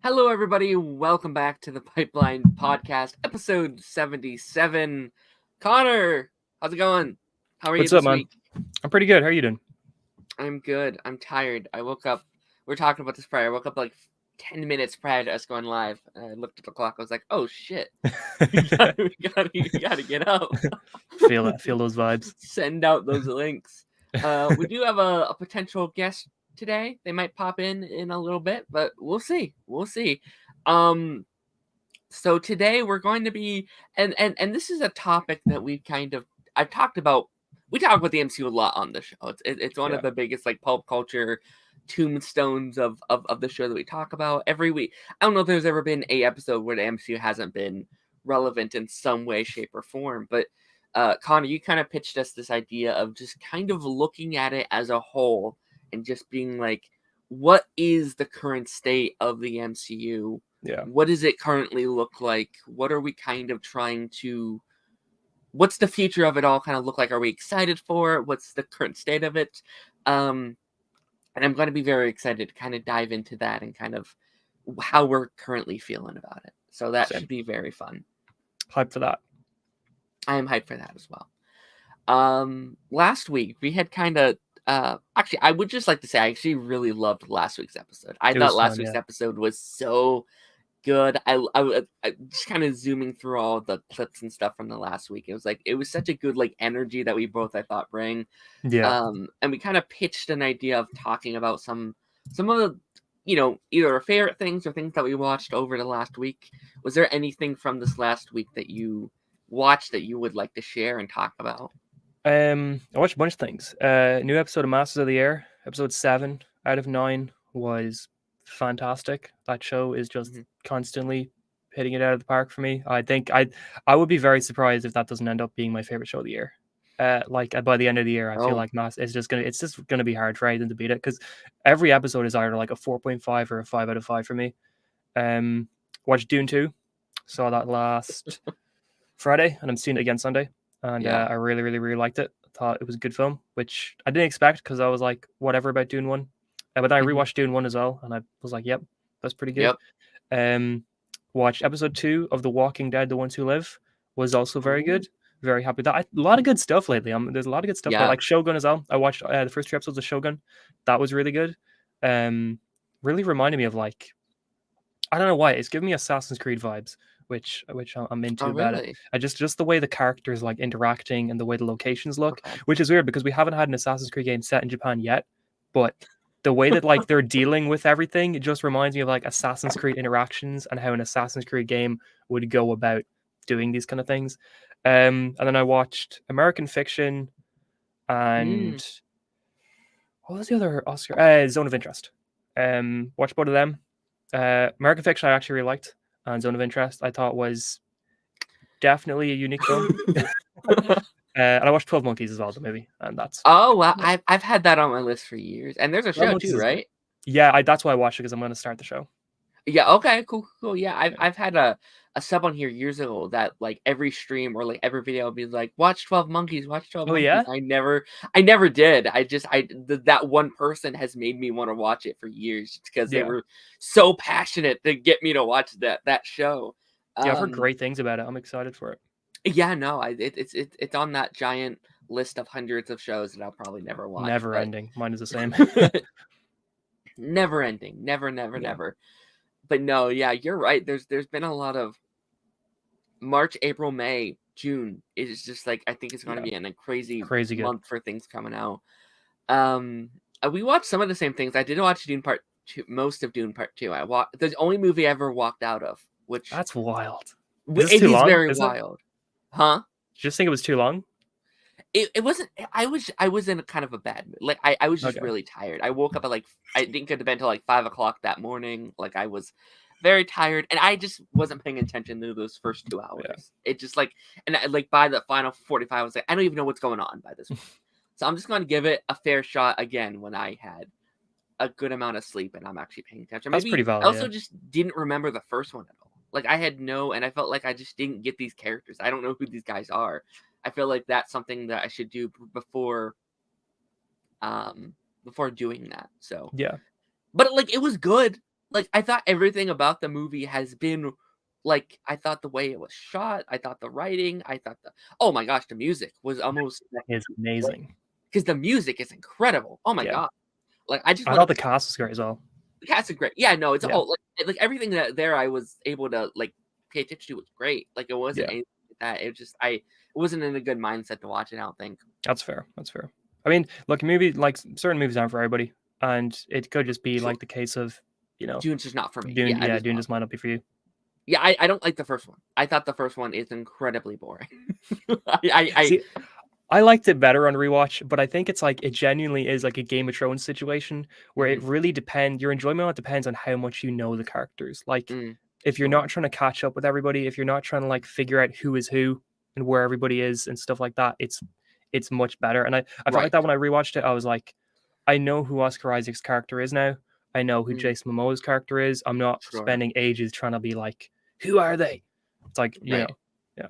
Hello, everybody. Welcome back to the Pipeline Podcast, episode 77. Connor, how's it going? How are you What's up, this man? week? I'm pretty good. How are you doing? I'm good. I'm tired. I woke up. We were talking about this prior. I woke up like 10 minutes prior to us going live. I looked at the clock. I was like, oh, shit. We gotta get up. Feel those vibes. Send out those links. We do have a potential guest today. They might pop in a little bit, but we'll see. So today we're going to be and this is a topic that I've talked about. We talk about the MCU a lot on the show. It's one of Yeah. the biggest like pulp culture tombstones of the show that we talk about every week. I don't know if there's ever been a episode where the MCU hasn't been relevant in some way, shape, or form. But Connor, you kind of pitched us this idea of just kind of looking at it as a whole and just being like, what is the current state of the MCU? Yeah. What does it currently look like? What are we kind of what's the future of it all kind of look like? Are we excited for it? What's the current state of it? And I'm going to be very excited to kind of dive into that and kind of how we're currently feeling about it. So that Same. should be very fun. Hyped for that. I am hyped for that as well. Last week we had kind of actually, I would just like to say I actually really loved last week's episode. I thought last week's episode was so good. I just kind of zooming through all the clips and stuff from the last week. It was such a good like energy that we both I thought bring. Yeah. And we kind of pitched an idea of talking about some of the either our favorite things or things that we watched over the last week. Was there anything from this last week that you watched that you would like to share and talk about? I watched a bunch of things. New episode of Masters of the Air, episode 7 out of 9 was fantastic. That show is just constantly hitting it out of the park for me. I think I would be very surprised if that doesn't end up being my favorite show of the year. By the end of the year, I feel like it's just gonna be hard for anything to beat it because every episode is either like a 4.5 or a 5 out of 5 for me. Watched Dune 2, saw that last Friday, and I'm seeing it again Sunday. And I really, really, really liked it. I thought it was a good film, which I didn't expect because I was like, whatever about Dune 1. But then I rewatched Dune 1 as well, and I was like, yep, that's pretty good. Watched episode 2 of The Walking Dead, The Ones Who Live, was also very good. Very happy with that. A lot of good stuff lately. There's a lot of good stuff. Like Shogun as well. I watched the first 2 episodes of Shogun. That was really good. Really reminded me of like, I don't know why, it's giving me Assassin's Creed vibes, which I'm into about it. I just the way the characters like interacting and the way the locations look, which is weird because we haven't had an Assassin's Creed game set in Japan yet, but the way that like they're dealing with everything, it just reminds me of like Assassin's Creed interactions and how an Assassin's Creed game would go about doing these kind of things. And then I watched American Fiction and what was the other Oscar? Zone of Interest. Watched both of them. American Fiction I actually really liked, and Zone of Interest I thought was definitely a unique film. And I watched 12 Monkeys as well, the movie, and that's wow. I've had that on my list for years, and there's a show too, right? Yeah, that's why I watched it because I'm going to start the show. Yeah. Okay. Cool. Yeah, I've had a sub on here years ago that like every stream or like every video would be like, watch 12 Monkeys, watch 12 Monkeys. Yeah? I never did. That one person has made me want to watch it for years because they were so passionate to get me to watch that show. Yeah, I've heard great things about it. I'm excited for it. Yeah, no, it's on that giant list of hundreds of shows that I'll probably never watch. Never ending. Mine is the same. Never ending. Never. But no, yeah, you're right. There's been a lot of March, April, May, June. It's just like I think it's going to be a crazy month for things coming out. We watched some of the same things. I did watch Dune Part 2, most of Dune Part 2. I watched the only movie I ever walked out of, which that's wild. It is very wild. Huh? Did you just think it was too long? It wasn't. I was in a kind of a bad mood. Like I was just really tired. I woke up at like I didn't go to bed until like 5 o'clock that morning. Like I was very tired, and I just wasn't paying attention to those first 2 hours. Yeah. It just like by the final 45, I was like, I don't even know what's going on by this point. So I'm just going to give it a fair shot again when I had a good amount of sleep and I'm actually paying attention. That's pretty valid. I also just didn't remember the first one at all. Like I had and I felt like I just didn't get these characters. I don't know who these guys are. I feel like that's something that I should do before doing that. So yeah, but like it was good. like, I thought everything about the movie has been, like, I thought the way it was shot, I thought the writing, I thought oh my gosh, the music was almost That is amazing. because the music is incredible. Oh my Yeah. god. Like, I just I wanna thought the cast was great as well. the cast is great. Yeah, no, it's Yeah. all like everything that there I was able to, like, pay attention to was great. Like, it wasn't Yeah. anything like that. It just it wasn't in a good mindset to watch it, I don't think. That's fair. That's fair. I mean, look, movie like certain movies aren't for everybody, and it could just be Sure. like the case of, Dune's just not for me. Dune. Yeah, it Yeah, is Dune not. just might not be for you. Yeah, I don't like the first one. I thought the first one is incredibly boring. I See, I liked it better on rewatch, but I think it's like it genuinely is like a Game of Thrones situation where it really depends. Your enjoyment on it depends on how much you know the characters. Like, if you're sure. not trying to catch up with everybody, if you're not trying to like figure out who is who and where everybody is and stuff like that, it's much better. And I felt like Right. that when I rewatched it. I was like, I know who Oscar Isaac's character is now. I know who Mm, Jason Momoa's character is. I'm not sure. spending ages trying to be like, who are they? It's like, you Right. know, yeah.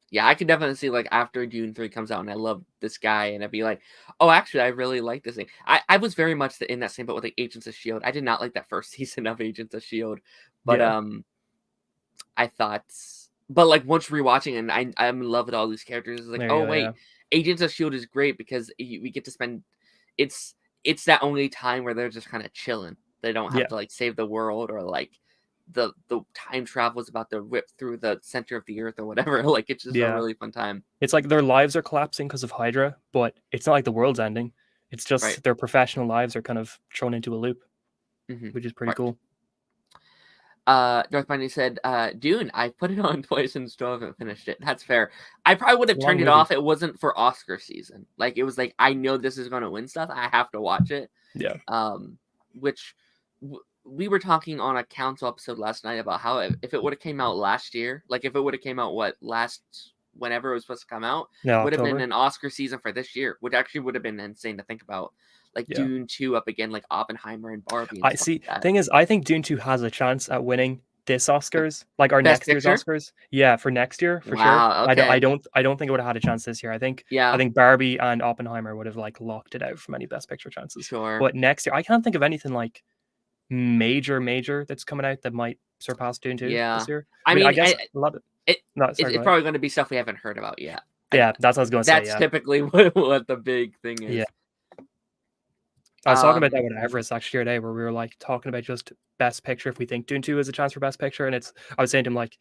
Yeah, I can definitely see, like, after Dune 3 comes out and I love this guy, and I'd be like, "Oh, actually, I really like this thing." I was very much in that same boat with, like, Agents of S.H.I.E.L.D. I did not like that first season of Agents of S.H.I.E.L.D., but, Yeah. I thought but, like, once rewatching and I'm in love with all these characters, it's like, There you "Oh, go. wait, Yeah. Agents of S.H.I.E.L.D. is great because we get to spend" it's it's that only time where they're just kinda chilling. They don't have Yeah. to, like, save the world or, like, the time travel is about to rip through the center of the earth or whatever, like, it's just a Yeah. really fun time. It's like their lives are collapsing because of Hydra, but it's not like the world's ending. It's Right. just their professional lives are kind of thrown into a loop, Mhm. which is pretty Right. cool. Darth Bunny said, Dune, I put it on twice and still haven't finished it. That's fair. I probably would It's have a long turned it movie. off. It wasn't for Oscar season. Like, it was like, I know this is going to win stuff. I have to watch it. Yeah. Which we were talking on a council episode last night about how if it would have came out last year, like if it would have came out whenever it was supposed to come out, Yeah, would have been October. an Oscar season for this year, which actually would have been insane to think about. Like Yeah. Dune 2 up again, like Oppenheimer and Barbie and I stuff see. like that. Thing is, I think Dune 2 has a chance at winning this Oscars, like our Best next year's Picture? Oscars. Yeah, for next year for sure. Wow, I okay. don't think it would have had a chance this year. I think Yeah, Barbie and Oppenheimer would have like locked it out from any Best Picture chances. sure. But next year, I can't think of anything like major that's coming out that might surpass Dune 2 Yeah. this year. I I mean, I mean, guess a lot of it no, sorry, go it's ahead. probably gonna be stuff we haven't heard about yet. Yeah, that's what I was gonna say. That's Yeah, typically what the big thing is. yeah. I was talking about that Um, with Everest actually today, where we were like talking about just Best Picture if we think Dune 2 has a chance for Best Picture, and I was saying to him like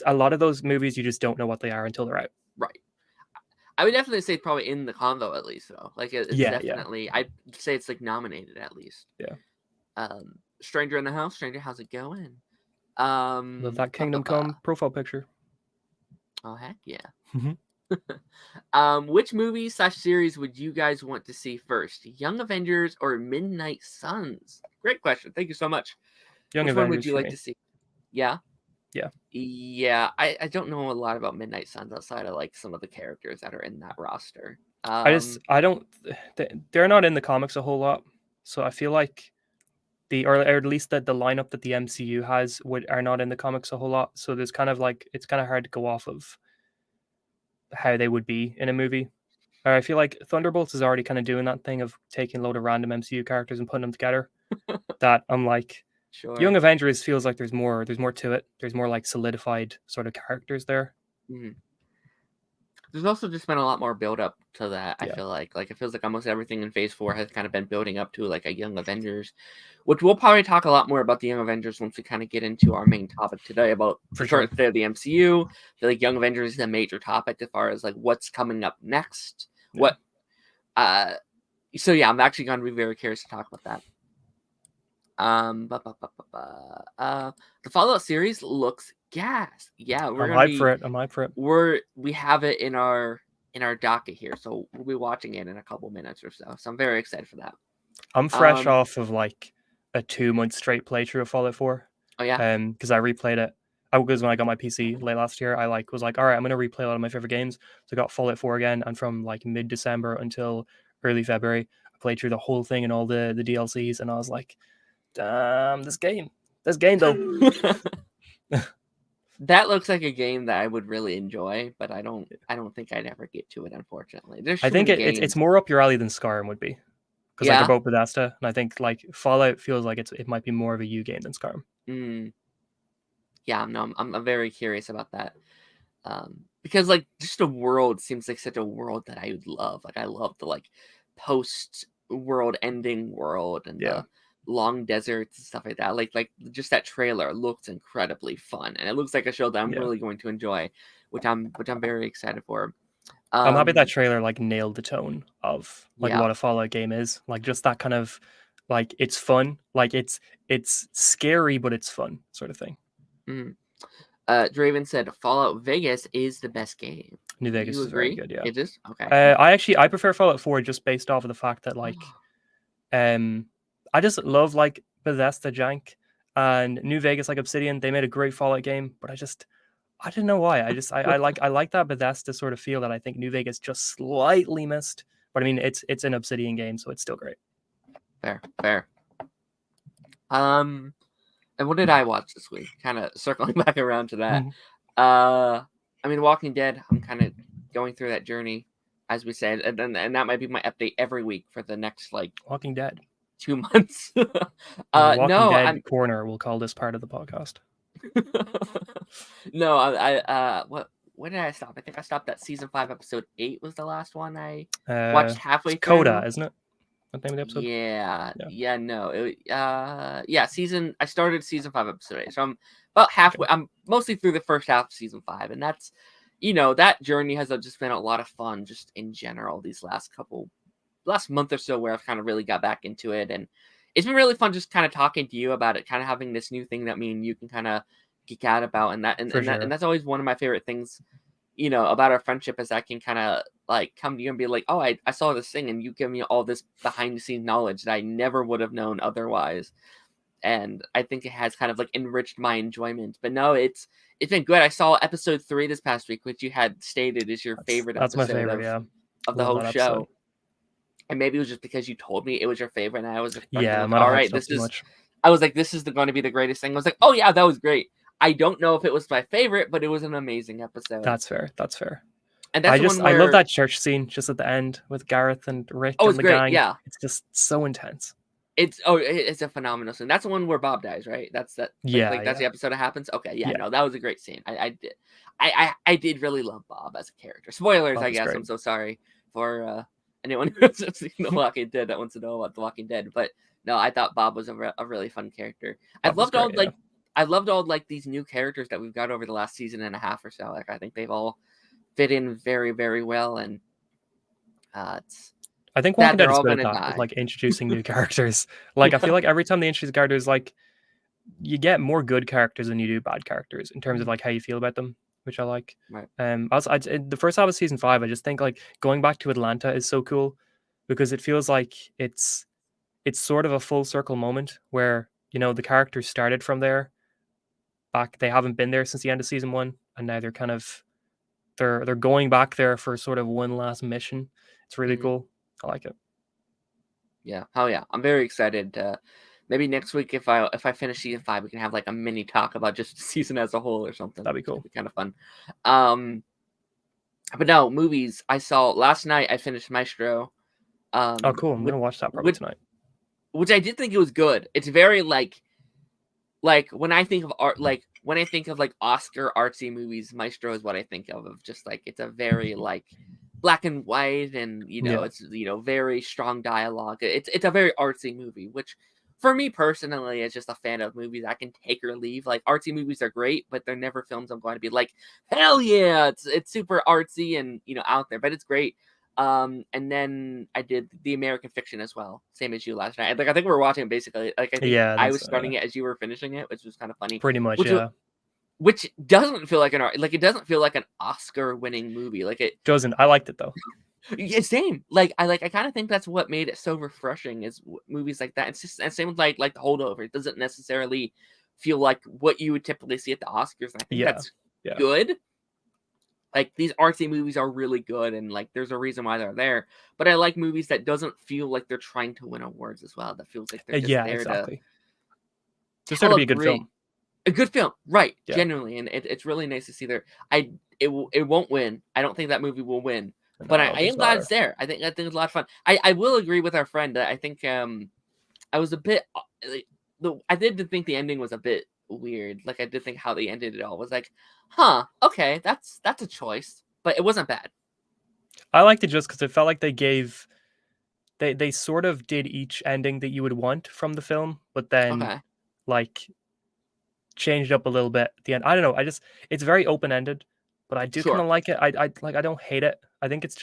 a lot of those movies you just don't know what they are until they're out. right. I would definitely say probably in the combo at least though. Like it's Yeah, definitely I'd say it's like nominated at least. yeah. Stranger in the House, Stranger, how's it going? Love that Ba, ba, Kingdom ba. Come profile picture. Oh heck yeah. Mhm. Which movie / series would you guys want to see first? Young Avengers or Midnight Suns? Great question. Thank you so much. Young Which one would Avengers you for like me. to see? Yeah. Yeah. Yeah, I don't know a lot about Midnight Suns outside of like some of the characters that are in that roster. I don't they're not in the comics a whole lot, so I feel like or at least that the lineup that the MCU has are not in the comics a whole lot. So there's kind of like it's kind of hard to go off of how they would be in a movie. Or I feel like Thunderbolts is already kind of doing that thing of taking a load of random MCU characters and putting them together. That I'm like Young Sure. Avengers feels like there's more to it. There's more like solidified sort of characters there. Mhm. There's also just been a lot more build up to that. I Yeah. feel like it feels like almost everything in Phase 4 has kind of been building up to like a Young Avengers, which we'll probably talk a lot more about the Young Avengers once we kind of get into our main topic today about For the sure. current state of the MCU. I feel like Young Avengers is a major topic as far as like what's coming up next. Yeah. What so yeah, I'm actually going to be very curious to talk about that. The Fallout series looks gas. Yeah, we're I'm gonna hyped for it. I'm hyped for it. we have it in our docket here, so we'll be watching it in a couple minutes or so. So I'm very excited for that. I'm fresh off of like a 2-month straight playthrough of Fallout 4. Oh yeah. Because I replayed it. Because when I got my PC late last year, I was like, all right, I'm gonna replay a lot of my favorite games. So I got Fallout 4 again, and from like mid-December until early February, I played through the whole thing and all the DLCs, and I was like, damn, this game though. That looks like a game that I would really enjoy, but I don't think I'd ever get to it, unfortunately. I think it's more up your alley than Skyrim would be, because like they're both Bethesda, and I think like Fallout feels like it might be more of a U game than Skyrim. Yeah, no, I'm very curious about that. Because like just a world seems like such a world that I would love. Like I love the like post world ending world and the long deserts and stuff like that. Like just that trailer looks incredibly fun, and it looks like a show that I'm really going to enjoy, which I'm very excited for. I'm happy that trailer like nailed the tone of like what a Fallout game is. Like just that kind of like it's fun, like it's scary but it's fun sort of thing. Draven said Fallout Vegas is the best game. New Vegas is very good, yeah. It is? Okay. I prefer Fallout 4 just based off of the fact that like I just love like Bethesda jank, and New Vegas, like Obsidian, they made a great Fallout game, but I don't know why. I like that Bethesda sort of feel that I think New Vegas just slightly missed. But I mean it's an Obsidian game, so it's still great. Fair. And what did I watch this week? Kind of circling back around to that. I mean, Walking Dead, I'm kind of going through that journey, as we said, and that might be my update every week for the next like Walking Dead 2 months. Walking Dead Corner, we'll call this part of the podcast. No, I when did I stop? I think I stopped at season 5, episode 8 was the last one I watched halfway through. Coda, isn't it? What name of the episode? I started season 5, episode 8, so I'm about halfway. I'm mostly through the first half of season 5, and that's, that journey has just been a lot of fun just in general these last month or so, where I've kind of really got back into it, and it's been really fun just kind of talking to you about it, kind of having this new thing that me and you can kind of geek out about, and that's always one of my favorite things, about our friendship, is I can kind of like come to you and be like, oh, I saw this thing, and you give me all this behind the scenes knowledge that I never would have known otherwise. And I think it has kind of like enriched my enjoyment. But no, it's been good. I saw episode 3 this past week, which you had stated is your favorite episode. That's my favorite, of the whole show. And maybe it was just because you told me it was your favorite, and I was like, all right, this is. I was like, this is going to be the greatest thing. I was like, oh yeah, that was great. I don't know if it was my favorite, but it was an amazing episode. That's fair. And that's I love that church scene just at the end with Gareth and Rick and the gang. Yeah, it's just so intense. It's a phenomenal scene. That's the one where Bob dies, right? That's that. That's the episode that happens. Okay, no, that was a great scene. I did really love Bob as a character. Spoilers, I guess. Great. I'm so sorry for anyone who hasn't seen The Walking Dead that wants to know about The Walking Dead. But no, I thought Bob was a really fun character. I loved all these new characters that we've got over the last season and a half or so. Like I think they've all fit in very, very well, and I think Walking Dead is good at that, like introducing new characters. Like I feel like every time they introduce characters, like you get more good characters than you do bad characters in terms of like how you feel about them, which I like. Right. The first half of season 5, I just think like going back to Atlanta is so cool because it feels like it's sort of a full circle moment where the characters started from there. Back, they haven't been there since the end of season 1, and now they're kind of they're going back there for sort of one last mission. It's really cool. I like it. Yeah. Oh yeah. I'm very excited. Maybe next week, if I finish season 5, we can have like a mini talk about just the season as a whole or something. That'd be cool. It'd be kind of fun. But no, movies. I saw last night. I finished Maestro. Oh, cool. I'm gonna watch that probably tonight. Which I did think it was good. It's very like when I think of art, like when I think of like Oscar artsy movies, Maestro is what I think of just like it's a very like black and white, and it's very strong dialogue. It's a very artsy movie, which for me personally, as just a fan of movies, I can take or leave. Like artsy movies are great, but they're never films I'm going to be like, hell yeah, it's super artsy and out there, but it's great. And then I did The American Fiction as well, same as you last night. Like I think we were watching basically. Like I think I was starting it as you were finishing it, which was kind of funny. Pretty much, Which doesn't feel like it doesn't feel like an Oscar-winning movie. Like it doesn't. I liked it though. Yeah, same. I kind of think that's what made it so refreshing is movies like that. It's just and same with like The Holdover. It doesn't necessarily feel like what you would typically see at the Oscars. And I think that's good. Like these artsy movies are really good, and like there's a reason why they're there. But I like movies that doesn't feel like they're trying to win awards as well. That feels like they're just there to just there to be a good film. A good film, right? Genuinely, and it's really nice to see there. It won't win. I don't think that movie will win. But I No, am there's glad not. it's there. I think it's a lot of fun. I will agree with our friend that I think I was a bit like, I did think the ending was a bit weird. Like I did think how they ended it all was like, huh, okay, that's a choice, but it wasn't bad. I liked it just because it felt like they sort of did each ending that you would want from the film, but then Okay, like changed up a little bit at the end. I don't know. It's very open ended, but I do kind sure, of like it. I don't hate it. I think it's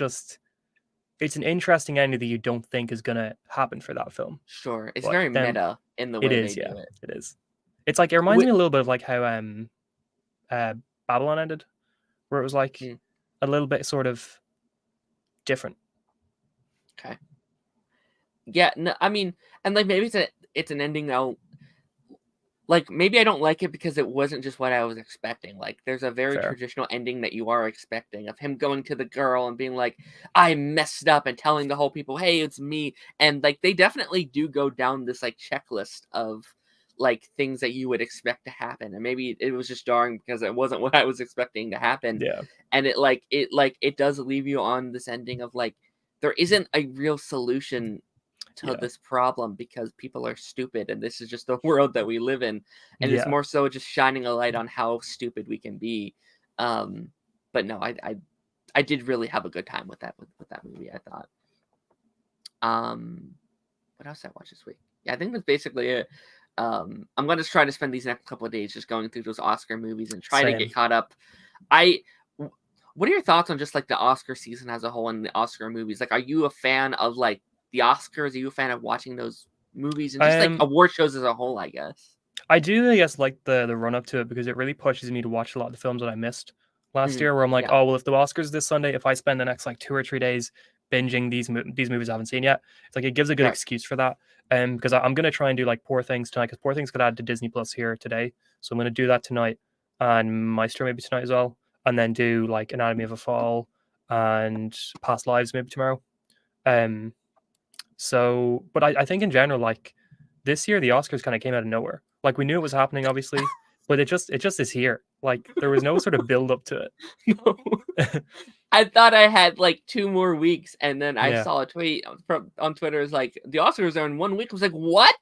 an interesting ending that you don't think is gonna happen for that film. sure. It's But very then meta in the it way they is, do yeah, it. it is. It's like it reminds me a little bit of like how uh Babylon ended, where it was like Hmm, a little bit sort of different. okay, yeah. No, I mean, and like maybe it's an ending now. Like maybe I don't like it because it wasn't just what I was expecting. Like there's a very Fair. traditional ending that you are expecting of him going to the girl and being like, "I messed up," and telling the whole people, "Hey, it's me." And like they definitely do go down this like checklist of like things that you would expect to happen. And maybe it was just jarring because it wasn't what I was expecting to happen. Yeah. And it does leave you on this ending of like there isn't a real solution to Yeah. this problem because people are stupid and this is just the world that we live in, and it's Yeah. more so just shining a light on how stupid we can be. um but no, I did really have a good time with that movie, I thought. What else did I watch this week? Yeah, I think that's basically it. I'm gonna try to spend these next couple of days just going through those Oscar movies and try to Same. get caught up. I what are your thoughts on just like the Oscar season as a whole and the Oscar movies? Like, are you a fan of like the Oscars? Are you a fan of watching those movies and just like Um award shows as a whole, I guess? I do, I guess, like the run up to it because it really pushes me to watch a lot of the films that I missed last Mhm. year. Where I'm like, Yeah, oh well, if the Oscars is this Sunday, if I spend the next like 2 or 3 days binging these movies I haven't seen yet, it's like it gives a good right. excuse for that. Because I'm gonna try and do like Poor Things tonight because Poor Things got added to Disney Plus here today, so I'm gonna do that tonight and Maestro maybe tonight as well, and then do like Anatomy of a Fall and Past Lives maybe tomorrow. Um, so, but I think in general, like this year, the Oscars kind of came out of nowhere. Like we knew it was happening, obviously, but it just is here. Like there was no sort of build up to No. it. I thought I had like 2 more weeks, and then I Yeah. saw a tweet from on Twitter. Is like the Oscars are in 1 week. I was like, what?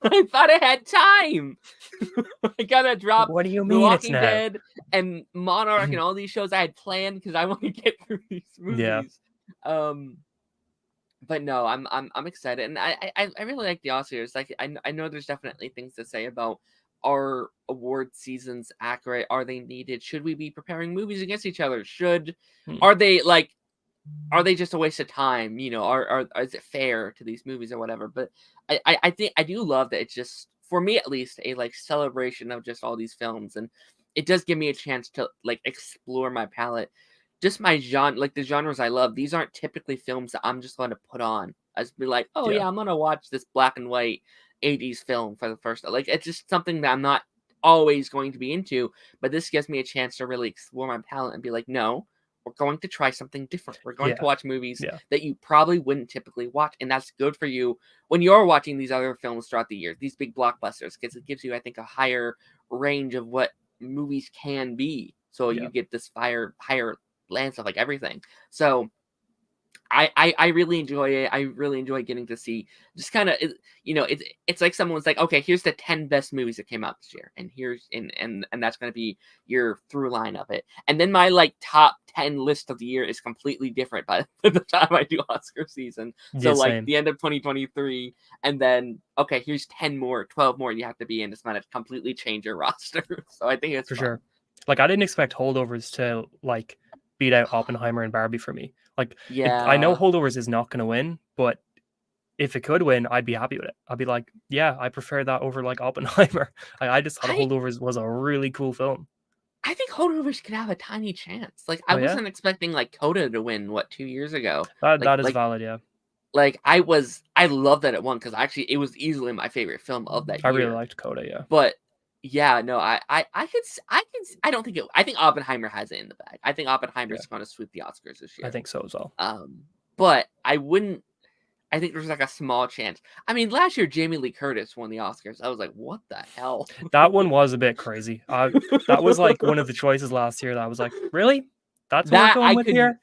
I thought I had time. I gotta drop What do you The mean it's Walking now? Dead and Monarch and all these shows I had planned because I want to get through these Yeah. movies. Um, but no, I'm excited, and I really like the Oscars. Like I know there's definitely things to say about are award seasons accurate? Are they needed? Should we be preparing movies against each other? Should Hmm. are they like are they just a waste of time? You know, are is it fair to these movies or whatever? But I think I do love that it's just for me at least a like celebration of just all these films, and it does give me a chance to like explore my palette, just my genre, like the genres I love. These aren't typically films that I'm just going to put on as be like, oh Yeah. yeah, I'm gonna watch this black and white 80s film for the first time. Like it's just something that I'm not always going to be into, but this gives me a chance to really explore my palette and be like, no, we're going to try something different. We're going to Yeah. watch movies Yeah. that you probably wouldn't typically watch, and that's good for you when you're watching these other films throughout the year, these big blockbusters, because it gives you, I think, a higher range of what movies can be. So Yeah. you get this higher lens of like everything. So I really enjoy it. I really enjoy getting to see just kind of it's like someone's like, okay, here's the 10 best movies that came out this year, and here's and that's gonna be your through line of it. And then my like top 10 list of the year is completely different by the time I do Oscar season. So Yeah. like Same. the end of 2023, and then okay, here's 10 more, 12 more you have to be in. It's gonna completely change your roster. So I think it's For fun. sure. Like I didn't expect Holdovers to like beat out Oppenheimer and Barbie for me. Like I know Yeah. Holdovers is not going to win, but if it could win, I'd be happy with it. I'd be like, yeah, I prefer that over like Oppenheimer. I just thought I Holdovers was a really cool film. I think Holdovers could have a tiny chance. Like I Oh yeah, wasn't expecting like Coda to win 2 years ago. Like that is valid. Yeah, I love that it won because actually it was easily my favorite film of that I really year. liked Coda. Yeah, But yeah, no, I don't think I think Oppenheimer has it in the bag. I think yeah, Oppenheimer's going to sweep the Oscars this I year. think so as well. But I wouldn't. I think there's like a small chance. I mean, last year Jamie Lee Curtis won the Oscars. I was like, what the hell? That one was a bit crazy. That was like one of the choices last year that I was like, really? That's what we're going with could here.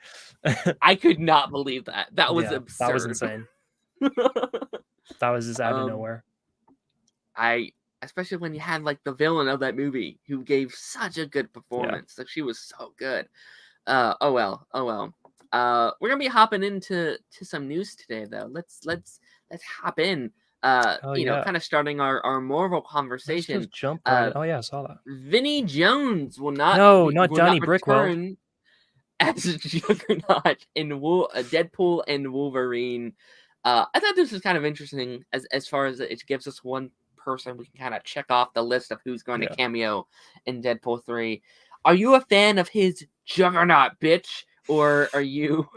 I could not believe that. That was Yeah, absurd. that was insane. That was just out of nowhere. Especially when you had like the villain of that movie who gave such a good performance. Like she was so good. Oh well. We're gonna be hopping into some news today though. Let's hop in. Kind of starting our Marvel conversation. Let's just jump right. Oh yeah, I saw that. Vinnie Jones will not Donnie Brickwell return as Juggernaut in Deadpool and Wolverine. I thought this was kind of interesting as far as it gives us one person we can kind of check off the list of who's going to cameo in Deadpool 3. Are you a fan of his Juggernaut, bitch? Or are you...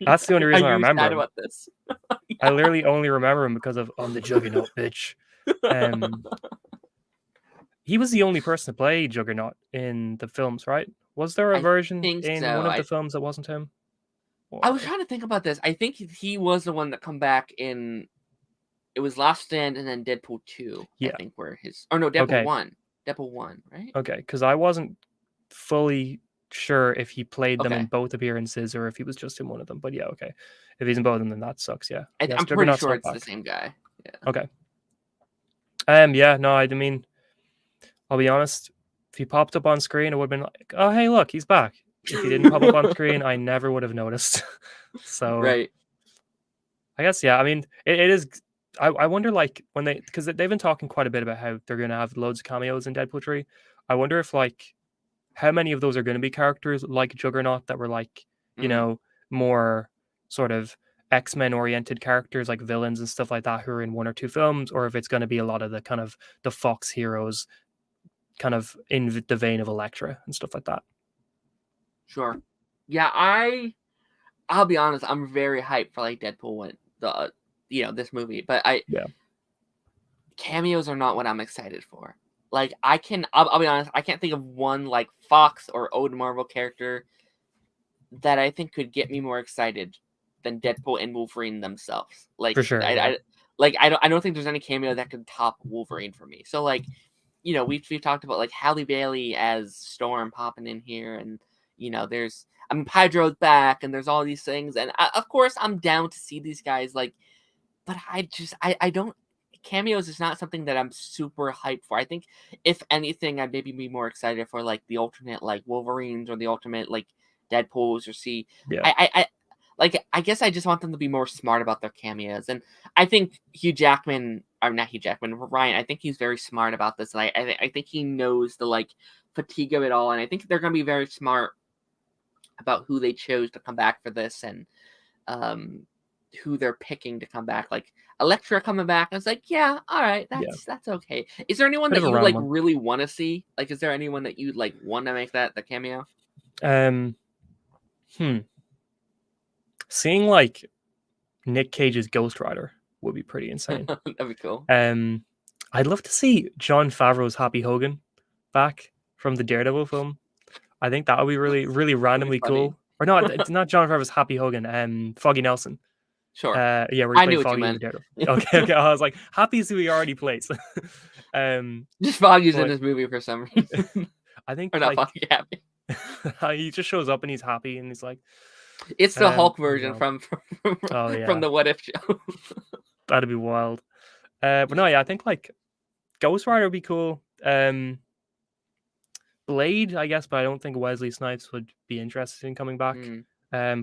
That's the only reason I remember him. About this? I literally only remember him because of I'm the Juggernaut, bitch. He was the only person to play Juggernaut in the films, right? Was there a version in one of the films that wasn't him? I was trying to think about this. I think he was the one that come back in... It was Last Stand and then Deadpool 2, I think, were his... Or no, Deadpool 1. Deadpool 1, right? Okay, because I wasn't fully sure if he played them in both appearances or if he was just in one of them. But yeah, okay. If he's in both of them, then that sucks, yeah. I'm pretty sure it's the same guy. Yeah. Okay. I mean, I'll be honest. If he popped up on screen, it would have been like, oh, hey, look, he's back. If he didn't pop up on screen, I never would have noticed. So, right. I guess, yeah. I mean, it is... I wonder, like, when because they've been talking quite a bit about how they're going to have loads of cameos in Deadpool 3. I wonder if, like, how many of those are going to be characters like Juggernaut that were, like, you know, more sort of X-Men oriented characters, like villains and stuff like that, who are in one or two films, or if it's going to be a lot of the kind of the Fox heroes, kind of in the vein of Elektra and stuff like that. Sure. Yeah, I'll be honest, I'm very hyped for, like, Deadpool this movie, but cameos are not what I'm excited for. Like, I'll be honest, I can't think of one, like, Fox or old Marvel character that I think could get me more excited than Deadpool and Wolverine themselves. Like, for sure, I don't think there's any cameo that could top Wolverine for me. So, like, you know, we've talked about, like, Halle Bailey as Storm popping in here, and, you know, Hydro's back, and there's all these things, and of course I'm down to see these guys, like, but I don't... Cameos is not something that I'm super hyped for. I think, if anything, I'd maybe be more excited for, like, the alternate, like, Wolverines or the alternate, like, Deadpools or see. Yeah. I guess I just want them to be more smart about their cameos. And I think Ryan, I think he's very smart about this. And I think he knows the, like, fatigue of it all. And I think they're going to be very smart about who they chose to come back for this, and who they're picking to come back. Like, Elektra coming back, I was like, yeah, all right, that's okay. Is there anyone that you, like, really want to see? Like, is there anyone that you, like, want to make the cameo? Seeing, like, Nick Cage's Ghost Rider would be pretty insane. That'd be cool. I'd love to see Jon Favreau's Happy Hogan back from the Daredevil film. I think that would be really, really randomly cool. Or no, it's not Jon Favreau's Happy Hogan. Foggy Nelson. Sure. Where he played Foggy in the Daredevil. Okay. I was like, Happy's who he already plays. Just Foggy's in this movie for some reason. I think, or not, like, Foggy Happy. He just shows up and he's happy, and he's like, it's the Hulk version from the What If show. That'd be wild. But no, yeah, I think, like, Ghost Rider would be cool. Blade, I guess, but I don't think Wesley Snipes would be interested in coming back.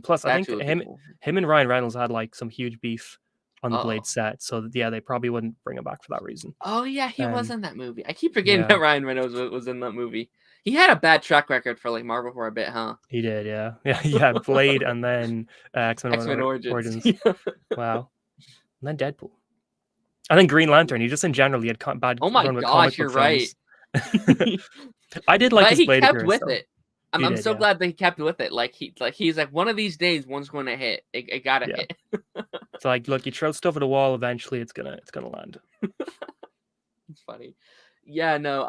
Plus, I think him and Ryan Reynolds had, like, some huge beef on the Blade set, so yeah, they probably wouldn't bring him back for that reason. Oh yeah, he was in that movie. I keep forgetting that Ryan Reynolds was in that movie. He had a bad track record for, like, Marvel for a bit, huh? He did, yeah. Blade and then X-Men Origins. Wow. And then Deadpool. And then Green Lantern. He just in general, he had bad. Oh my gosh, you're right. I did like his Blade appearance. He kept with it. I'm so glad that he kept with it. He's like, one of these days, one's going to hit. It gotta hit. It's like, look, you throw stuff at a wall. Eventually, it's gonna land. It's funny. Yeah, no,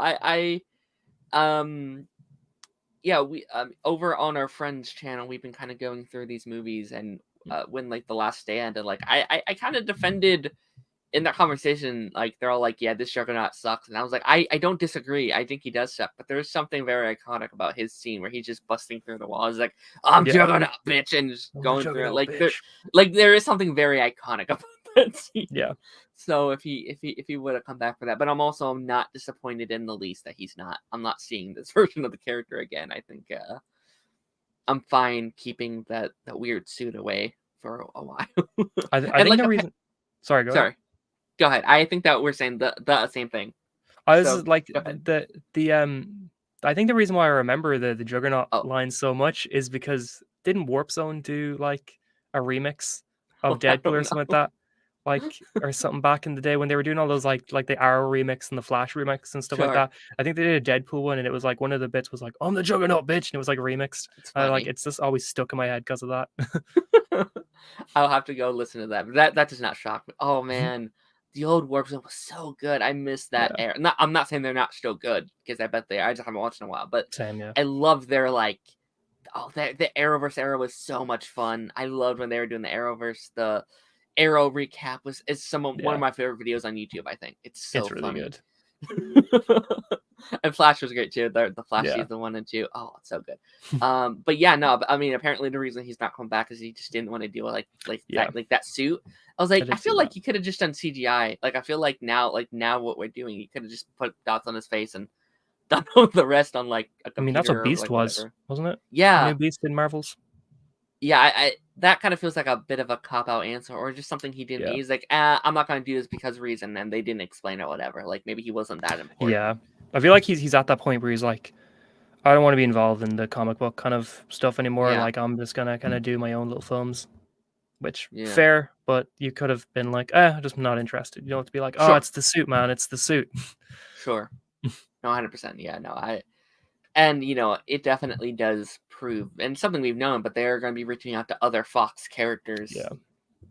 we over on our friend's channel, we've been kind of going through these movies, and when, like, The Last Stand, and, like, I kind of defended in that conversation, like they're all like, "Yeah, this Juggernaut sucks," and I was like, "I don't disagree. I think he does suck, but there's something very iconic about his scene where he's just busting through the walls, like, I'm Yeah. Juggernaut, bitch," and just I'm the going through it. Juggernaut, bitch. Like there is something very iconic about that scene. Yeah. So if he would have come back for that, but I'm also not disappointed in the least that he's not. I'm not seeing this version of the character again. I think I'm fine keeping that weird suit away for a while. I And think like, the reason. Sorry, go ahead. sorry, go ahead. I think that we're saying the same thing. I So was like go ahead. the I think the reason why I remember the Juggernaut Oh, line so much is because didn't Warp Zone do like a remix of I Deadpool or don't something like know. that? Like or something back in the day when they were doing all those like the Arrow remix and the Flash remix and stuff like Sure, that. I think they did a Deadpool one and it was like one of the bits was like, I'm the Juggernaut bitch, and it was like remixed. it's Like funny. it's just always stuck in my head because of that. I'll have to go listen to that. But that does not shock me. Oh man, the old Warp Zone was so good. I miss that Yeah. era. I'm not saying they're not still good because I bet they are. I just haven't watched in a while. But Same, yeah. I love their like. Oh, the Arrowverse era was so much fun. I loved when they were doing the Arrowverse. The Arrow recap is one of Yeah. my favorite videos on YouTube. I think it's so It's really funny. good. And Flash was great too. The Flash Yeah. season 1 and 2. Oh, it's so good. But yeah, no. But, I mean, apparently the reason he's not coming back is he just didn't want to deal with Yeah. that suit. I was I like, I did see feel that. like you could have just done CGI. Like I feel like now what we're doing, you could have just put dots on his face and done the rest on like a I mean, that's what computer or Beast like was, whatever. wasn't it? The Yeah, new Beast in Marvels. yeah. I that kind of feels like a bit of a cop out answer, or just something he didn't Yeah. need. He's like, I'm not gonna do this because of reason, and they didn't explain it, whatever. Like maybe he wasn't that important. Yeah. I feel like he's at that point where he's like, I don't want to be involved in the comic book kind of stuff anymore. Yeah, Like I'm just gonna kind of do my own little films. Which yeah. fair, but you could have been like, just not interested. You don't have to be like, oh, Sure, it's the suit, man, it's the suit. sure. No, 100%. Yeah, no, and it definitely does prove, and something we've known, but they're going to be reaching out to other Fox characters Yeah.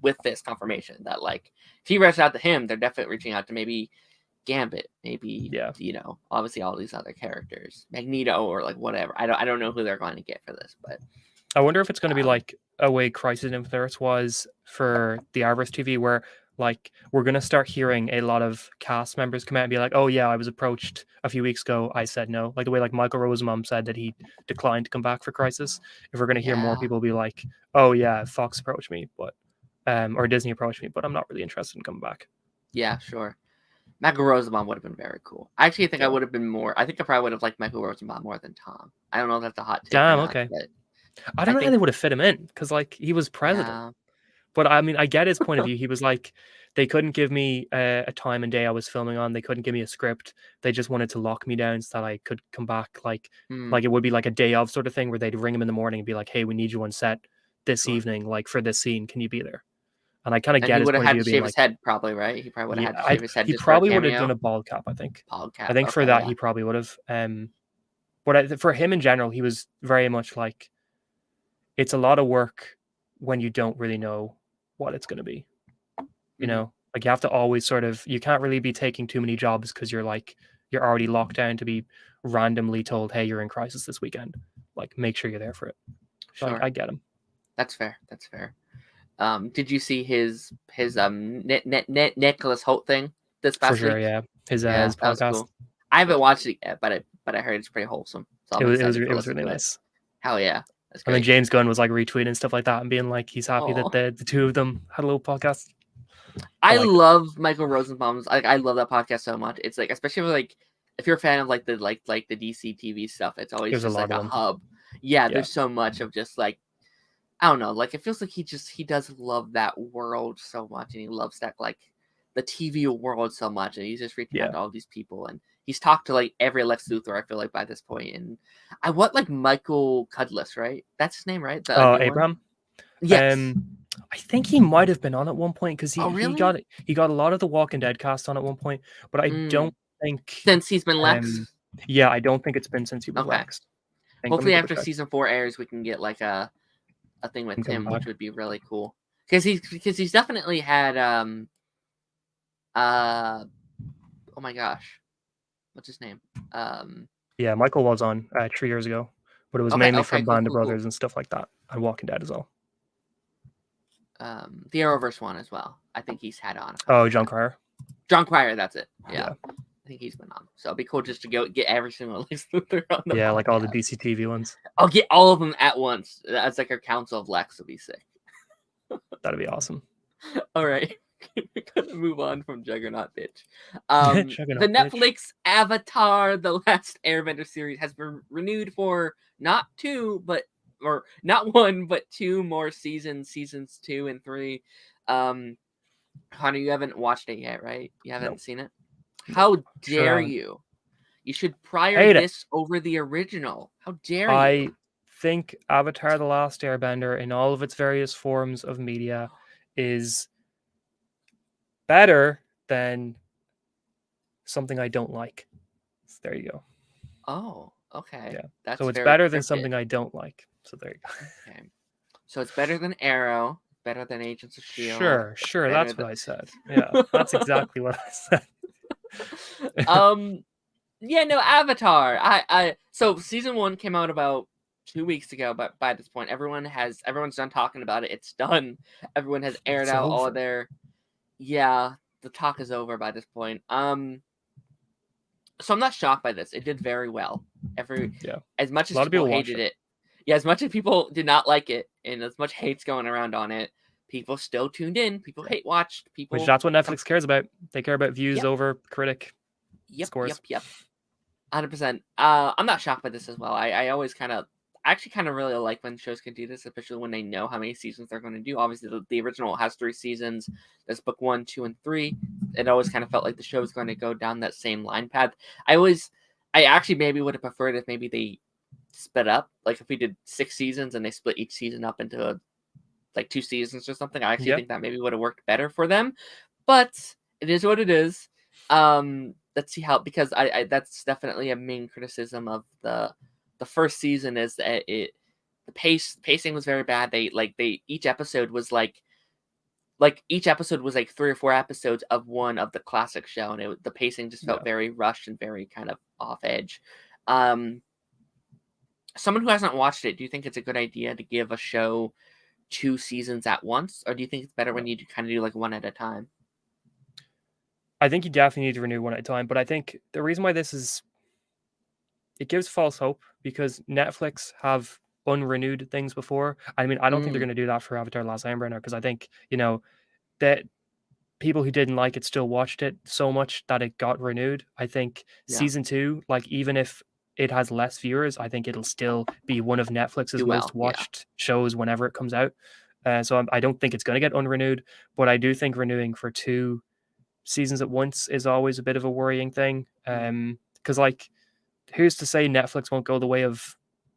with this confirmation that, like, if he reaches out to him, they're definitely reaching out to maybe Gambit, maybe, Yeah. obviously all these other characters, Magneto, or like whatever. I don't know who they're going to get for this, but I wonder if it's going to be like a way Crisis on Infinite Earths was for the Arrowverse TV, where like we're going to start hearing a lot of cast members come out and be like, oh yeah, I was approached a few weeks ago, I said no. Like the way like Michael Rosenbaum said that he declined to come back for Crisis. If we're going to hear more yeah, people be like, oh yeah, Fox approached me, but or Disney approached me, but I'm not really interested in coming back. yeah, sure. Michael Rosenbaum would have been very cool. I actually think I would have been more. I think I probably would have liked Michael Rosenbaum more than Tom. I don't know if that's a hot take or Damn, not, okay. but I don't know how think they would have fit him in because like he was president. yeah, But I mean, I get his point of view. He was like, they couldn't give me a time and day I was filming on. They couldn't give me a script. They just wanted to lock me down so that I could come back. Like it would be like a day of sort of thing where they'd ring him in the morning and be like, hey, we need you on set this sure. evening, like for this scene. Can you be there? And I kind of And get he his would have point of had view to of being shave his like, head, probably, right? He probably would have yeah, had to shave his head he just for a probably would have done cameo. a bald cap, I think. Bald I cap. think for Okay, that, yeah. he probably would have. But for him in general, he was very much like, it's a lot of work when you don't really know what it's going to be. You know, like you have to always sort of, you can't really be taking too many jobs because you're already locked down to be randomly told, hey, you're in Crisis this weekend. Like, make sure you're there for it. So Sure. I get him. That's fair. That's fair. Did you see his Nicholas Holt thing this past For sure, week? yeah. His That was podcast. cool. I haven't watched it yet, but I heard it's pretty wholesome. So I'm excited to It was listen really to nice. it. Hell yeah. That's And then great. James Gunn was like retweeting stuff like that and being like, he's happy Aw. that the two of them had a little podcast. I liked it. love Michael Rosenbaum's. I love that podcast so much. It's like, especially like if you're a fan of like the DC TV stuff, it's always There's a just lot like of a them. hub. Yeah, Yeah. there's so much of just like, I don't know, like it feels like he does love that world so much, and he loves that like the TV world so much, and he's just reaching out to all these people, and he's talked to like every Lex Luthor, I feel like, by this point. And I want like Michael Cudlitz, right? That's his name, right? The new Abraham. one? Yes. I think he might have been on at one point because Oh, really? he got a lot of the Walking Dead cast on at one point, but I don't think since he's been Lex. Yeah, I don't think it's been since he was Lex. Hopefully, after season 4 airs, we can get like a thing with him, which would be really cool. Because he's definitely had oh my gosh, what's his name? Yeah, Michael was on 3 years ago, but it was mainly for Band of Brothers and stuff like that, and Walking Dead as well. the Arrowverse one as well. I think he's had on a couple. Oh, John Cryer. John Cryer, that's it. Yeah. Yeah. I think he's been on. So it'd be cool just to go get every single Lex Luthor on the Yeah, podcast. like all the DC TV ones. I'll get all of them at once. That's like our Council of Lex would be sick. That'd be awesome. All right. We're gonna move on from Juggernaut, bitch. Juggernaut, The bitch. Netflix Avatar: The Last Airbender series has been renewed for not one, but two more seasons 2 and 3. Connor, you haven't watched it yet, right? You haven't Nope. seen it? How dare Sure you? You should prior Hate this over the original. How dare you? I think Avatar: The Last Airbender, in all of its various forms of media, is better than something I don't like. So there you go. Oh, okay. Yeah. That's So it's very better than cryptic. something I don't like. So there you go. Okay. So it's better than Arrow, better than Agents of Shield. Sure. That's what I said. Yeah, that's exactly what I said. Yeah, no, Avatar. So season 1 came out about 2 weeks ago, but by this point, everyone's done talking about it. It's done. Everyone has aired It's out all over. of their. Yeah, the talk is over by this point. So I'm not shocked by this. It did very well. As much as A lot of people people hated watched it. Yeah, as much as people did not like it, and as much hate's going around on it, people still tuned in. People hate watched. People. Which that's what Netflix cares about. They care about views over critic scores. Yep. 100%. I'm not shocked by this as well. I actually kind of really like when shows can do this, especially when they know how many seasons they're going to do. Obviously, the original has 3 seasons. There's book 1, 2, and 3. It always kind of felt like the show was going to go down that same line path. I actually maybe would have preferred if maybe they split up. Like if we did 6 seasons and they split each season up into like 2 seasons or something. I actually think that maybe would have worked better for them. But it is what it is. Let's see how, because I that's definitely a main criticism of the first season is that the pacing was very bad. Each episode was like 3 or 4 episodes of one of the classic show, and the pacing just felt very rushed and very kind of off edge. Someone who hasn't watched it, do you think it's a good idea to give a show 2 seasons at once, or do you think it's better when you kind of do like one at a time? I think you definitely need to renew one at a time, but I think the reason why it gives false hope because Netflix have unrenewed things before. I mean, I don't think they're going to do that for Avatar: Last Airbender because I think, that people who didn't like it still watched it so much that it got renewed. I think season 2, like even if it has less viewers, I think it'll still be one of Netflix's most watched shows whenever it comes out. So I don't think it's going to get unrenewed, but I do think renewing for 2 seasons at once is always a bit of a worrying thing. Because like, who's to say Netflix won't go the way of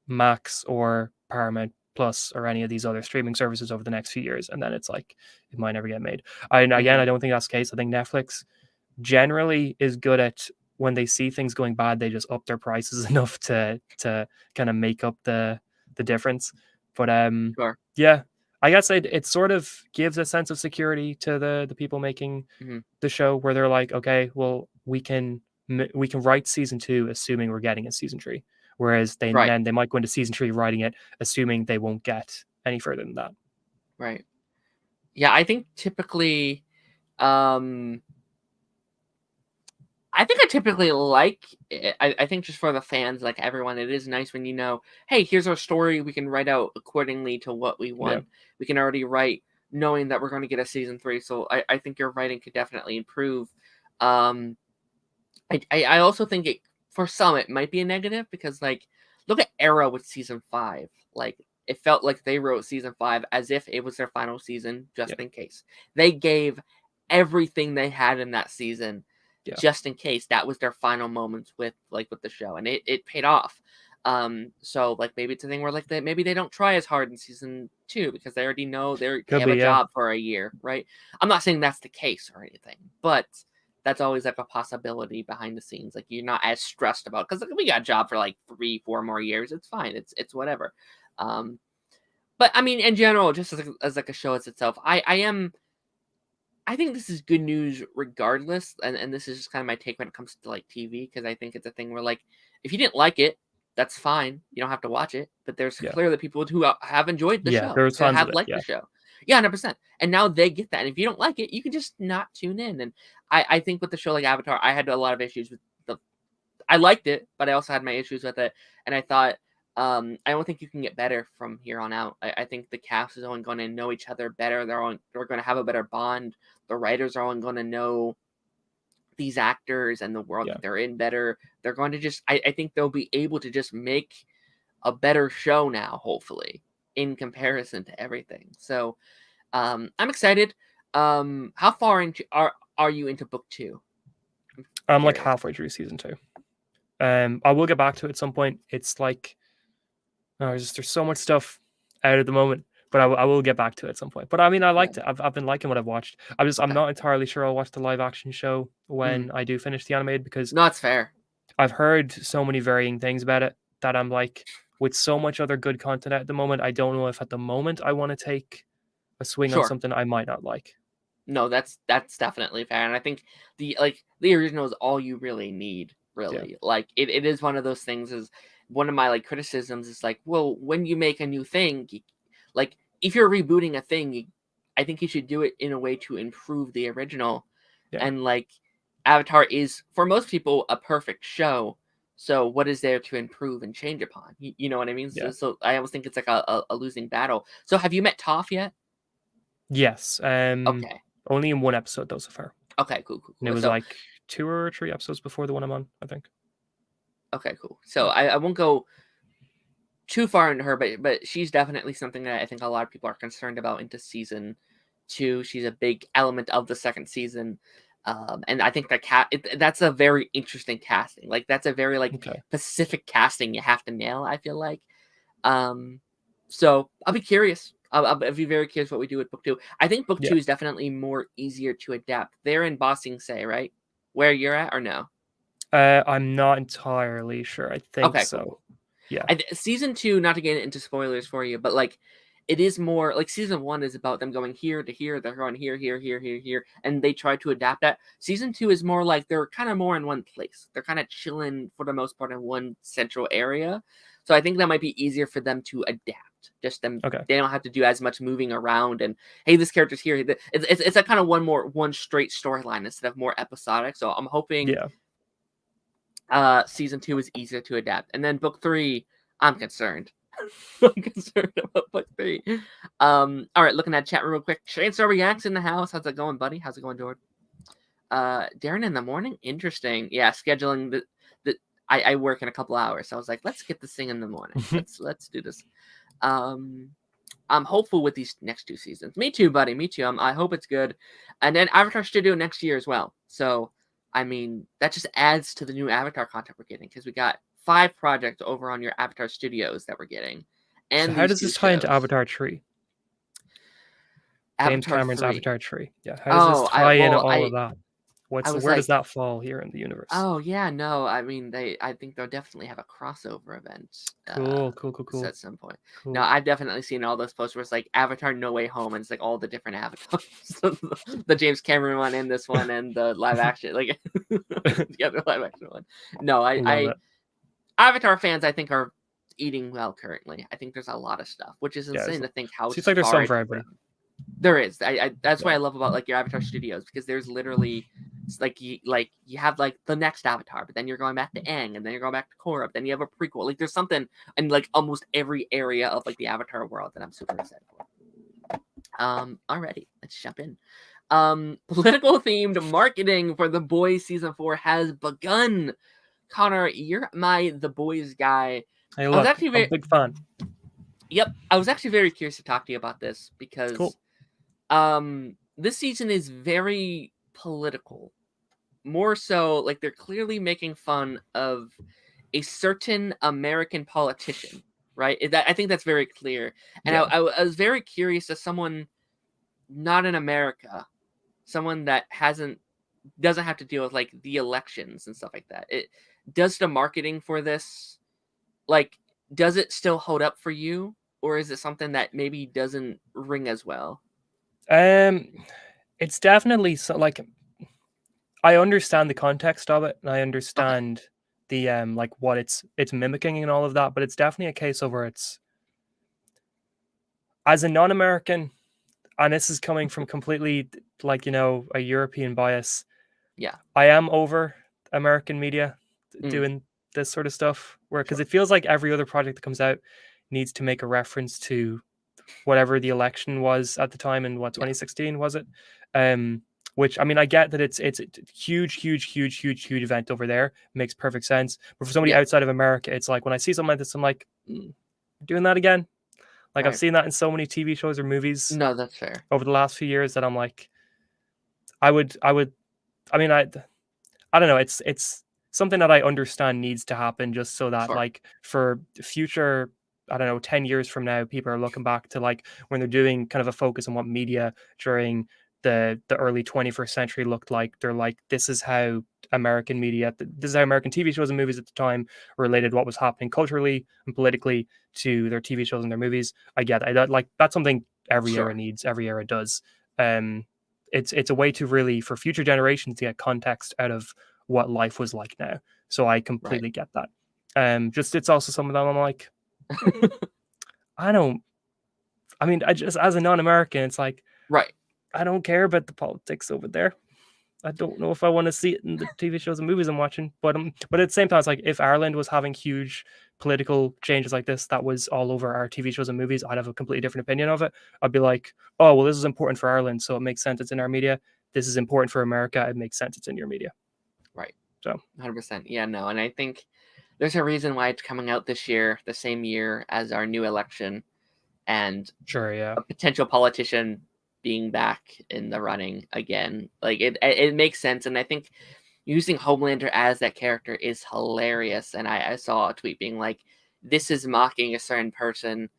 Max or Paramount Plus or any of these other streaming services over the next few years, and then it's like it might never get made. I don't think that's the case. I think Netflix generally is good at when they see things going bad, they just up their prices enough to kind of make up the difference. But yeah, I guess it sort of gives a sense of security to the people making the show, where they're like, okay, well, we can write season 2 assuming we're getting a season 3, whereas then they might go into season 3 writing it assuming they won't get any further than that. Right. Yeah, I think typically, I typically like it. I think just for the fans, like everyone, it is nice when hey, here's our story. We can write out accordingly to what we want. Yeah. We can already write knowing that we're going to get a season 3. So I think your writing could definitely improve. I also think for some it might be a negative because like look at Arrow with season 5. Like it felt like they wrote season 5 as if it was their final season, just in case. They gave everything they had in that season. Yeah. Just in case that was their final moments with the show, and it paid off. So like maybe it's a thing where like maybe they don't try as hard in season 2 because they already know they have a job for a year, right? I'm not saying that's the case or anything, but that's always like a possibility behind the scenes. Like you're not as stressed about because we got a job for like 3-4 more years. It's fine. It's whatever. But I mean, in general, just as like a show as itself, I think this is good news regardless, and this is just kind of my take when it comes to like TV, because I think it's a thing where like if you didn't like it, that's fine. You don't have to watch it, but there's clearly people who have enjoyed the show, who have liked the show. Yeah, 100%. And now they get that. And if you don't like it, you can just not tune in. And I think with the show like Avatar, I had a lot of issues with the. I liked it, but I also had my issues with it. And I thought, I don't think you can get better from here on out. I think the cast is only going to know each other better. They're going to have a better bond. The writers are only going to know these actors and the world that they're in better. They're going to just. I think they'll be able to just make a better show now, hopefully, in comparison to everything. So, I'm excited. How far into are you into book 2? I'm like halfway through season 2. I will get back to it at some point. It's like, there's so much stuff out at the moment, but I will get back to it at some point. But I mean, I liked it. I've been liking what I've watched. I'm not entirely sure I'll watch the live action show when I do finish the animated, because no, it's fair. I've heard so many varying things about it that I'm like, with so much other good content at the moment, I don't know if at the moment I want to take a swing on something I might not like. No, that's definitely fair. And I think the original is all you really need, really. Like it is one of those things. Is one of my like criticisms is like, well, when you make a new thing, like if you're rebooting a thing, I think you should do it in a way to improve the original. And like Avatar is, for most people, a perfect show. So what is there to improve and change upon? You know what I mean? So I almost think it's like a losing battle. So have you met Toph yet? Yes. Okay. Only in one episode though so far. Okay, cool. And it was like 2 or 3 episodes before the one I'm on, I think. Okay, cool. So I won't go too far into her, but she's definitely something that I think a lot of people are concerned about into season 2. She's a big element of the second season. And I think that's a very interesting casting. Like that's a very specific casting you have to nail, I feel like. So I'll be curious. I'll be very curious what we do with book 2. I think book 2 is definitely more easier to adapt. They're in Ba Sing Se, right? Where you're at, or no? I'm not entirely sure. I think so. Cool. Yeah. Season 2, not to get into spoilers for you, but like it is more like season 1 is about them going here to here, they're going here, and they try to adapt that. Season 2 is more like they're kind of more in one place. They're kind of chilling for the most part in one central area. So I think that might be easier for them to adapt. Just them, they don't have to do as much moving around. And hey, this character's here. It's a kind of one straight storyline instead of more episodic. So I'm hoping, season 2 is easier to adapt. And then book 3, I'm concerned. I'm concerned about book 3. All right, looking at chat real quick. Chainsaw Reacts in the house. How's it going, buddy? How's it going, Jordan? Darren in the morning. Interesting. Yeah, scheduling the. I work in a couple hours, so I was like, let's get this thing in the morning. Let's do this. I'm hopeful with these next 2 seasons. Me too, buddy. Me too. I hope it's good. And then Avatar Studio next year as well. So, I mean, that just adds to the new Avatar content we're getting, because we got 5 projects over on your Avatar Studios that we're getting. And so how does this tie into Avatar 3? James Cameron's Avatar 3. Yeah. How does this tie into all of that? Where does that fall here in the universe? Oh yeah, no. I mean, I think they'll definitely have a crossover event. Cool. At some point. Cool. No, I've definitely seen all those posts where it's like Avatar No Way Home, and it's like all the different avatars. The James Cameron one and this one, and the live action, like the other live action one. No, I Avatar fans, I think, are eating well currently. I think there's a lot of stuff, which is insane to think how. Seems like there's some for everybody. There is. That's what I love about like your Avatar Studios, because there's literally you have like the next Avatar, but then you're going back to Aang, and then you're going back to Korra, then you have a prequel. Like there's something in like almost every area of like the Avatar world that I'm super excited for. Alrighty, let's jump in. Political themed marketing for The Boys season 4 has begun. Connor, you're The Boys guy. Hey, look, I'm a big fan. Yep, I was actually very curious to talk to you about this because this season is very political. More so, like they're clearly making fun of a certain American politician, right? I think that's very clear. And I was very curious as someone not in America, someone that doesn't have to deal with like the elections and stuff like that. Does the marketing for this, like, does it still hold up for you? Or is it something that maybe doesn't ring as well? It's definitely like I understand the context of it, and I understand the like what it's mimicking and all of that, but it's definitely a case of where it's, as a non-American, and this is coming from completely like, a European bias. Yeah. I am over American media Mm. doing this sort of stuff, because Sure. it feels like every other project that comes out needs to make a reference to whatever the election was at the time in 2016 was it? Which, I mean, I get that it's a huge event over there. Makes perfect sense. But for somebody Yeah. outside of America, it's like when I see something like this, I'm like, doing that again? Like, I've Right. seen that in so many TV shows or movies No, that's fair. over the last few years that I'm like, I would, I mean, I don't know. It's something that I understand needs to happen just so that, Sure. like, for future, I don't know, 10 years from now, people are looking back to, like, when they're doing kind of a focus on what media during the early 21st century looked like. They're like, this is how American media, this is how American TV shows and movies at the time related what was happening culturally and politically to their TV shows and their movies. I get it. Like, that's something every era Sure. needs, every era does. It's a way to really, for future generations, to get context out of what life was like now. So I completely get that. Just, it's also something that I'm like, I don't. I mean, I just, as a non-American, it's like, Right. I don't care about the politics over there. I don't know if I want to see it in the TV shows and movies I'm watching. But at the same time, it's like, if Ireland was having huge political changes like this that was all over our TV shows and movies, I'd have a completely different opinion of it. I'd be like, oh, well, this is important for Ireland, so it makes sense it's in our media. This is important for America. It makes sense it's in your media. Right. So 100%. Yeah, no. And I think there's a reason why it's coming out this year, the same year as our new election, and sure, yeah, a potential politician being back in the running again. Like, it makes sense. And I think using Homelander as that character is hilarious. And I saw a tweet being like, this is mocking a certain person,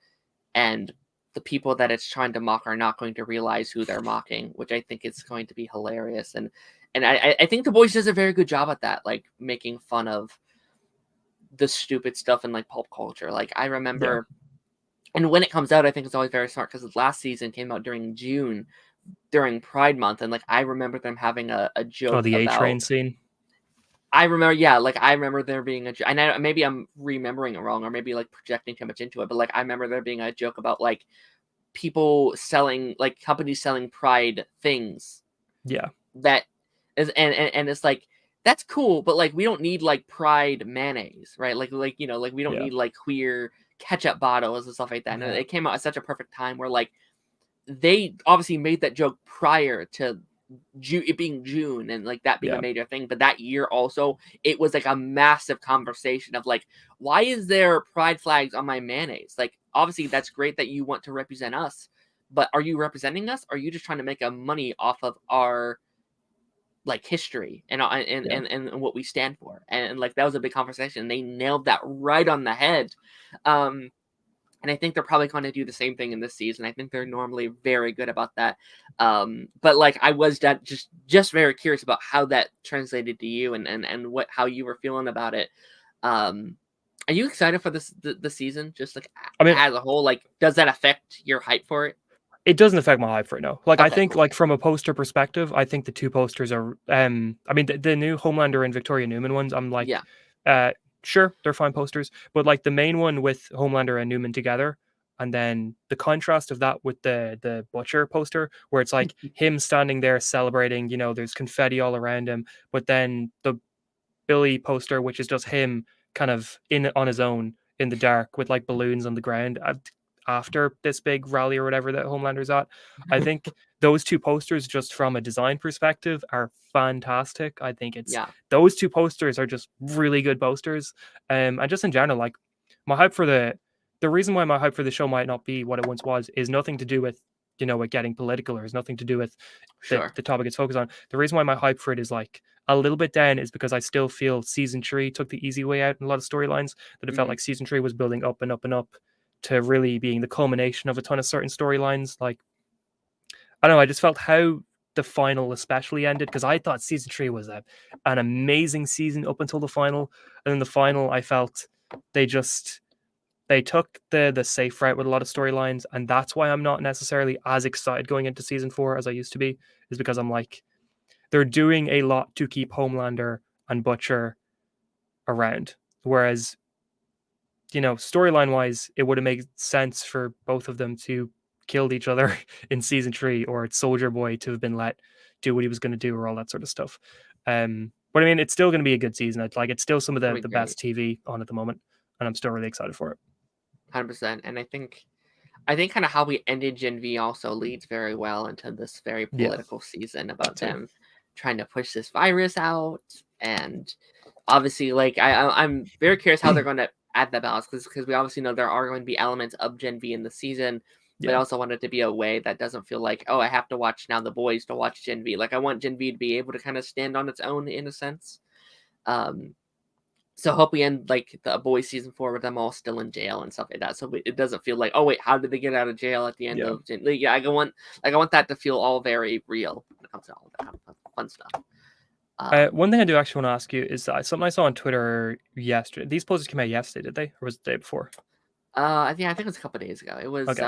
and the people that it's trying to mock are not going to realize who they're mocking, which I think is going to be hilarious. And I think The Boys does a very good job at that, like making fun of the stupid stuff in like pulp culture. Like, I remember, and when it comes out, I think it's always very smart because the last season came out during June, during Pride Month, and like I remember them having a joke the about A-Train scene. I remember there being a, and maybe I'm remembering it wrong, or maybe like projecting too much into it, but like I remember there being a joke about like people selling, like companies selling Pride things. Yeah. That is, and it's like, that's cool, but like we don't need like Pride mayonnaise, right? Like we don't need like queer ketchup bottles and stuff like that. And it came out at such a perfect time where like they obviously made that joke prior to it being June and like that being a major thing, but that year also it was like a massive conversation of like, why is there pride flags on my mayonnaise? Like, obviously that's great that you want to represent us, but are you representing us, or are you just trying to make a money off of our like history and what we stand for? And like that was a big conversation. They nailed that right on the head. And I think they're probably going to do the same thing in this season. I think they're normally very good about that. But like I was just very curious about how that translated to you and how you were feeling about it. Are you excited for the season? Just like, I mean, as a whole, like, does that affect your hype for it? It doesn't affect my hype right now. Like, okay, I think, cool. like, from a poster perspective, I think the two posters are, I mean, the new Homelander and Victoria Newman ones, I'm like, sure, they're fine posters, but like the main one with Homelander and Newman together, and then the contrast of that with the Butcher poster, where it's like him standing there celebrating, there's confetti all around him, but then the Billy poster, which is just him kind of on his own in the dark with like balloons on the ground after this big rally or whatever that Homelander's at. I think those two posters, just from a design perspective, are fantastic. I think those two posters are just really good posters. And just in general, like my hype for the reason why my hype for the show might not be what it once was is nothing to do with with getting political, or has nothing to do with the topic it's focused on. The reason why my hype for it is like a little bit down is because I still feel season 3 took the easy way out in a lot of storylines, that it felt like season 3 was building up and up and up to really being the culmination of a ton of certain storylines. Like, I don't know, I just felt how the final especially ended, because I thought season 3 was an amazing season up until the final, and then the final, I felt they took the safe route with a lot of storylines, and that's why I'm not necessarily as excited going into season 4 as I used to be, is because I'm like, they're doing a lot to keep Homelander and Butcher around. Whereas, storyline wise, it would have made sense for both of them to killed each other in season 3, or Soldier Boy to have been let do what he was going to do, or all that sort of stuff. But I mean, it's still going to be a good season. It's still some of the best TV on at the moment, and I'm still really excited for it. 100%. And I think kind of how we ended Gen V also leads very well into this very political season about them trying to push this virus out. And obviously, like, I'm very curious how they're going to add that balance, because we obviously know there are going to be elements of Gen V in the season, but I also want it to be a way that doesn't feel like, oh, I have to watch now The Boys to watch Gen V. Like, I want Gen V to be able to kind of stand on its own in a sense. So hope we end like the Boys season 4 with them all still in jail and stuff like that. So it doesn't feel like, oh wait, how did they get out of jail at the end of? Yeah, I want that to feel all very real when it comes to all that kind of fun stuff. One thing I do actually want to ask you is something I saw on Twitter yesterday. These posters came out yesterday, did they, or was it the day before? I think it was a couple of days ago. It was okay.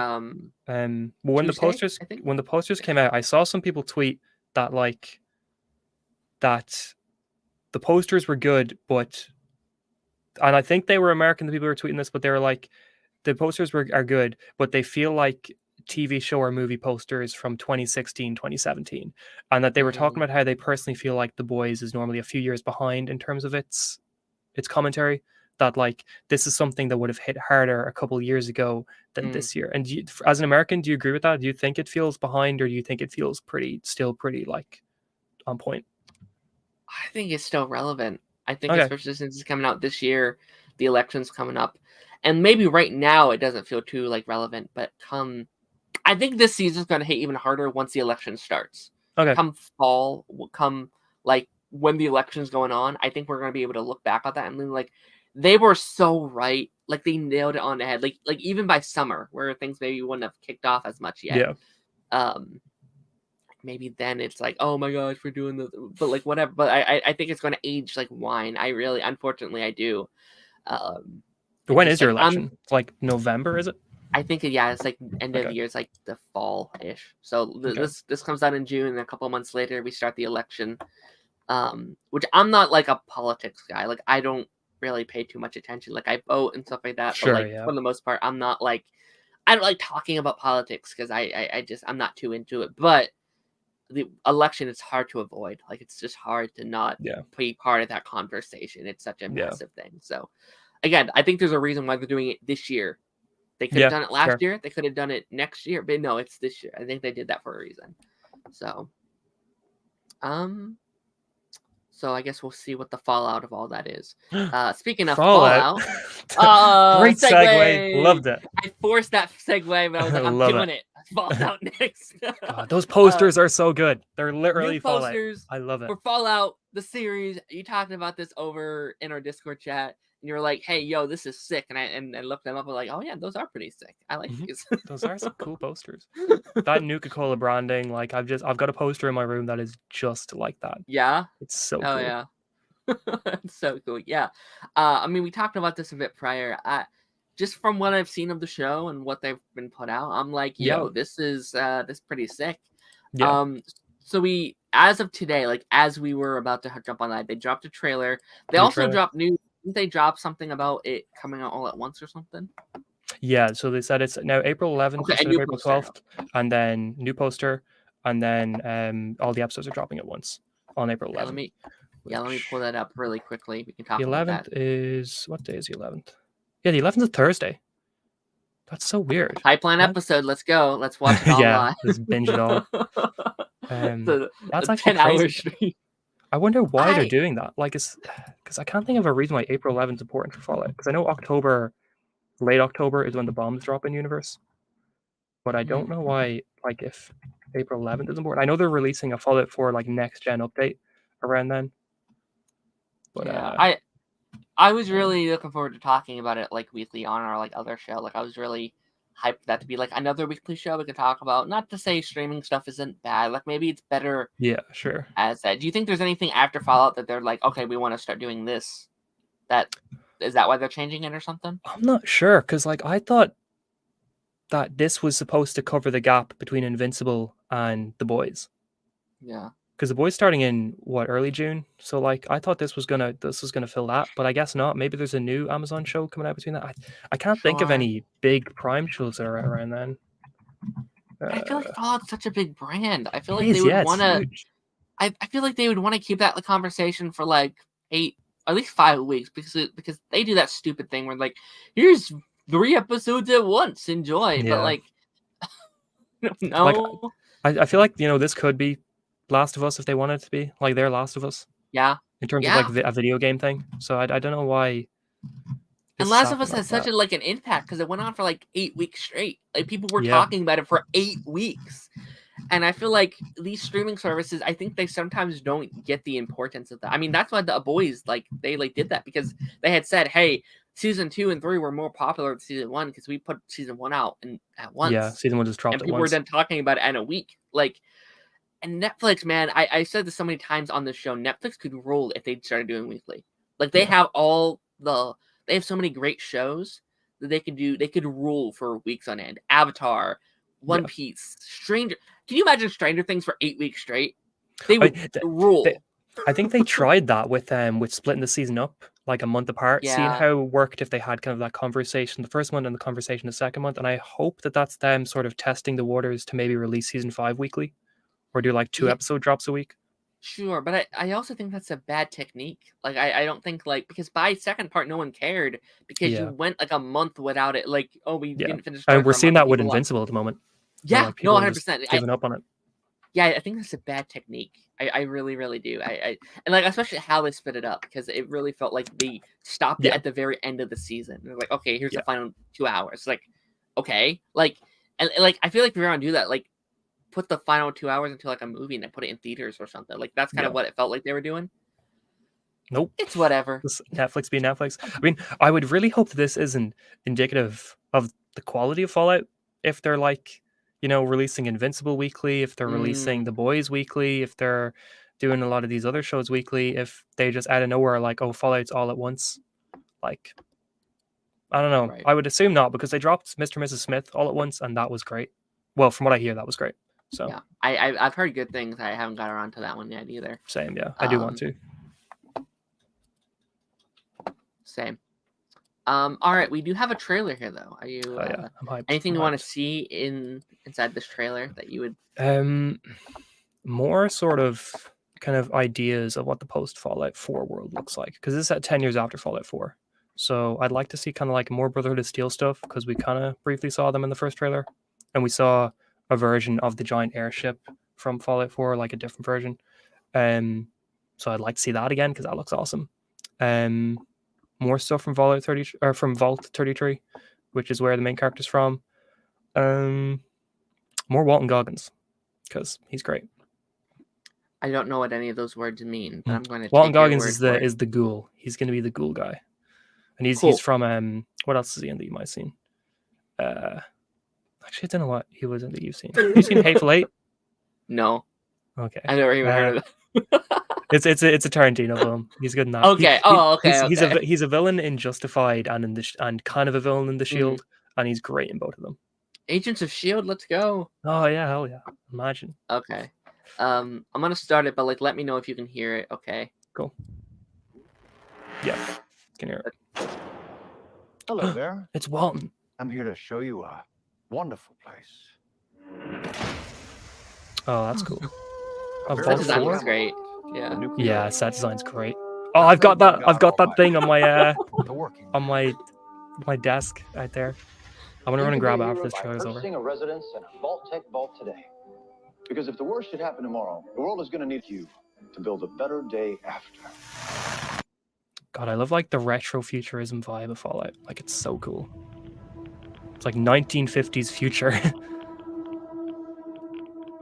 When Tuesday, the posters came out, I saw some people tweet that that the posters were good, and I think they were American, the people who were tweeting this, but they were like, the posters are good, but they feel like TV show or movie posters from 2016, 2017. And that they were talking about how they personally feel like The Boys is normally a few years behind in terms of its commentary. That like, this is something that would have hit harder a couple of years ago than this year. And as an American, do you agree with that? Do you think it feels behind, or do you think it feels still pretty like on point? I think it's still relevant. I think especially since it's coming out this year, the election's coming up, and maybe right now it doesn't feel too like relevant, but I think this season's going to hit even harder once the election starts. Come fall, like when the election's going on, I think we're going to be able to look back at that and like, they were so right. Like, they nailed it on the head. Like even by summer, where things maybe wouldn't have kicked off as much yet. Maybe then it's like, oh my gosh, we're doing this, but like whatever. But I think it's going to age like wine. Unfortunately, I do. When is your election? It's like November, is it? I think it's like end of the year. It's like the fall-ish. So this comes out in June, and a couple months later we start the election. Which I'm not like a politics guy. Like, I don't really pay too much attention. Like, I vote and stuff like that. Sure, but like for the most part, I'm not like, I don't like talking about politics because I'm not too into it. But the election is hard to avoid. Like, it's just hard to not be part of that conversation. It's such a massive thing. So again, I think there's a reason why they're doing it this year. They could have done it last year. They could have done it next year, but no, it's this year. I think they did that for a reason. So so I guess we'll see what the fallout of all that is. Speaking of fallout, great segue. Loved it. I forced that segue, but I was like, I'm doing it. Fallout next. God, those posters are so good. They're literally Fallout. I love it. For Fallout, the series, you talked about this over in our Discord chat, and you were like, "Hey, yo, this is sick," and I looked them up and like, "Oh yeah, those are pretty sick. I like these. Those are some cool posters." That Nuka-Cola branding, like I've got a poster in my room that is just like that. Yeah, it's so cool. Oh yeah, it's so cool. Yeah, I mean, we talked about this a bit prior. Just from what I've seen of the show and what they've been put out, I'm like, yo, this is pretty sick. Yeah. So we, as of today, like as we were about to jump on that, they dropped a trailer. They also dropped news. Didn't they drop something about it coming out all at once or something? Yeah, so they said it's now April 11th instead of April 12th, and then new poster, and then all the episodes are dropping at once on April 11th. Let me pull that up really quickly. We can talk about that. The 11th is, what day is the 11th? Yeah, the 11th is Thursday. That's so weird. Pipeline episode. Let's go. Let's watch it all live. Let's binge it all. That's like 10 hours stream. I wonder why they're doing that. Like, it's because I can't think of a reason why April 11th is important for Fallout. Because I know late October is when the bombs drop in universe, but I don't know why. Like, if April 11th is important, I know they're releasing a Fallout 4 like next gen update around then. But yeah, I was really looking forward to talking about it like weekly on our like other show. Like, I was really hyped that to be like another weekly show we could talk about. Not to say streaming stuff isn't bad. Like, maybe it's better. Yeah, sure. As that. Do you think there's anything after Fallout that they're like, okay, we want to start doing this? Is that why they're changing it or something? I'm not sure, because like I thought that this was supposed to cover the gap between Invincible and The Boys. Yeah. Because The Boys starting in early June, so like I thought this was gonna fill that, but I guess not. Maybe there's a new Amazon show coming out between that. I can't think of any big Prime shows that are out around then. I feel like Fallout's such a big brand. I feel It like they is, would yeah, it's want to. huge. I feel like they would want to keep that conversation for like 8, at least 5 weeks, because they do that stupid thing where like, here's 3 episodes at once, enjoy. But Yeah. like, Like, no, I feel like this could be Last of Us if they wanted it to be like their Last of Us yeah, in terms of yeah. like a video game thing. So I don't know why. And This is Last of Us happening has like such that. an impact because it went on for like 8 weeks straight. Like people were Yeah. talking about it for 8 weeks. And I feel like these streaming services, I think they sometimes don't get the importance of that. I mean, that's why the boys they did that, because they had said, "Hey, season 2 and 3 were more popular than season 1 because we put season 1 out at once." Yeah, season 1 just dropped and at people were once. then talking about it in a week. Like, and Netflix, man, I said this so many times on this show. Netflix could rule if they started doing weekly. Like they have they have so many great shows that they could do. They could rule for weeks on end. Avatar, One Piece, Stranger. Can you imagine Stranger Things for 8 weeks straight? They would rule. I think they tried that with splitting the season up like a month apart, seeing Yeah. how it worked if they had kind of that conversation the first month and the conversation the second month. And I hope that that's them sort of testing the waters to maybe release season 5 weekly or do like 2 episode drops a week. Sure, but I also think that's a bad technique. Like I don't think because by second part no one cared because you went like a month without it. Like, oh, we didn't finish. And we're seeing that with Invincible at the moment. Yeah, like, no, 100%. Giving up on it. Yeah, I think that's a bad technique. I really, really do. I and like especially how they split it up, because it really felt like they stopped it at the very end of the season. They're like, okay, here's the final 2 hours. Like, okay, like and like I feel like if you're gonna do that, like put the final 2 hours into like a movie and then put it in theaters or something. Like that's kind of what it felt like they were doing. Nope. It's whatever. Netflix being Netflix. I mean, I would really hope that this isn't indicative of the quality of Fallout. If they're like, releasing Invincible weekly, if they're releasing The Boys weekly, if they're doing a lot of these other shows weekly, if they just out of nowhere like, oh, Fallout's all at once. Like, I don't know. Right. I would assume not, because they dropped Mr. and Mrs. Smith all at once, and that was great. Well, from what I hear, that was great. So yeah, I've heard good things. I haven't got around to that one yet either. Same, yeah. I do want to. Same. All right, we do have a trailer here, though. Are you? I'm hyped. Anything you want to see inside this trailer that you would? More sort of kind of ideas of what the post Fallout 4 world looks like, because this is at 10 years after Fallout 4. So I'd like to see kind of like more Brotherhood of Steel stuff, because we kind of briefly saw them in the first trailer, and we saw a version of the giant airship from Fallout 4, like a different version. So I'd like to see that again, because that looks awesome. More stuff from Fallout 30 or from Vault 33, which is where the main character's from. More Walton Goggins, because he's great. I don't know what any of those words mean, but I'm going to. Walton Goggins is the ghoul. He's going to be the ghoul guy, and he's from what else is he in that you might have seen? Actually, I don't know what he was in that you've seen. Have you seen Hateful Eight? No. Okay. I never even heard of it. It's a Tarantino film. He's good in that. Okay. He's a villain in Justified and kind of a villain in The Shield, and he's great in both of them. Agents of Shield, let's go. Oh yeah, hell yeah! Imagine. Okay. I'm gonna start it, but like, let me know if you can hear it. Okay. Cool. Yeah, can hear it. Hello there. It's Walton. I'm here to show you a wonderful place. Oh, that's cool. That design looks great. Yeah. Yeah, set design's great. Oh, I've got that thing on my desk right there. I'm gonna run and grab it after this trailer's over. A residence in a Vault Tech vault today. Because if the worst should happen tomorrow, the world is gonna need you to build a better day after. God, I love like the retro futurism vibe of Fallout. Like, it's so cool. It's like 1950s future.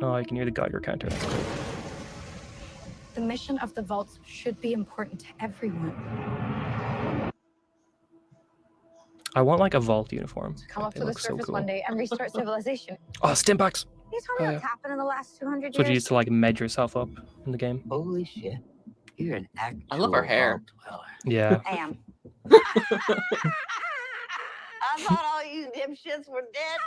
Oh, I can hear the Geiger counter. That's cool. The mission of the vaults should be important to everyone. I want like a vault uniform. Come up to the surface one day and restart civilization. Oh, Stimpaks! Can you tell me what's happened in the last 200 years? So you used to like med yourself up in the game. Holy shit. You're an actual I love her hair. Yeah. I am. I thought all you dipshits were dead.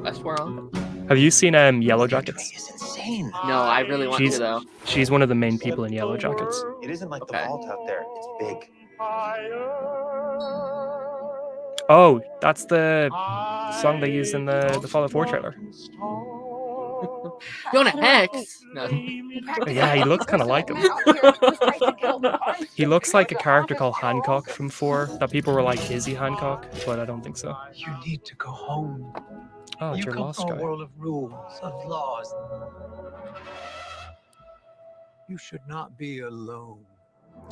Westworld. Have you seen Yellow Jackets? It's insane. No, I really want to though. She's one of the main people in Yellow Jackets. It isn't like the vault out there. It's big. Oh, that's the song they used in the Fallout 4 trailer. Jonah Hex. No. Yeah, he looks kind of like him. He looks like a character called Hancock from 4 that people were like, is he Hancock? But I don't think so. You need to go home. Oh, it's You your come lost from guy. a world of rules, of laws. You should not be alone.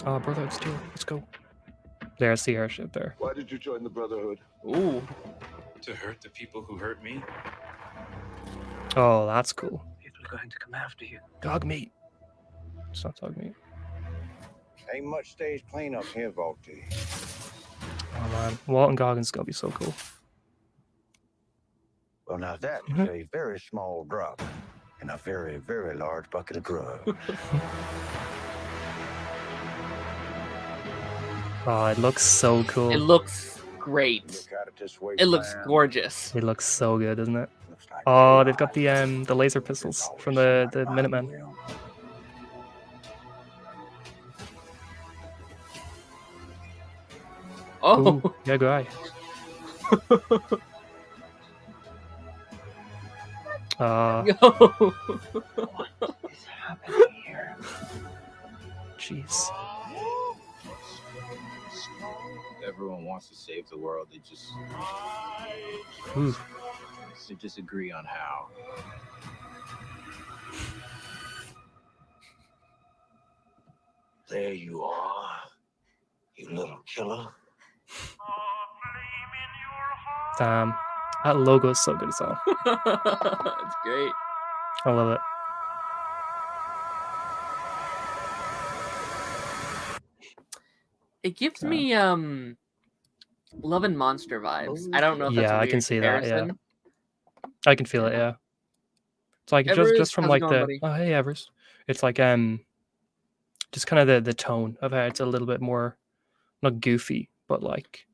Oh, Brotherhood Steel. Let's go. There's the airship there. Why did you join the Brotherhood? Ooh. To hurt the people who hurt me. Oh, that's cool. People are going to come after you. Dog meat. It's not dog meat. Ain't much stage cleanup here, Volty. Oh man, Walton Goggins is gonna be so cool. Well, now that is a very small drop in a very, very large bucket of grub. Oh, it looks so cool. It looks great. Look at it this way, It looks fam. gorgeous. It looks so good, doesn't it? Looks like Oh, your they've got the laser pistols from the Minutemen. Oh. Ooh, yeah, guy. Yo. What is happening here? Jeez. Everyone wants to save the world. They Ooh. just agree on how. There you are, you little killer. Damn. That logo is so good as well. It's great. I love it. It gives me Love and Monster vibes. I don't know if that's Yeah, a I weird can see that, yeah. comparison. I can feel it, yeah. It's like Everest, just from how's it like going, the buddy? oh hey Everest. It's like just kind of the tone of how it's a little bit more not goofy, but like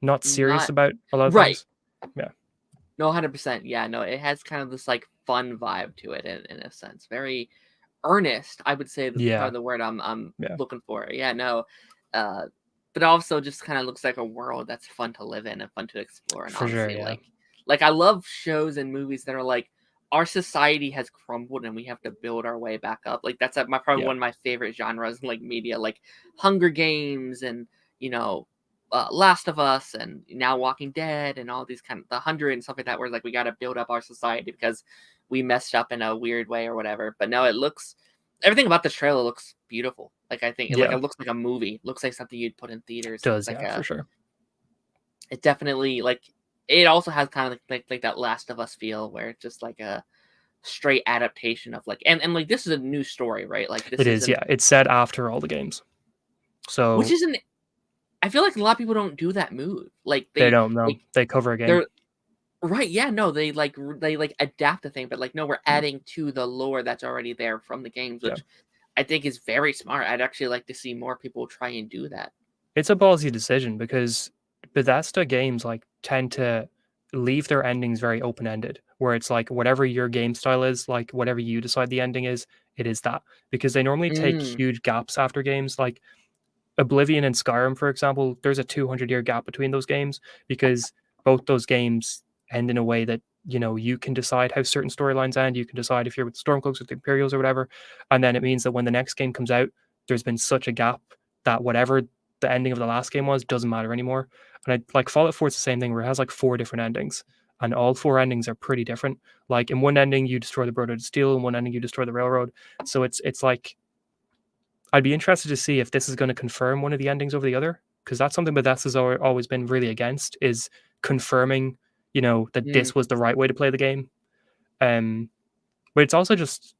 not serious Not- about a lot of Right. things. No, 100%. Yeah, no, it has kind of this like fun vibe to it in a sense. Very earnest, I would say. That's Yeah. probably the word I'm Yeah. looking for. Yeah, no. But also just kind of looks like a world that's fun to live in and fun to explore. And For sure, honestly, yeah. like I love shows and movies that are like our society has crumbled and we have to build our way back up. Like that's probably Yeah. one of my favorite genres in like media, like Hunger Games and Last of Us and now Walking Dead and all these kind of The 100 and stuff like that, where like we got to build up our society because we messed up in a weird way or whatever. But no, everything about this trailer looks beautiful. Like I think Yeah. it looks like a movie. It looks like something you'd put in theaters. It does, It's like yeah, for sure. it definitely it also has kind of like that Last of Us feel where it's just like a straight adaptation of like and like this is a new story, right? Like this It is, isn't- yeah. It's set after all the games. So Which isn't I feel like a lot of people don't do that move. Like they don't know. like, They cover a game. they're right, yeah, no, they adapt the thing, but like no, we're adding to the lore that's already there from the games, which I think is very smart. I'd actually like to see more people try and do that. It's a ballsy decision because Bethesda games like tend to leave their endings very open-ended, where it's like whatever your game style is, like whatever you decide the ending is, it is that. Because they normally take huge gaps after games, like Oblivion and Skyrim, for example. There's a 200-year gap between those games because both those games end in a way that you can decide how certain storylines end. You can decide if you're with Stormcloaks or the Imperials or whatever, and then it means that when the next game comes out, there's been such a gap that whatever the ending of the last game was doesn't matter anymore. And like Fallout 4 is the same thing, where it has like 4 different endings, and all 4 endings are pretty different. Like in one ending you destroy the Brotherhood of Steel, in one ending you destroy the Railroad. So it's like I'd be interested to see if this is going to confirm one of the endings over the other, because that's something Bethesda's always been really against, is confirming that this was the right way to play the game. But it's also just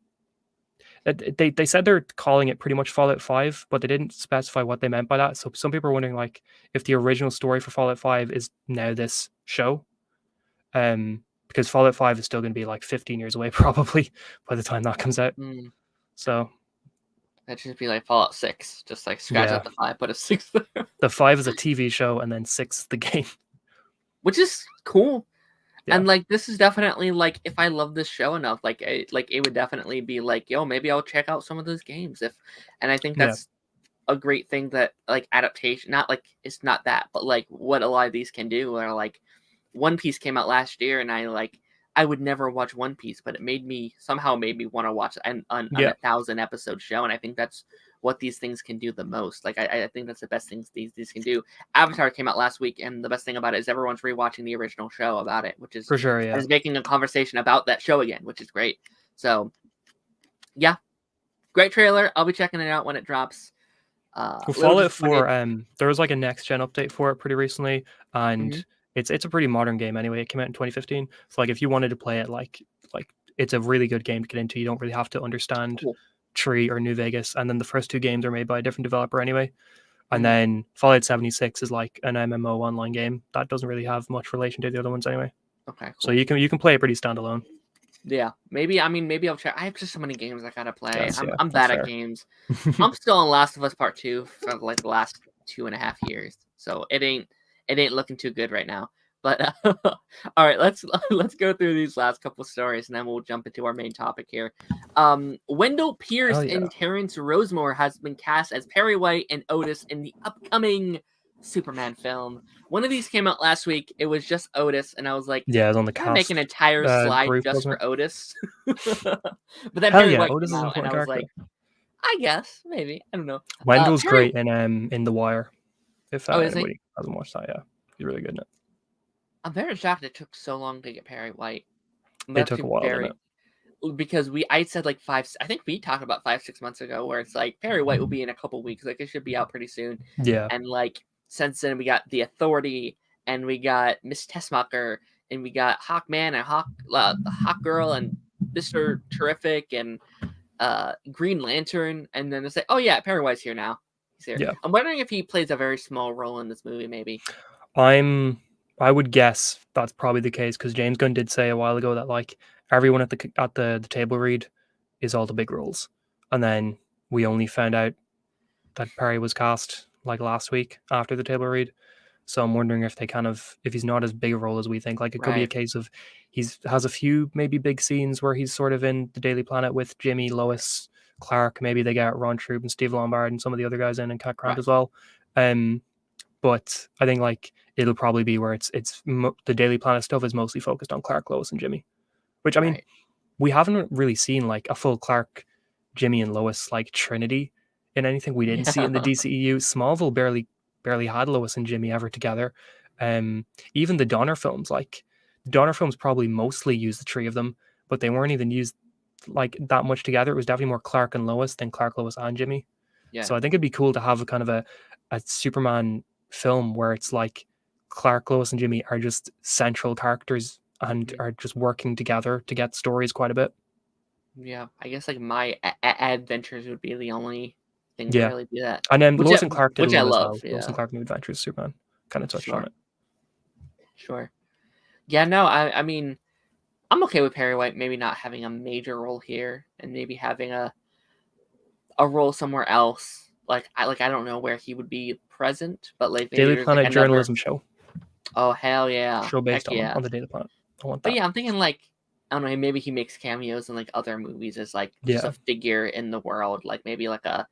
they said they're calling it pretty much Fallout 5, but they didn't specify what they meant by that. So some people are wondering like if the original story for Fallout 5 is now this show, because Fallout 5 is still going to be like 15 years away probably by the time that comes out. So that should be like Fallout 6, just like scratch out the 5, put a 6 there. The 5 is a TV show, and then 6 is the game, which is cool. Yeah. And like this is definitely like if I love this show enough, like it would definitely be like, yo, maybe I'll check out some of those games and I think that's a great thing that like adaptation, not like it's not that, but like what a lot of these can do are like One Piece came out last year, and I would never watch One Piece, but it somehow made me want to watch an 1,000 episode show, and I think that's what these things can do the most. Like I think that's the best things these can do. Avatar came out last week, and the best thing about it is everyone's rewatching the original show about it, which is For sure, yeah. is making a conversation about that show again, which is great. So yeah, great trailer. I'll be checking it out when it drops. We'll follow it for there was like a next gen update for it pretty recently, and it's a pretty modern game anyway. It came out in 2015, so like if you wanted to play it, like it's a really good game to get into. You don't really have to understand Tree or New Vegas, and then the first two games are made by a different developer anyway. And then Fallout 76 is like an MMO online game that doesn't really have much relation to the other ones anyway. Okay, cool. So you can play it pretty standalone. Yeah, maybe I'll try. I have just so many games I gotta play. Yes, yeah, I'm bad that's at fair. games. I'm still on Last of Us Part 2 for like the last 2.5 years, so it ain't looking too good right now. But all right, let's go through these last couple stories, and then we'll jump into our main topic here. Wendell Pierce and Terrence Rosemore has been cast as Perry White and Otis in the upcoming Superman film. One of these came out last week. It was just Otis, and I was like, yeah, it's on the cast. Make an entire slide group, just for Otis. But then Hell Perry yeah, White Otis came is an out, and important I was character. like, I guess maybe I don't know. Wendell's Perry... great in The Wire. If is he? anybody hasn't watched that, yeah, he's really good in it. I'm very shocked it took so long to get Perry White. It took a while, didn't it? Because I said like 5. I think we talked about 5-6 months ago where it's like Perry White will be in a couple weeks. Like it should be out pretty soon. Yeah. And like since then we got The Authority and we got Miss Tessmacher and we got Hawkman and Hawk Girl and Mr. Terrific and Green Lantern. And then it's like, oh yeah, Perry White's here now. He's here. Yeah. I'm wondering if he plays a very small role in this movie. Maybe. I would guess that's probably the case because James Gunn did say a while ago that like everyone at the table read is all the big roles, and then we only found out that Perry was cast like last week after the table read. So I'm wondering if he's not as big a role as we think. Like it could be a case of has a few maybe big scenes where he's sort of in the Daily Planet with Jimmy, Lois, Clark. Maybe they get Ron Troop and Steve Lombard and some of the other guys in and Cat Grant as well. But I think like it'll probably be where it's the Daily Planet stuff is mostly focused on Clark, Lois, and Jimmy. Which I mean, we haven't really seen like a full Clark, Jimmy, and Lois like trinity in anything. We didn't see it in the DCEU. Smallville barely had Lois and Jimmy ever together. Even the Donner films, like the Donner films, probably mostly used the three of them, but they weren't even used like that much together. It was definitely more Clark and Lois than Clark, Lois, and Jimmy. Yeah. So I think it'd be cool to have a kind of a Superman film where it's like Clark, Lois, and Jimmy are just central characters and are just working together to get stories quite a bit. Yeah, I guess like my adventures would be the only thing to really do that. And then Lois and Clark did which I love. Yeah. Lois and Clark New Adventures of Superman kind of touched on it. Sure. Yeah, no, I mean, I'm okay with Perry White maybe not having a major role here and maybe having a role somewhere else. Like I don't know where he would be present, but like Daily Planet journalism show. Oh hell yeah! Show based on the Daily Planet. I want that. But yeah, I'm thinking like I don't know, maybe he makes cameos in like other movies as like just a figure in the world, like maybe like a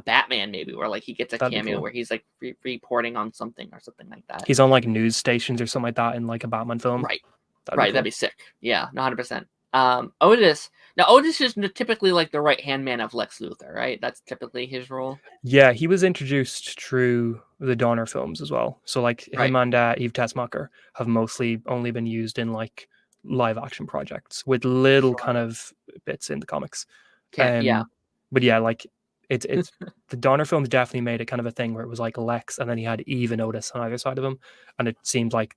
Batman maybe where like he gets a cameo where he's like reporting on something or something like that. He's on like news stations or something like that in like a Batman film. Right. That'd be sick. Yeah, 100%. Otis is typically like the right hand man of Lex Luthor, right? That's typically his role. Yeah, he was introduced through the Donner films as well. So like him and Eve Tessmacher have mostly only been used in like live action projects with little kind of bits in the comics. But yeah, like it's the Donner films definitely made it kind of a thing where it was like Lex and then he had Eve and Otis on either side of him, and it seemed like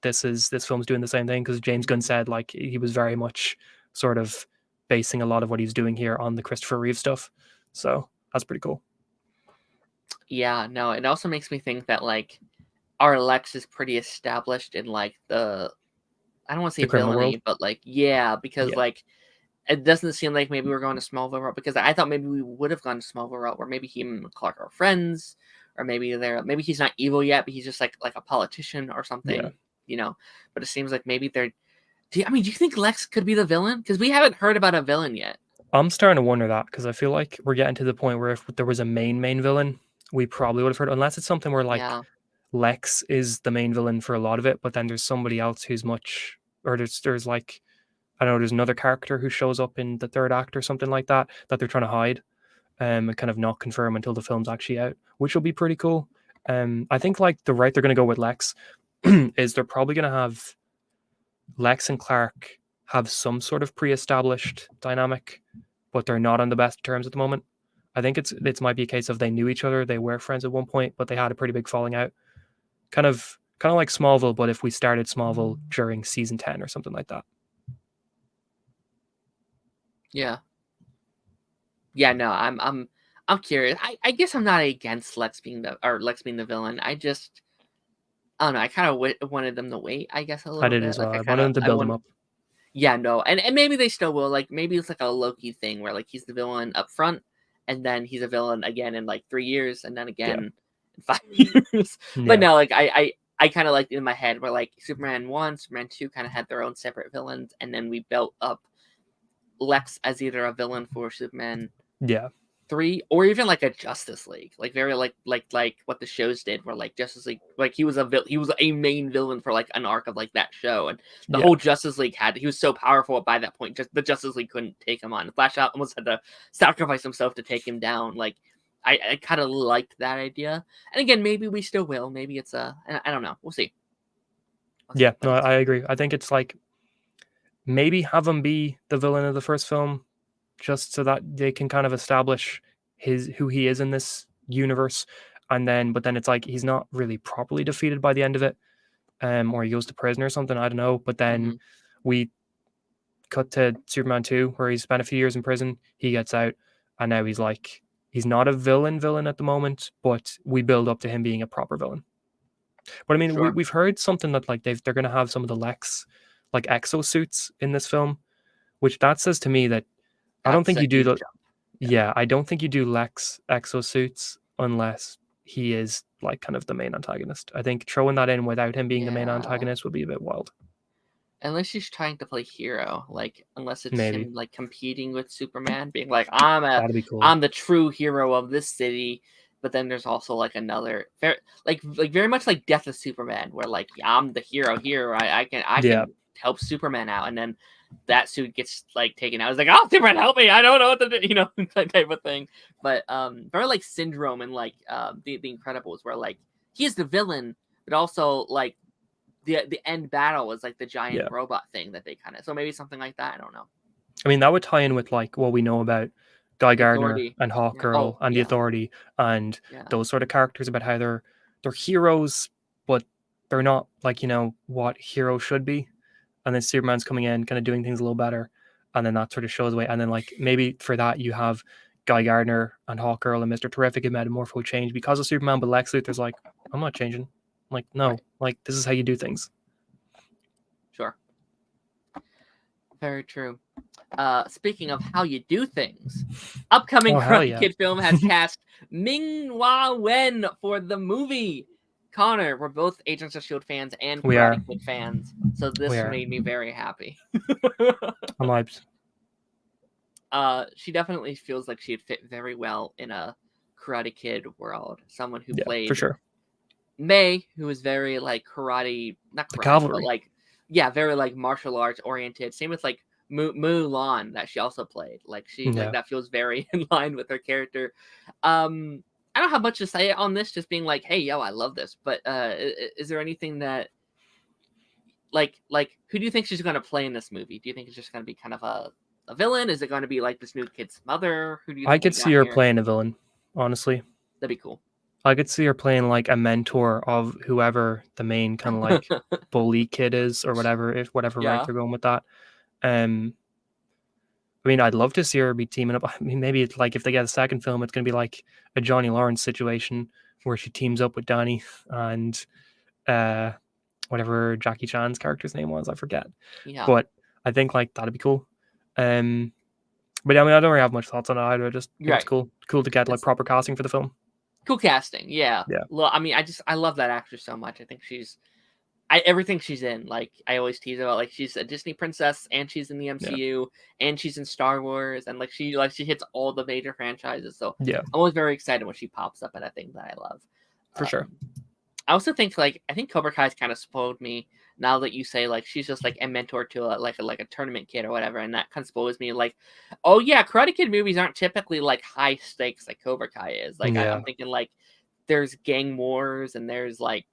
this film's doing the same thing because James Gunn said like he was very much sort of basing a lot of what he's doing here on the Christopher Reeve stuff. So that's pretty cool. Yeah, no, it also makes me think that like our Lex is pretty established in like I don't want to say villainy, but like because like it doesn't seem like maybe we're going to Smallville route, because I thought maybe we would have gone to Smallville route where maybe him and Clark are friends, or maybe he's not evil yet, but he's just like a politician or something, you know. But it seems like maybe they're. Do you think Lex could be the villain? Because we haven't heard about a villain yet. I'm starting to wonder that because I feel like we're getting to the point where if there was a main villain, we probably would have heard, unless it's something where like Lex is the main villain for a lot of it, but then there's somebody else who's much, or there's like, I don't know, there's another character who shows up in the third act or something like that they're trying to hide, and kind of not confirm until the film's actually out, which will be pretty cool. I think like the route they're going to go with Lex is they're probably going to have Lex and Clark have some sort of pre-established dynamic, but they're not on the best terms at the moment. I think it might be a case of they knew each other, they were friends at one point, but they had a pretty big falling out. Kind of like Smallville, but if we started Smallville during season 10 or something like that. Yeah. Yeah, no, I'm curious. I guess I'm not against Lex being the villain. I don't know. I kind of wanted them to wait, I guess, a little I did bit. as well. Like, I wanted them to build him up. Yeah, no, and maybe they still will. Like, maybe it's like a Loki thing where like he's the villain up front, and then he's a villain again in like 3 years, and then again in 5 years. But no, like I kind of like in my head where like Superman 1, Superman 2 kind of had their own separate villains, and then we built up Lex as either a villain for Superman 3 or even like a Justice League, like very like what the shows did, where like Justice League, like he was a main villain for like an arc of like that show, and the whole Justice League he was so powerful by that point, just the Justice League couldn't take him on. Flash almost had to sacrifice himself to take him down. Like I kind of liked that idea, and again, maybe we still will. Maybe it's I don't know. We'll see. No, I agree. I think it's like maybe have him be the villain of the first film, just so that they can kind of establish who he is in this universe, and then but then it's like he's not really properly defeated by the end of it, or he goes to prison or something. I don't know. But then we cut to Superman 2, where he spent a few years in prison. He gets out, and now he's not a villain at the moment, but we build up to him being a proper villain. But I mean, we've heard something that like they're going to have some of the Lex like exosuits in this film, which that says to me that I don't think you do the I don't think you do Lex exosuits unless he is like kind of the main antagonist. I think throwing that in without him being the main antagonist would be a bit wild. Unless he's trying to play hero, like unless it's him like competing with Superman, being like I'm the true hero of this city. But then there's also like another very much like Death of Superman, where like I'm the hero here. I can help Superman out, and then that suit gets like taken out. It's like, oh, Superman, help me! I don't know what to do, that type of thing. But very like Syndrome and like the Incredibles, where like he is the villain, but also like the end battle is like the giant robot thing that they kind of. So maybe something like that. I don't know. I mean, that would tie in with like what we know about Guy Gardner and Hawkgirl and the Authority and those sort of characters, about how they're heroes, but they're not like what heroes should be. And then Superman's coming in, kind of doing things a little better, and then that sort of shows away. And then like maybe for that you have Guy Gardner and Hawkgirl and Mr. Terrific and Metamorpho change because of Superman, but Lex Luthor's like, I'm not changing. I'm like, no, like this is how you do things. Sure. Very true. Speaking of how you do things, upcoming Karate Kid film has cast Ming-Hwa Wen for the movie. Connor, we're both Agents of S.H.I.E.L.D. fans and Karate Kid fans, so this made me very happy. I'm hyped. She definitely feels like she'd fit very well in a Karate Kid world. Someone who played for sure. May, who is very like karate, not karate, cavalry, but like very like martial arts oriented. Same with like Mulan that she also played. Like she like that feels very in line with her character. I don't have much to say on this, just being like, hey, yo, I love this. But is there anything that like who do you think she's going to play in this movie? Do you think it's just going to be kind of a villain? Is it going to be like this new kid's mother? Who do you think I could see her playing a villain, honestly. That'd be cool. I could see her playing like a mentor of whoever the main kind of like bully kid is, or whatever, route they're going with that. I mean, I'd love to see her be teaming up. I mean, maybe it's like if they get a second film, it's going to be like a Johnny Lawrence situation where she teams up with Danny and whatever Jackie Chan's character's name was, I forget. Yeah. But I think like that'd be cool. But I mean, I don't really have much thoughts on it either. Just it's cool to get like proper casting for the film. Cool casting, yeah. Well, I mean, I love that actress so much. I think everything she's in, like I always tease about, like she's a Disney princess and she's in the MCU and she's in Star Wars, and like she hits all the major franchises. So I'm always very excited when she pops up in a thing that I love. For sure. I also think like I think Cobra Kai's kind of spoiled me now that you say like she's just like a mentor to a tournament kid or whatever, and that kind of spoils me. Like, oh yeah, Karate Kid movies aren't typically like high stakes like Cobra Kai is. Like Yeah. I'm thinking like there's gang wars and there's like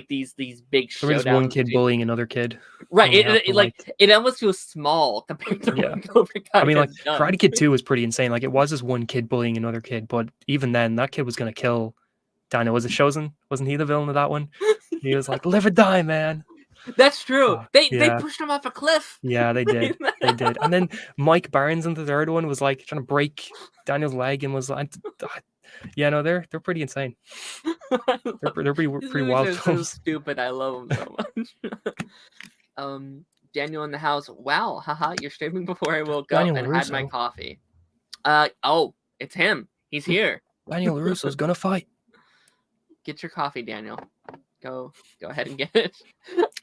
these big So we're just one showdowns kid between- bullying another kid. Right. and we have to, It almost feels small compared to Yeah. what Cobra Kai I mean, like has done. Karate Kid 2 was pretty insane. Like it was just one kid bullying another kid, but even then, that kid was gonna kill Daniel. Was it Shozen? Wasn't he the villain of that one? He was like, "Live or die, man." That's true. They yeah. pushed him off a cliff. Yeah, they did. They did. And then Mike Barnes in the third one was like trying to break Daniel's leg and was like, yeah, no, they're pretty insane. They're pretty These pretty movies wild are so films. stupid. I love them so much. Daniel in the house. Wow, haha, you're streaming before I woke Daniel up and had my LaRusso. coffee. Oh, it's him. He's here. Daniel LaRusso's gonna fight. Get your coffee, Daniel. Go ahead and get it.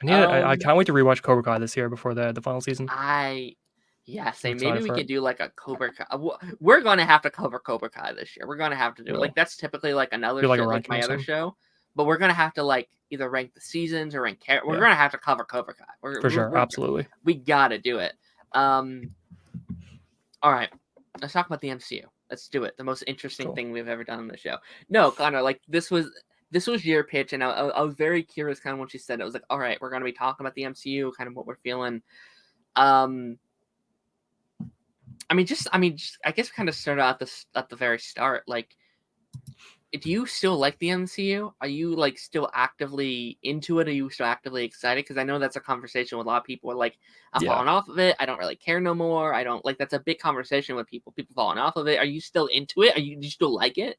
I can't wait to rewatch Cobra Kai this year before the final season. Yeah, same. excited Maybe we for could it. do like a Cobra Kai. We're gonna have to cover Cobra Kai this year. We're gonna have to do it. Will. Like that's typically like another Do like a show, like ranking my or other something. show. But we're gonna have to like either rank the seasons or rank We're Yeah. gonna have to cover Cobra Kai. For sure, absolutely. We gotta do it. All right, let's talk about the MCU. Let's do it. The most interesting Cool. thing we've ever done on the show. No, Connor, like this was your pitch, and I was very curious, kind of when she said it. I was like, all right, we're gonna be talking about the MCU, kind of what we're feeling. I guess we kind of started out at the very start. Like, do you still like the MCU? Are you like still actively into it? Are you still actively excited? Because I know that's a conversation with a lot of people. Like, I'm falling off of it. I don't really care no more. I don't like. That's a big conversation with people. People falling off of it. Are you still into it? Do you still like it?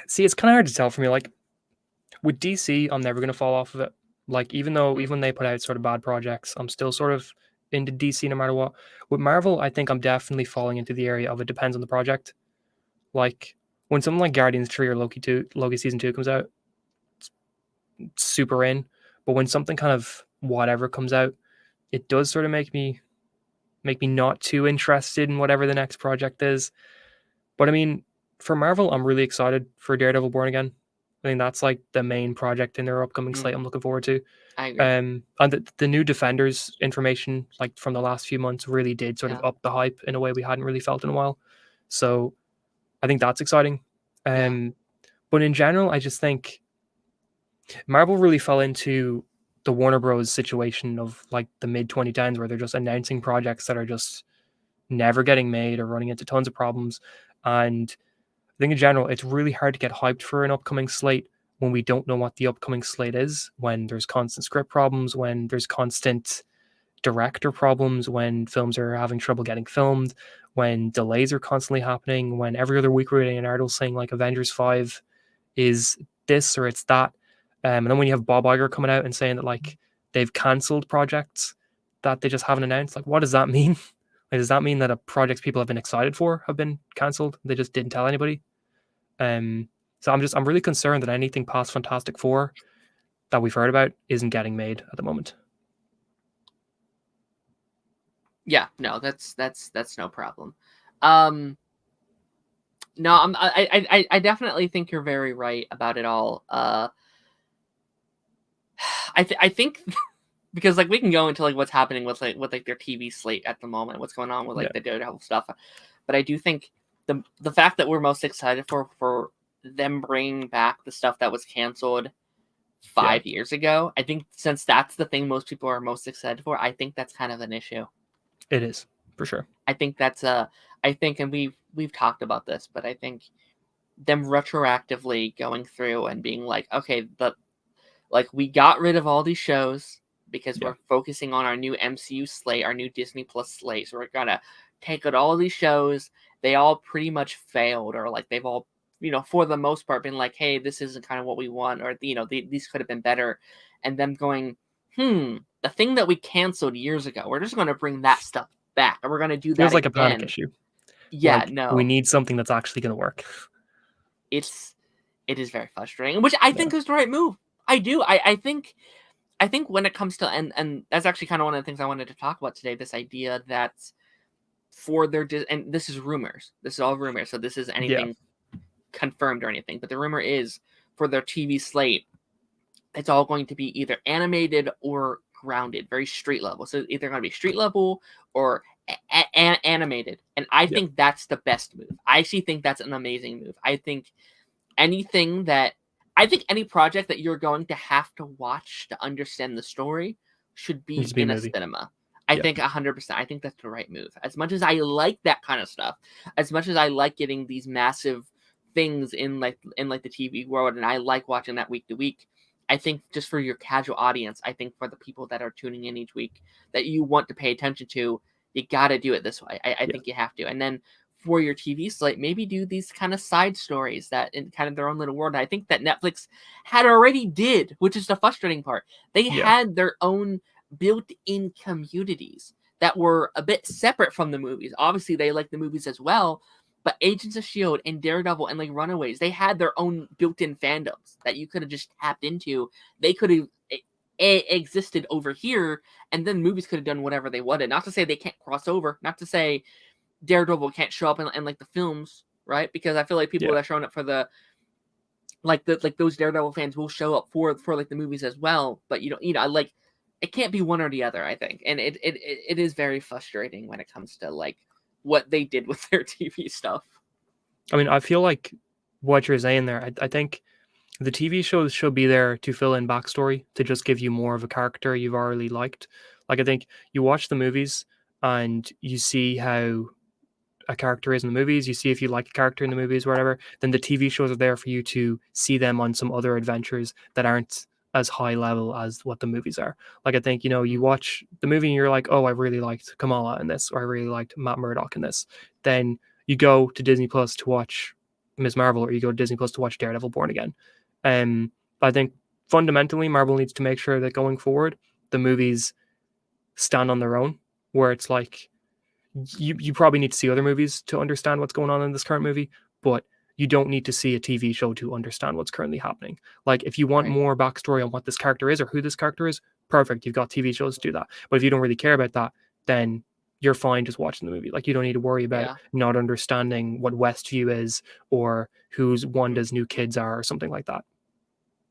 See, it's kind of hard to tell for me. Like with DC, I'm never gonna fall off of it. Like even when they put out sort of bad projects, I'm still sort of into DC no matter what. With Marvel, I think I'm definitely falling into the area of it depends on the project. Like when something like Guardians 3 or Loki season 2 comes out, it's super in. But when something kind of whatever comes out, it does sort of make me not too interested in whatever the next project is. But I mean, for Marvel, I'm really excited for Daredevil Born Again. I think that's like the main project in their upcoming slate I'm looking forward to. I agree. And the new Defenders information, like from the last few months, really did sort of up the hype in a way we hadn't really felt in a while. So I think that's exciting. But in general, I just think Marvel really fell into the Warner Bros. Situation of like the mid 2010s where they're just announcing projects that are just never getting made or running into tons of problems. And I think in general, it's really hard to get hyped for an upcoming slate when we don't know what the upcoming slate is, when there's constant script problems, when there's constant director problems, when films are having trouble getting filmed, when delays are constantly happening, when every other week we're getting an article saying like Avengers 5 is this or it's that. And then when you have Bob Iger coming out and saying that like they've cancelled projects that they just haven't announced, like what does that mean? Like, does that mean that a project people have been excited for have been cancelled? They just didn't tell anybody. So I'm really concerned that anything past Fantastic Four that we've heard about isn't getting made at the moment. Yeah, no, that's no problem. No, I definitely think you're very right about it all. I think because like we can go into like what's happening with their TV slate at the moment, what's going on with like the Daredevil stuff, but I do think the fact that we're most excited for them bringing back the stuff that was canceled 5 years ago, I think since that's the thing most people are most excited for, I think that's kind of an issue. It is, for sure. I think that's and we've talked about this, but I think them retroactively going through and being like, okay, we got rid of all these shows because we're focusing on our new MCU slate, our new Disney Plus slate. So we're gonna take out all these shows. They all pretty much failed, or like they've all, for the most part, been like, hey, this isn't kind of what we want, or these could have been better. And them going, the thing that we canceled years ago, we're just going to bring that stuff back, and we're going to do that. Feels like again. a panic issue. Yeah, like, no, we need something that's actually going to work. It is very frustrating, which I think is the right move. I do. I think when it comes to and that's actually kind of one of the things I wanted to talk about today. This idea that for their and this is rumors. This is all rumors. So this is anything confirmed or anything. But the rumor is for their TV slate, it's all going to be either animated or grounded, very street level. So either going to be street level or animated. And I think that's the best move. I actually think that's an amazing move. I think any project that you're going to have to watch to understand the story should be in a cinema. I think 100%. I think that's the right move. As much as I like that kind of stuff, as much as I like getting these massive things in the TV world, and I like watching that week to week, I think just for your casual audience, I think for the people that are tuning in each week that you want to pay attention to, you got to do it this way. I think you have to. And then for your TV slate, maybe do these kind of side stories that in kind of their own little world. I think that Netflix had already did, which is the frustrating part. They had their own built-in communities that were a bit separate from the movies. Obviously, they like the movies as well, but Agents of S.H.I.E.L.D. and Daredevil and like Runaways, they had their own built-in fandoms that you could have just tapped into. They could have existed over here, and then movies could have done whatever they wanted. Not to say they can't cross over. Not to say Daredevil can't show up in like the films, right? Because I feel like people that are showing up for the those Daredevil fans will show up for like the movies as well. But like it can't be one or the other. I think, and it is very frustrating when it comes to like what they did with their TV stuff. I mean, I feel like what you're saying there, I think the TV shows should be there to fill in backstory, to just give you more of a character you've already liked. Like, I think you watch the movies and you see how a character is in the movies, you see if you like a character in the movies, whatever, then the TV shows are there for you to see them on some other adventures that aren't as high level as what the movies are. Like, I think, you watch the movie and you're like, oh, I really liked Kamala in this, or I really liked Matt Murdock in this. Then you go to Disney Plus to watch Ms. Marvel, or you go to Disney Plus to watch Daredevil Born Again. I think fundamentally Marvel needs to make sure that going forward, the movies stand on their own, where it's like, you probably need to see other movies to understand what's going on in this current movie, but you don't need to see a TV show to understand what's currently happening. Like, if you want more backstory on what this character is or who this character is, perfect. You've got TV shows to do that. But if you don't really care about that, then you're fine just watching the movie. Like, you don't need to worry about not understanding what Westview is or who's Wanda's new kids are or something like that.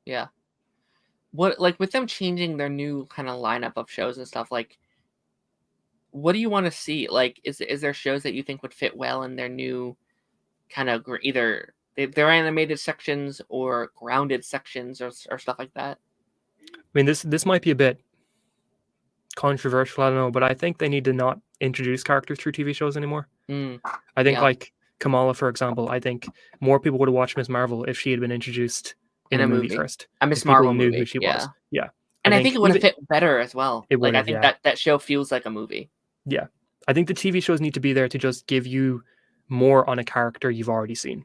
Yeah. What, like, with them changing their new kind of lineup of shows and stuff, like, what do you want to see? Like, is there shows that you think would fit well in their new kind of either their animated sections or grounded sections or stuff like that? I mean, this might be a bit controversial, I don't know, but I think they need to not introduce characters through TV shows anymore. I think like Kamala, for example, I think more people would have watched Ms. Marvel if she had been introduced in a movie first. A Ms. Marvel knew movie. Who she was. Yeah. And I think it would have fit better as well. It would I think that show feels like a movie. Yeah. I think the TV shows need to be there to just give you more on a character you've already seen.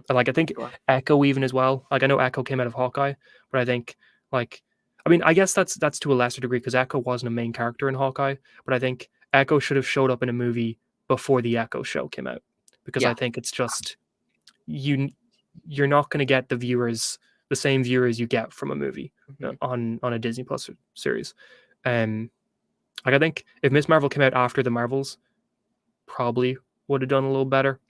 Like, I think Echo even as well. Like, I know Echo came out of Hawkeye, but I think, like, I mean, I guess that's to a lesser degree because Echo wasn't a main character in Hawkeye, but I think Echo should have showed up in a movie before the Echo show came out, because I think it's just you're not going to get the same viewers you get from a movie on a Disney Plus series. Like, I think if Ms. Marvel came out after the Marvels, probably would have done a little better.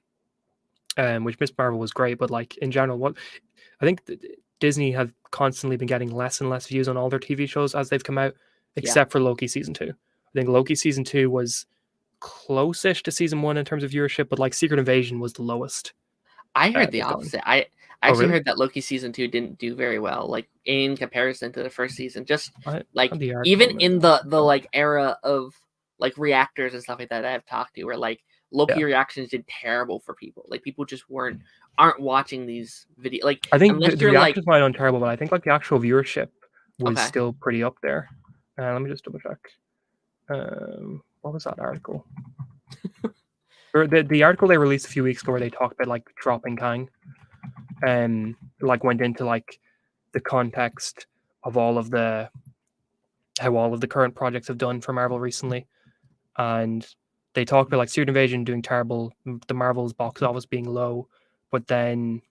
Which Ms. Marvel was great, but like in general, I think Disney have constantly been getting less and less views on all their TV shows as they've come out, except for Loki season 2. I think Loki season 2 was close-ish to season 1 in terms of viewership, but like Secret Invasion was the lowest. I heard the opposite. I actually heard that Loki season 2 didn't do very well, like in comparison to the first season. Just like even in the like era of like reactors and stuff like that I've talked to, where like Loki reactions did terrible for people. Like, people just aren't watching these videos. Like, I think the reactions might have done terrible, but I think like the actual viewership was still pretty up there. Let me just double check. What was that article? Or the article they released a few weeks ago where they talked about like dropping Kang, and like went into like the context of how all of the current projects have done for Marvel recently, and they talked about like Secret Invasion doing terrible, the Marvel's box office being low, but then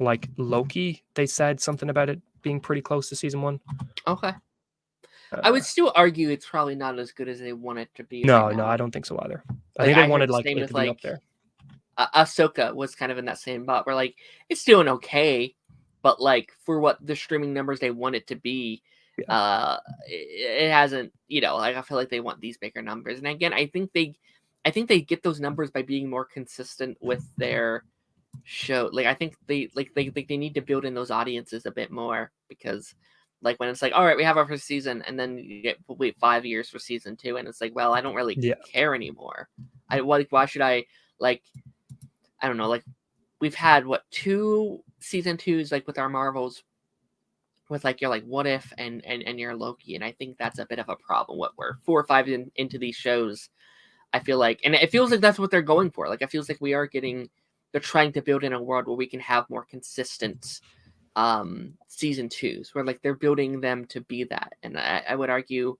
like Loki, they said something about it being pretty close to season 1. Okay. I would still argue it's probably not as good as they want it to be. No, I don't think so either. I think they wanted like it to be up there. Ahsoka was kind of in that same boat where like it's doing okay, but like for what the streaming numbers they want it to be, it hasn't. Like I feel like they want these bigger numbers, and again, I think they get those numbers by being more consistent with their show. Like I think they need to build in those audiences a bit more, because like when it's like, all right, we have our first season, and then you wait 5 years for season 2, and it's like, well, I don't really care anymore. Why should I like? I don't know. Like we've had 2 season 2s like with our Marvels, with like your What If and your Loki, and I think that's a bit of a problem. What we're 4 or 5 into these shows, I feel like, and it feels like that's what they're going for. Like it feels like they're trying to build in a world where we can have more consistent season 2s, where like they're building them to be that. And I would argue,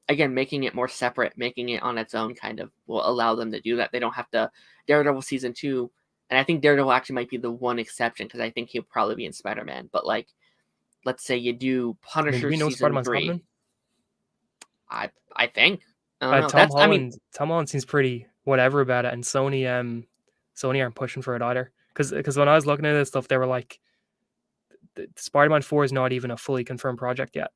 again, making it more separate, making it on its own kind of will allow them to do that. They don't have to Daredevil season 2, and I think Daredevil actually might be the one exception, because I think he'll probably be in Spider-Man. But like, let's say you do Punisher do we know season Spider-Man's 3. happening? I think. I don't know. Tom Holland seems pretty whatever about it, and Sony aren't pushing for it either. Because when I was looking at this stuff, they were like, Spider-Man 4 is not even a fully confirmed project yet.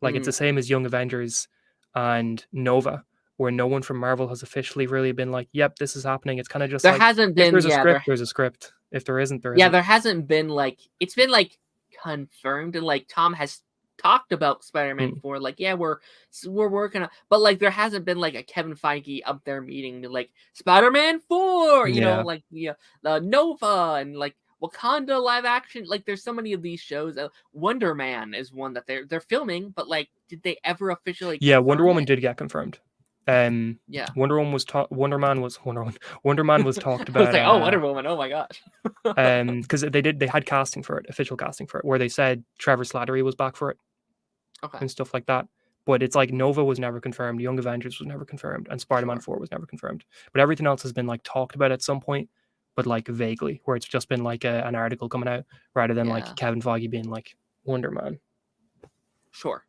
Like it's the same as Young Avengers and Nova, where no one from Marvel has officially really been like, yep, this is happening. It's kind of just there like, hasn't been. If there's a script, there's a script. If there isn't, there isn't. Yeah, there hasn't been like, it's been like confirmed, and like Tom has talked about Spider-Man 4, like, yeah, we're working on, but like there hasn't been like a Kevin Feige up there meeting like Spider-Man 4, like the Nova and like Wakanda live action. Like there's so many of these shows. Wonder Man is one that they're filming, but like, did they ever officially? Wonder Woman did get confirmed. Yeah, Wonder Man was talked about. I was like, oh, Wonder Woman, oh my gosh. Because they had casting for it, official casting for it, where they said Trevor Slattery was back for it, and stuff like that. But it's like Nova was never confirmed, Young Avengers was never confirmed, and Spider-Man 4 was never confirmed. But everything else has been like talked about at some point, but like vaguely, where it's just been like an article coming out rather than like Kevin Feige being like Wonder Man. Sure.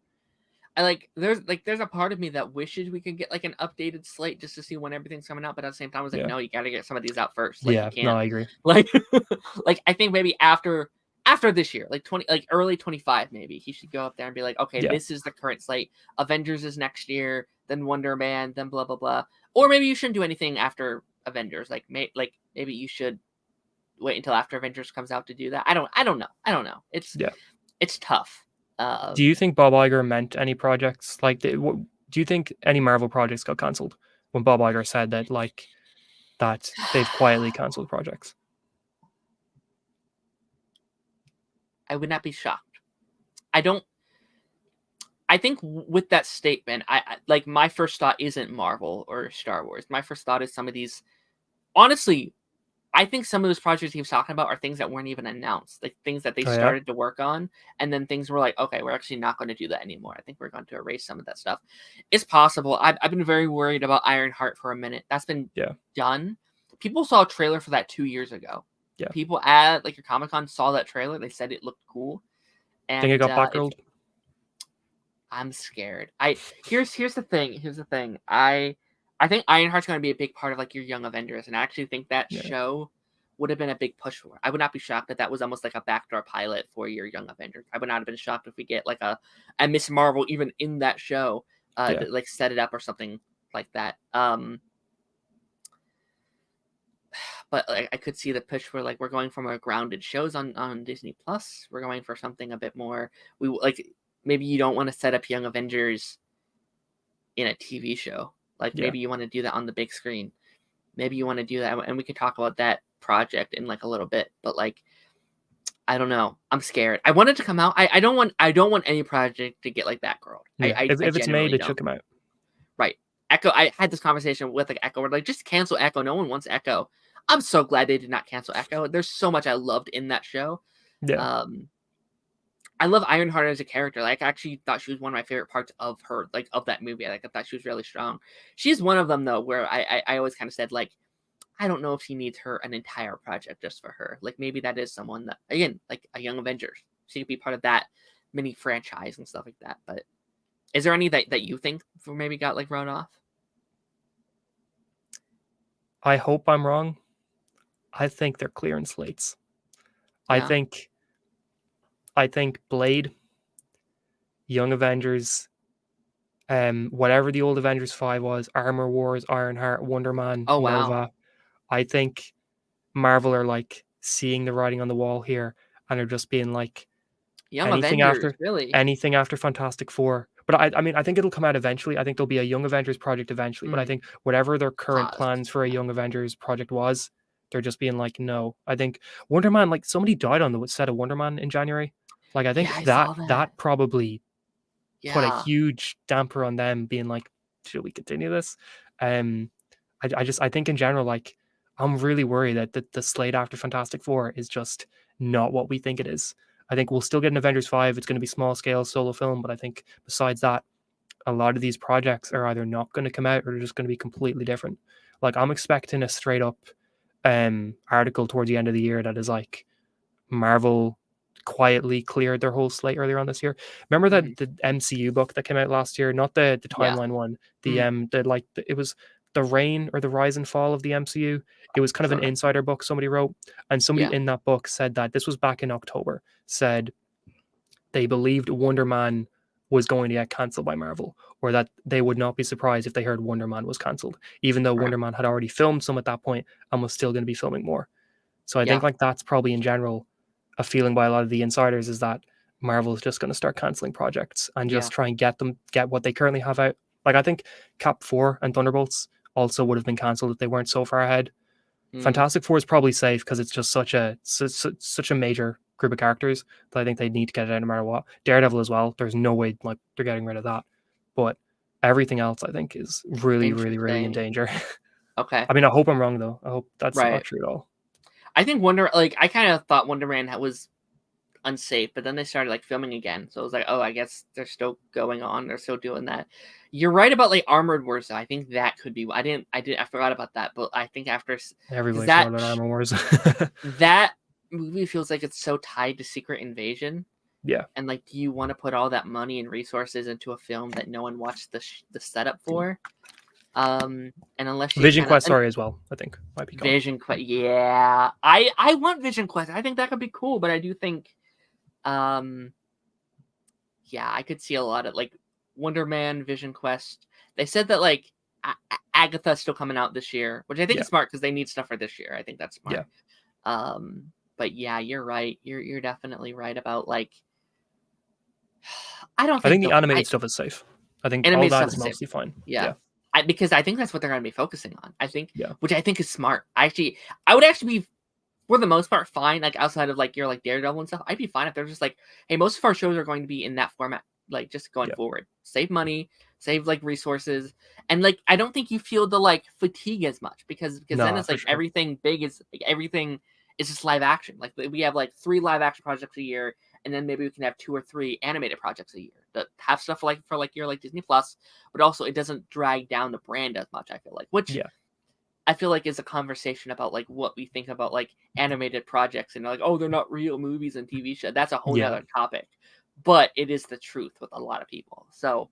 There's a part of me that wishes we could get like an updated slate just to see when everything's coming out, but at the same time I was like, no, you got to get some of these out first. Like, you can't, no, I agree. Like like I think maybe after this year, like early 25, maybe he should go up there and be like, okay, this is the current slate. Avengers is next year, then Wonder Man, then blah blah blah. Or maybe you shouldn't do anything after Avengers. Like maybe you should wait until after Avengers comes out to do that. I don't know. It's tough. Do you think Bob Iger meant any projects? Like, do you think any Marvel projects got cancelled when Bob Iger said that, like, that they've quietly cancelled projects? I would not be shocked. I think with that statement, I like, my first thought isn't Marvel or Star Wars. My first thought is some of these. Honestly, I think some of those projects he was talking about are things that weren't even announced, like things that they started to work on, and then things were like, okay, we're actually not going to do that anymore. I think we're going to erase some of that stuff. It's possible. I've been very worried about Ironheart for a minute. That's been done. People saw a trailer for that 2 years ago. Yeah. People at like your Comic-Con saw that trailer. They said it looked cool. And think it got Batgirl? I'm scared. Here's the thing. I think Ironheart's going to be a big part of like your Young Avengers, and I actually think that show would have been a big push for it. I would not be shocked if that was almost like a backdoor pilot for your Young Avengers. I would not have been shocked if we get like a Miss Marvel even in that show, that, like, set it up or something like that. But like, I could see the push for like, we're going from our grounded shows on Disney Plus. We're going for something a bit more. We like, maybe you don't want to set up Young Avengers in a TV show. Like maybe you want to do that on the big screen. Maybe you want to do that, and we can talk about that project in like a little bit. But like, I don't know. I'm scared. I want it to come out. I don't want any project to get like Batgirl. If it's made, it should come out. Right. Echo. I had this conversation with like Echo. We're like, just cancel Echo. No one wants Echo. I'm so glad they did not cancel Echo. There's so much I loved in that show. Yeah. I love Ironheart as a character. Like, I actually thought she was one of my favorite parts of her, like, of that movie. Like, I thought she was really strong. She's one of them, though, where I always kind of said, like, I don't know if she needs an entire project just for her. Like, maybe that is someone that, again, like a Young Avengers. She could be part of that mini franchise and stuff like that. But is there any that you think maybe got, like, wrote off? I hope I'm wrong. I think they're clearing slates. Yeah. I think Blade, Young Avengers, whatever the old Avengers 5 was, Armor Wars, Ironheart, Wonder Man, Oh wow. Nova. I think Marvel are like seeing the writing on the wall here and are just being like Young anything Avengers, after really. anything after Fantastic Four. But I mean I think it'll come out eventually. I think there'll be a Young Avengers project eventually. But I think whatever their current Paused. plans for a Young Avengers project was, they're just being like, no. I think Wonder Man, like somebody died on the set of Wonder Man in January. Like I think Yeah, I that saw that. that probably put a Yeah. huge damper on them being like, should we continue this? I think in general, like I'm really worried that the slate after Fantastic Four is just not what we think it is. I think we'll still get an Avengers 5. It's going to be small scale solo film, but I think besides that, a lot of these projects are either not going to come out or they're just going to be completely different. Like I'm expecting a straight up article towards the end of the year that is like Marvel quietly cleared their whole slate earlier on this year. Remember that the MCU book that came out last year, not the timeline one, it was the reign or the rise and fall of the MCU. It was kind of an insider book somebody wrote, and somebody in that book said that this was back in October, said they believed Wonder Man was going to get cancelled by Marvel, or that they would not be surprised if they heard Wonder Man was cancelled, even though Wonder Man had already filmed some at that point and was still going to be filming more. So I think like that's probably in general a feeling by a lot of the insiders is that Marvel is just going to start canceling projects and just try and get what they currently have out. Like I think Cap 4 and Thunderbolts also would have been cancelled if they weren't so far ahead. Fantastic Four is probably safe because it's just such a major group of characters that I think they need to get it out no matter what. Daredevil as well. There's no way like they're getting rid of that. But everything else I think is really, really, really in danger. Okay. I mean, I hope I'm wrong though. I hope that's not true at all. I think I kind of thought Wonder Man was unsafe, but then they started like filming again. So it was like, oh, I guess they're still going on. They're still doing that. You're right about like Armored Wars. Though. I think that could be. I forgot about that. But I think after everybody forgot about Armored Wars. That movie feels like it's so tied to Secret Invasion. Yeah. And like, do you want to put all that money and resources into a film that no one watched the setup for? And unless you Vision Quest, as well, I think might be Vision Quest. Yeah, I want Vision Quest. I think that could be cool, but I do think, I could see a lot of like Wonder Man, Vision Quest. They said that like Agatha's still coming out this year, which I think is smart because they need stuff for this year. I think that's smart. Yeah. But yeah, you're right. You're definitely right about like. I think the animated stuff is safe. I think all that is mostly fine. Yeah. Because I think that's what they're going to be focusing on. I think, which I think is smart. I would actually be, for the most part, fine. Like outside of like your like Daredevil and stuff, I'd be fine if they're just like, hey, most of our shows are going to be in that format, like just going forward. Save money, save like resources, and like I don't think you feel the like fatigue as much because then it's like everything is just live action. Like we have like 3 live action projects a year. And then maybe we can have 2 or 3 animated projects a year that have stuff like for like your like Disney Plus, but also it doesn't drag down the brand as much. I feel like, which I feel like is a conversation about like what we think about like animated projects and like, oh, they're not real movies and TV shows. That's a whole other topic, but it is the truth with a lot of people. So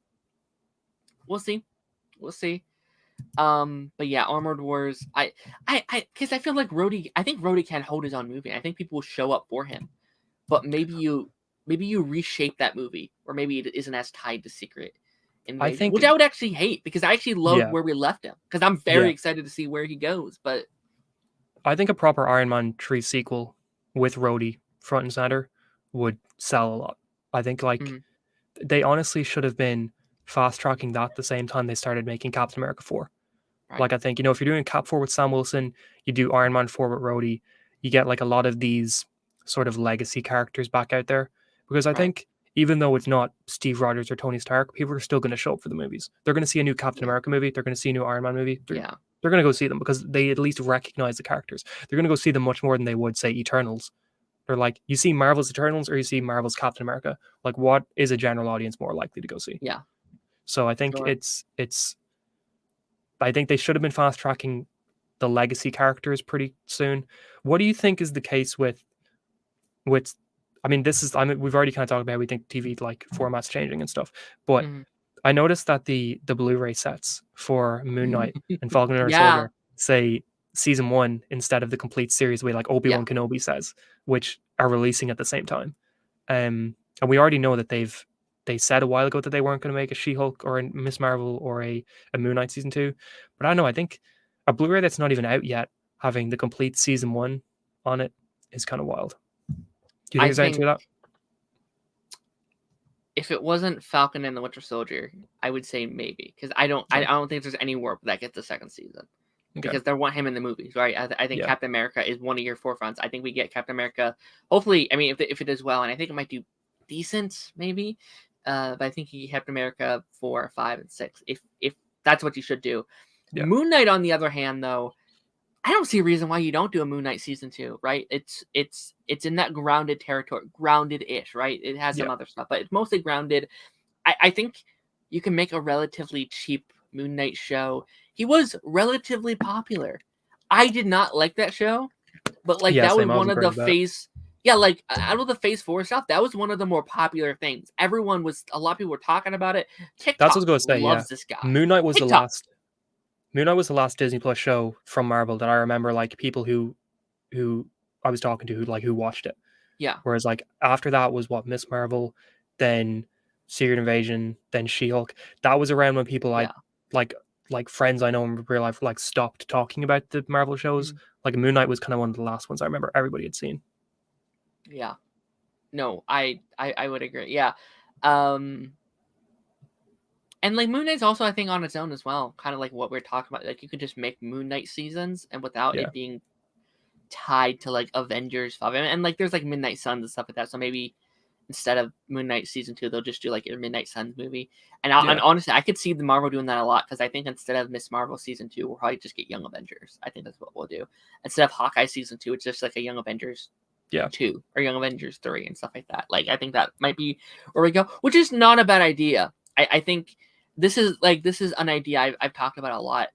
we'll see. But yeah, Armored Wars. Because I feel like I think Rhodey can hold his own movie. I think people will show up for him. But maybe you reshape that movie, or maybe it isn't as tied to Secret Invasion, which I would actually hate because I actually love where we left him because I'm very excited to see where he goes. But I think a proper Iron Man 3 sequel with Rhodey front and center would sell a lot. I think like they honestly should have been fast tracking that the same time they started making Captain America 4. Right. Like I think if you're doing Cap 4 with Sam Wilson, you do Iron Man 4 with Rhodey, you get like a lot of these sort of legacy characters back out there because I think even though it's not Steve Rogers or Tony Stark, people are still going to show up for the movies. They're going to see a new Captain America movie. They're going to see a new Iron Man movie. They're going to go see them because they at least recognize the characters. They're going to go see them much more than they would say Eternals. They're like, you see Marvel's Eternals or you see Marvel's Captain America. Like, what is a general audience more likely to go see? Yeah. So I think I think they should have been fast tracking the legacy characters pretty soon. What do you think is the case with we've already kind of talked about how we think TV like formats changing and stuff, but I noticed that the Blu-ray sets for Moon Knight and Falcon and Winter Soldier say season 1 instead of the complete series, the way like Obi-Wan Kenobi says, which are releasing at the same time. And we already know that they said a while ago that they weren't going to make a She-Hulk or a Miss Marvel or a Moon Knight season 2. But I don't know, I think a Blu-ray that's not even out yet having the complete season 1 on it is kind of wild. Do you think there's anything to that? If it wasn't Falcon and the Winter Soldier, I would say maybe, because I don't think there's any warp that gets the second season, because they want him in the movies, right? I think Captain America is one of your forefronts. I think we get Captain America. Hopefully, I mean, if it does well, and I think it might do decent, maybe. But I think you get Captain America 4, 5, and 6. If that's what you should do. Yeah. Moon Knight, on the other hand, though, I don't see a reason why you don't do a Moon Knight season 2, right? It's in that grounded territory, grounded-ish, right? It has some other stuff, but it's mostly grounded. I think you can make a relatively cheap Moon Knight show. He was relatively popular. I did not like that show, but like that was one of the phase. Yeah, like out of the Phase 4 stuff, that was one of the more popular things. A lot of people were talking about it. TikTok That's what I was going to say. Loves this guy. Moon Knight was the last Disney Plus show from Marvel that I remember, like people who I was talking to who watched it. Yeah. Whereas like after that was what, Miss Marvel, then Secret Invasion, then She-Hulk. That was around when people like friends I know in real life like stopped talking about the Marvel shows. Like Moon Knight was kind of one of the last ones I remember everybody had seen. Yeah. No, I would agree. Yeah. And like Moon Knight's also, I think, on its own as well. Kind of like what we're talking about. Like you could just make Moon Knight seasons and without it being tied to like Avengers 5. And like there's like Midnight Suns and stuff like that. So maybe instead of Moon Knight season 2, they'll just do like a Midnight Suns movie. And honestly, I could see the Marvel doing that a lot, because I think instead of Miss Marvel season 2, we'll probably just get Young Avengers. I think that's what we'll do. Instead of Hawkeye season 2, it's just like a Young Avengers 2 or Young Avengers 3 and stuff like that. Like I think that might be where we go, which is not a bad idea. I think this is an idea I've talked about a lot,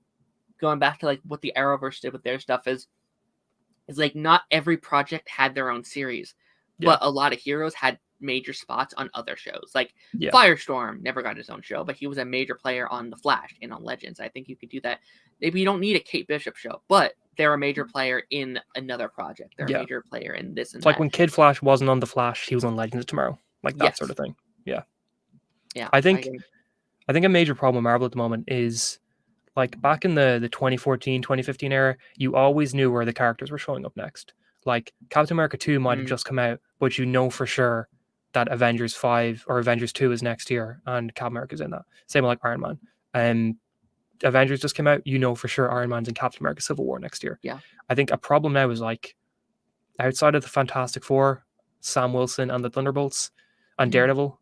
going back to like what the Arrowverse did with their stuff is like not every project had their own series, but a lot of heroes had major spots on other shows. Like Firestorm never got his own show, but he was a major player on The Flash and on Legends. I think you could do that. Maybe you don't need a Kate Bishop show, but they're a major player in another project. They're a major player in this and it's that. like when Kid Flash wasn't on The Flash, he was on Legends Tomorrow. Like that sort of thing. Yeah. I think a major problem with Marvel at the moment is like back in the 2014, 2015 era, you always knew where the characters were showing up next. Like Captain America 2 might have just come out, but you know for sure that Avengers 5 or Avengers 2 is next year and Captain America's in that. Same with like Iron Man. Avengers just came out, you know for sure Iron Man's in Captain America Civil War next year. Yeah. I think a problem now is like outside of the Fantastic Four, Sam Wilson and the Thunderbolts and Daredevil.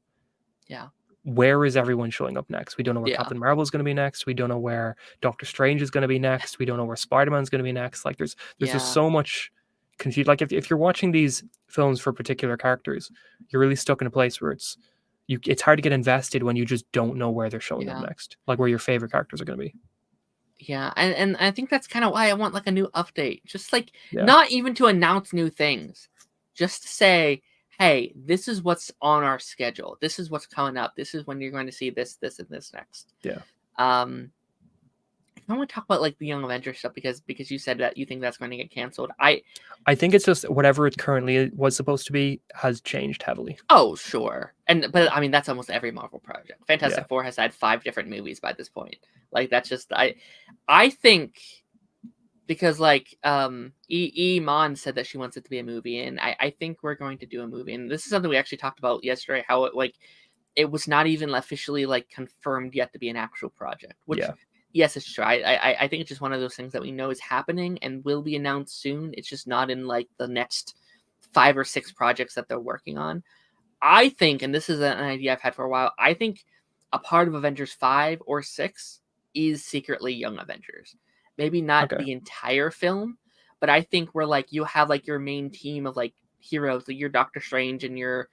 Yeah. Where is everyone showing up next? We don't know where Captain Marvel is going to be next. We don't know where Doctor Strange is going to be next. We don't know where Spider-Man's going to be next. Like there's just so much confusion. Like if you're watching these films for particular characters, you're really stuck in a place where it's hard to get invested when you just don't know where they're showing up next. Like where your favorite characters are going to be. Yeah, and I think that's kind of why I want like a new update. Just like not even to announce new things, just to say, hey, this is what's on our schedule. This is what's coming up. This is when you're going to see this, this, and this next. Yeah. I want to talk about like the Young Avengers stuff because you said that you think that's going to get canceled. I think it's just whatever it currently was supposed to be has changed heavily. Oh, sure. But I mean that's almost every Marvel project. Fantastic Four has had 5 different movies by this point. Like that's just I think because like Iman said that she wants it to be a movie, and I think we're going to do a movie. And this is something we actually talked about yesterday, how it was not even officially like confirmed yet to be an actual project. Which yes, it's true. I think it's just one of those things that we know is happening and will be announced soon. It's just not in like the next 5 or 6 projects that they're working on. I think, and this is an idea I've had for a while, I think a part of Avengers 5 or 6 is secretly Young Avengers. Maybe not the entire film, but I think where like you have like your main team of like heroes, like your Doctor Strange and your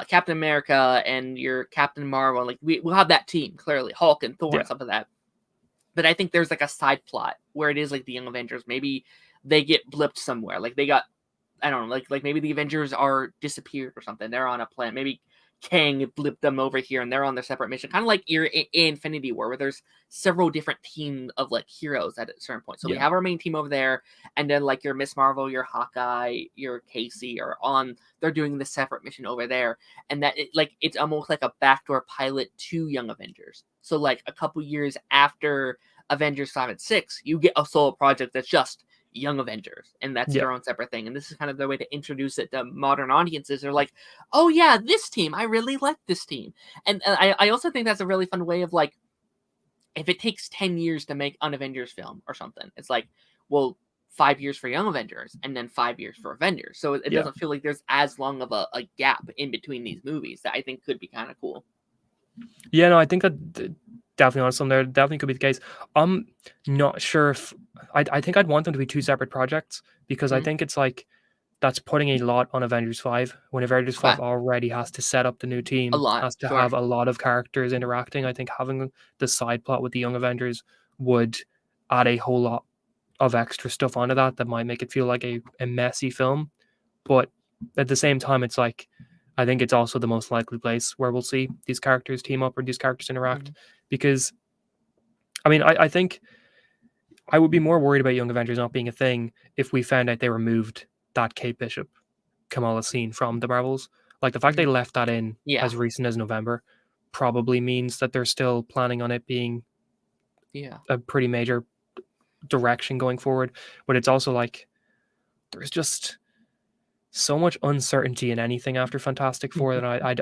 Captain America and your Captain Marvel. Like we'll have that team, clearly, Hulk and Thor and stuff like that. But I think there's like a side plot where it is like the Young Avengers. Maybe they get blipped somewhere. Like they got, I don't know, like maybe the Avengers are disappeared or something. They're on a planet. Maybe Kang flipped them over here and they're on their separate mission, kind of like in Infinity War, where there's several different teams of like heroes at a certain point. So we have our main team over there, and then like your Miss Marvel, your Hawkeye, your Casey are on. They're doing the separate mission over there, and that it's almost like a backdoor pilot to Young Avengers. So like a couple years after Avengers 5 and 6, you get a solo project that's just Young Avengers, and that's their own separate thing. And this is kind of the way to introduce it to modern audiences. They're like, oh yeah, this team, I really like this team. And I also think that's a really fun way of like, if it takes 10 years to make an Avengers film or something, it's like, well, 5 years for Young Avengers and then 5 years for Avengers. So it doesn't feel like there's as long of a gap in between these movies that I think could be kind of cool. Yeah, no, I think that definitely on some there definitely could be the case. I'm not sure if I think I'd want them to be two separate projects, because I think it's like that's putting a lot on Avengers 5 when Avengers 5 already has to set up the new team, has to have a lot of characters interacting. I think having the side plot with the Young Avengers would add a whole lot of extra stuff onto that might make it feel like a messy film. But at the same time, it's like, I think it's also the most likely place where we'll see these characters team up or these characters interact. Because, I mean, I think I would be more worried about Young Avengers not being a thing if we found out they removed that Kate Bishop, Kamala scene from the Marvels. Like, the fact they left that in as recent as November probably means that they're still planning on it being a pretty major direction going forward. But it's also like, there's just so much uncertainty in anything after Fantastic Four that I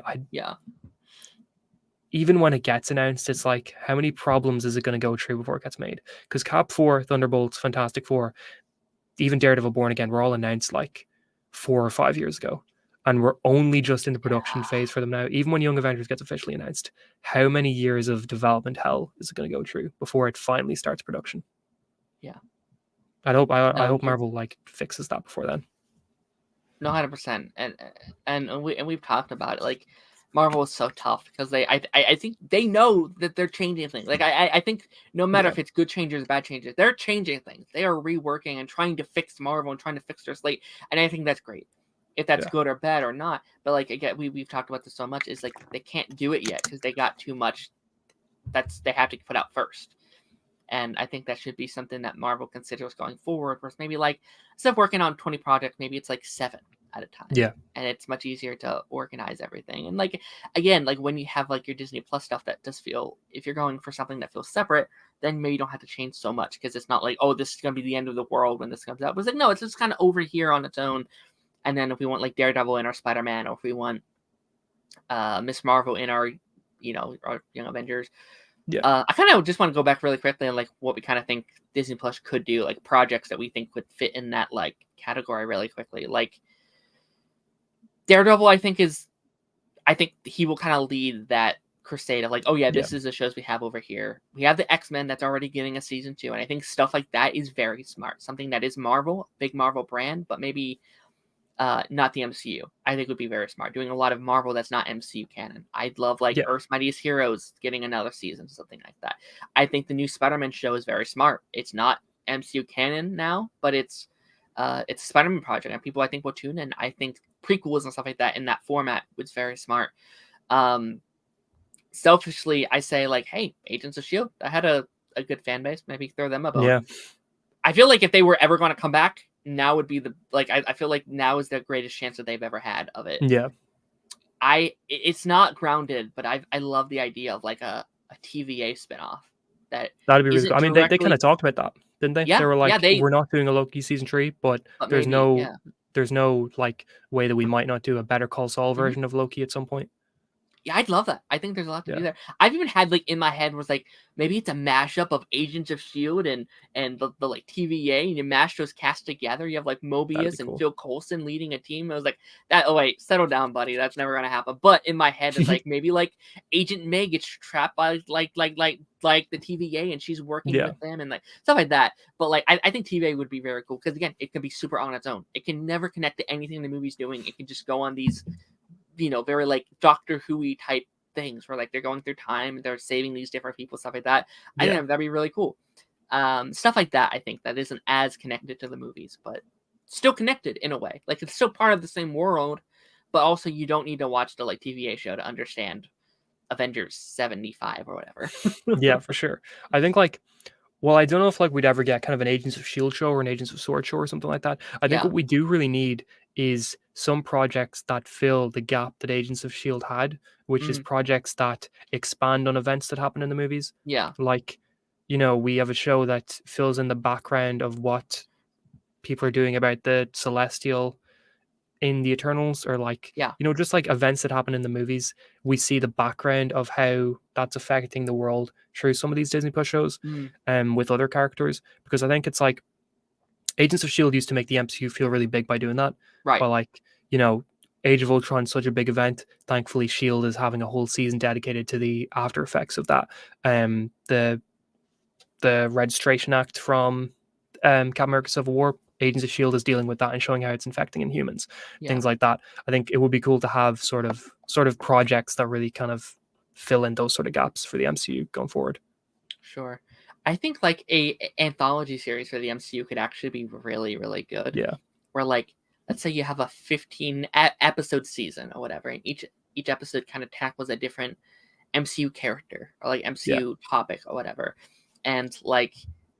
even when it gets announced, it's like, how many problems is it going to go through before it gets made? Because Cap 4, Thunderbolts, Fantastic Four, even Daredevil Born Again were all announced like 4 or 5 years ago, and we're only just in the production phase for them now. Even when Young Avengers gets officially announced, how many years of development hell is it going to go through before it finally starts production? I hope Marvel like fixes that before then. No, 100%, and we've talked about it. Like, Marvel is so tough because I think they know that they're changing things. Like, I think no matter if it's good changes or bad changes, they're changing things. They are reworking and trying to fix Marvel and trying to fix their slate, and I think that's great. If that's good or bad or not, but like, again, we've talked about this so much, is like they can't do it yet because they got too much they have to put out first. And I think that should be something that Marvel considers going forward, where it's maybe like, instead of working on 20 projects, maybe it's like 7 at a time. Yeah. And it's much easier to organize everything. And like, again, like when you have like your Disney Plus stuff, that does feel, if you're going for something that feels separate, then maybe you don't have to change so much, because it's not like, oh, this is going to be the end of the world when this comes out. But it's like, no, it's just kind of over here on its own. And then if we want like Daredevil in our Spider-Man, or if we want Miss Marvel in our, our Young Avengers, I kind of just want to go back really quickly on like what we kind of think Disney Plus could do, like projects that we think would fit in that like category really quickly. Like Daredevil, I think he will kind of lead that crusade of like, oh yeah, this is the shows we have over here. We have the X-Men that's already getting a season 2, and I think stuff like that is very smart. Something that is Marvel, big Marvel brand, but maybe not the MCU. I think would be very smart. Doing a lot of Marvel that's not MCU canon. I'd love like Earth's Mightiest Heroes getting another season, something like that. I think the new Spider-Man show is very smart. It's not MCU canon now, but it's a Spider-Man project, and people I think will tune in. I think prequels and stuff like that in that format was very smart. Selfishly, I say like, hey, Agents of S.H.I.E.L.D. I had a good fan base. Maybe throw them a bone. Yeah. I feel like if they were ever going to come back, now would be I feel like now is the greatest chance that they've ever had of it. Yeah. It's not grounded, but I love the idea of like a TVA spinoff. That'd be really cool. I mean, they kind of talked about that, didn't they? Yeah, they were like, we're not doing a Loki season 3, but there's no like way that we might not do a Better Call Saul version of Loki at some point. Yeah, I'd love that. I think there's a lot to do there. I've even had like in my head was like, maybe it's a mashup of Agents of S.H.I.E.L.D. and the like TVA, and you mash those cast together. You have like Mobius and Phil Coulson leading a team. I was like, oh wait, settle down, buddy. That's never gonna happen. But in my head, it's like maybe like Agent May gets trapped by like the TVA, and she's working with them and like stuff like that. But like I think TVA would be very cool, because again, it can be super on its own. It can never connect to anything the movie's doing. It can just go on these, very like Doctor Who-y type things where like they're going through time, they're saving these different people, stuff like that. I think that'd be really cool. Stuff like that, I think that isn't as connected to the movies, but still connected in a way. Like it's still part of the same world, but also you don't need to watch the like TVA show to understand Avengers 75 or whatever. Yeah, for sure. I think like, well, I don't know if like we'd ever get kind of an Agents of Shield show or an Agents of Sword show or something like that. I think Yeah. what we do really need is some projects that fill the gap that Agents of Shield had, which is projects that expand on events that happen in the movies. Yeah. Like, you know, we have a show that fills in the background of what people are doing about the Celestial in the Eternals, or like, Yeah. you know, just like events that happen in the movies. We see the background of how that's affecting the world through some of these Disney Plus shows, with other characters, because I think it's like Agents of Shield used to make the MCU feel really big by doing that. Right. But like, you know, Age of Ultron, such a big event. Thankfully, Shield is having a whole season dedicated to the after effects of that. The Registration Act from Captain America: Civil War, Agents of Shield is dealing with that and showing how it's infecting Inhumans, things like that. I think it would be cool to have sort of projects that really kind of fill in those sort of gaps for the MCU going forward. Sure. I think like a anthology series for the MCU could actually be really, really good. Yeah. Where like, let's say you have a 15 episode season or whatever, and each episode kind of tackles a different MCU character or like MCU topic or whatever. And like,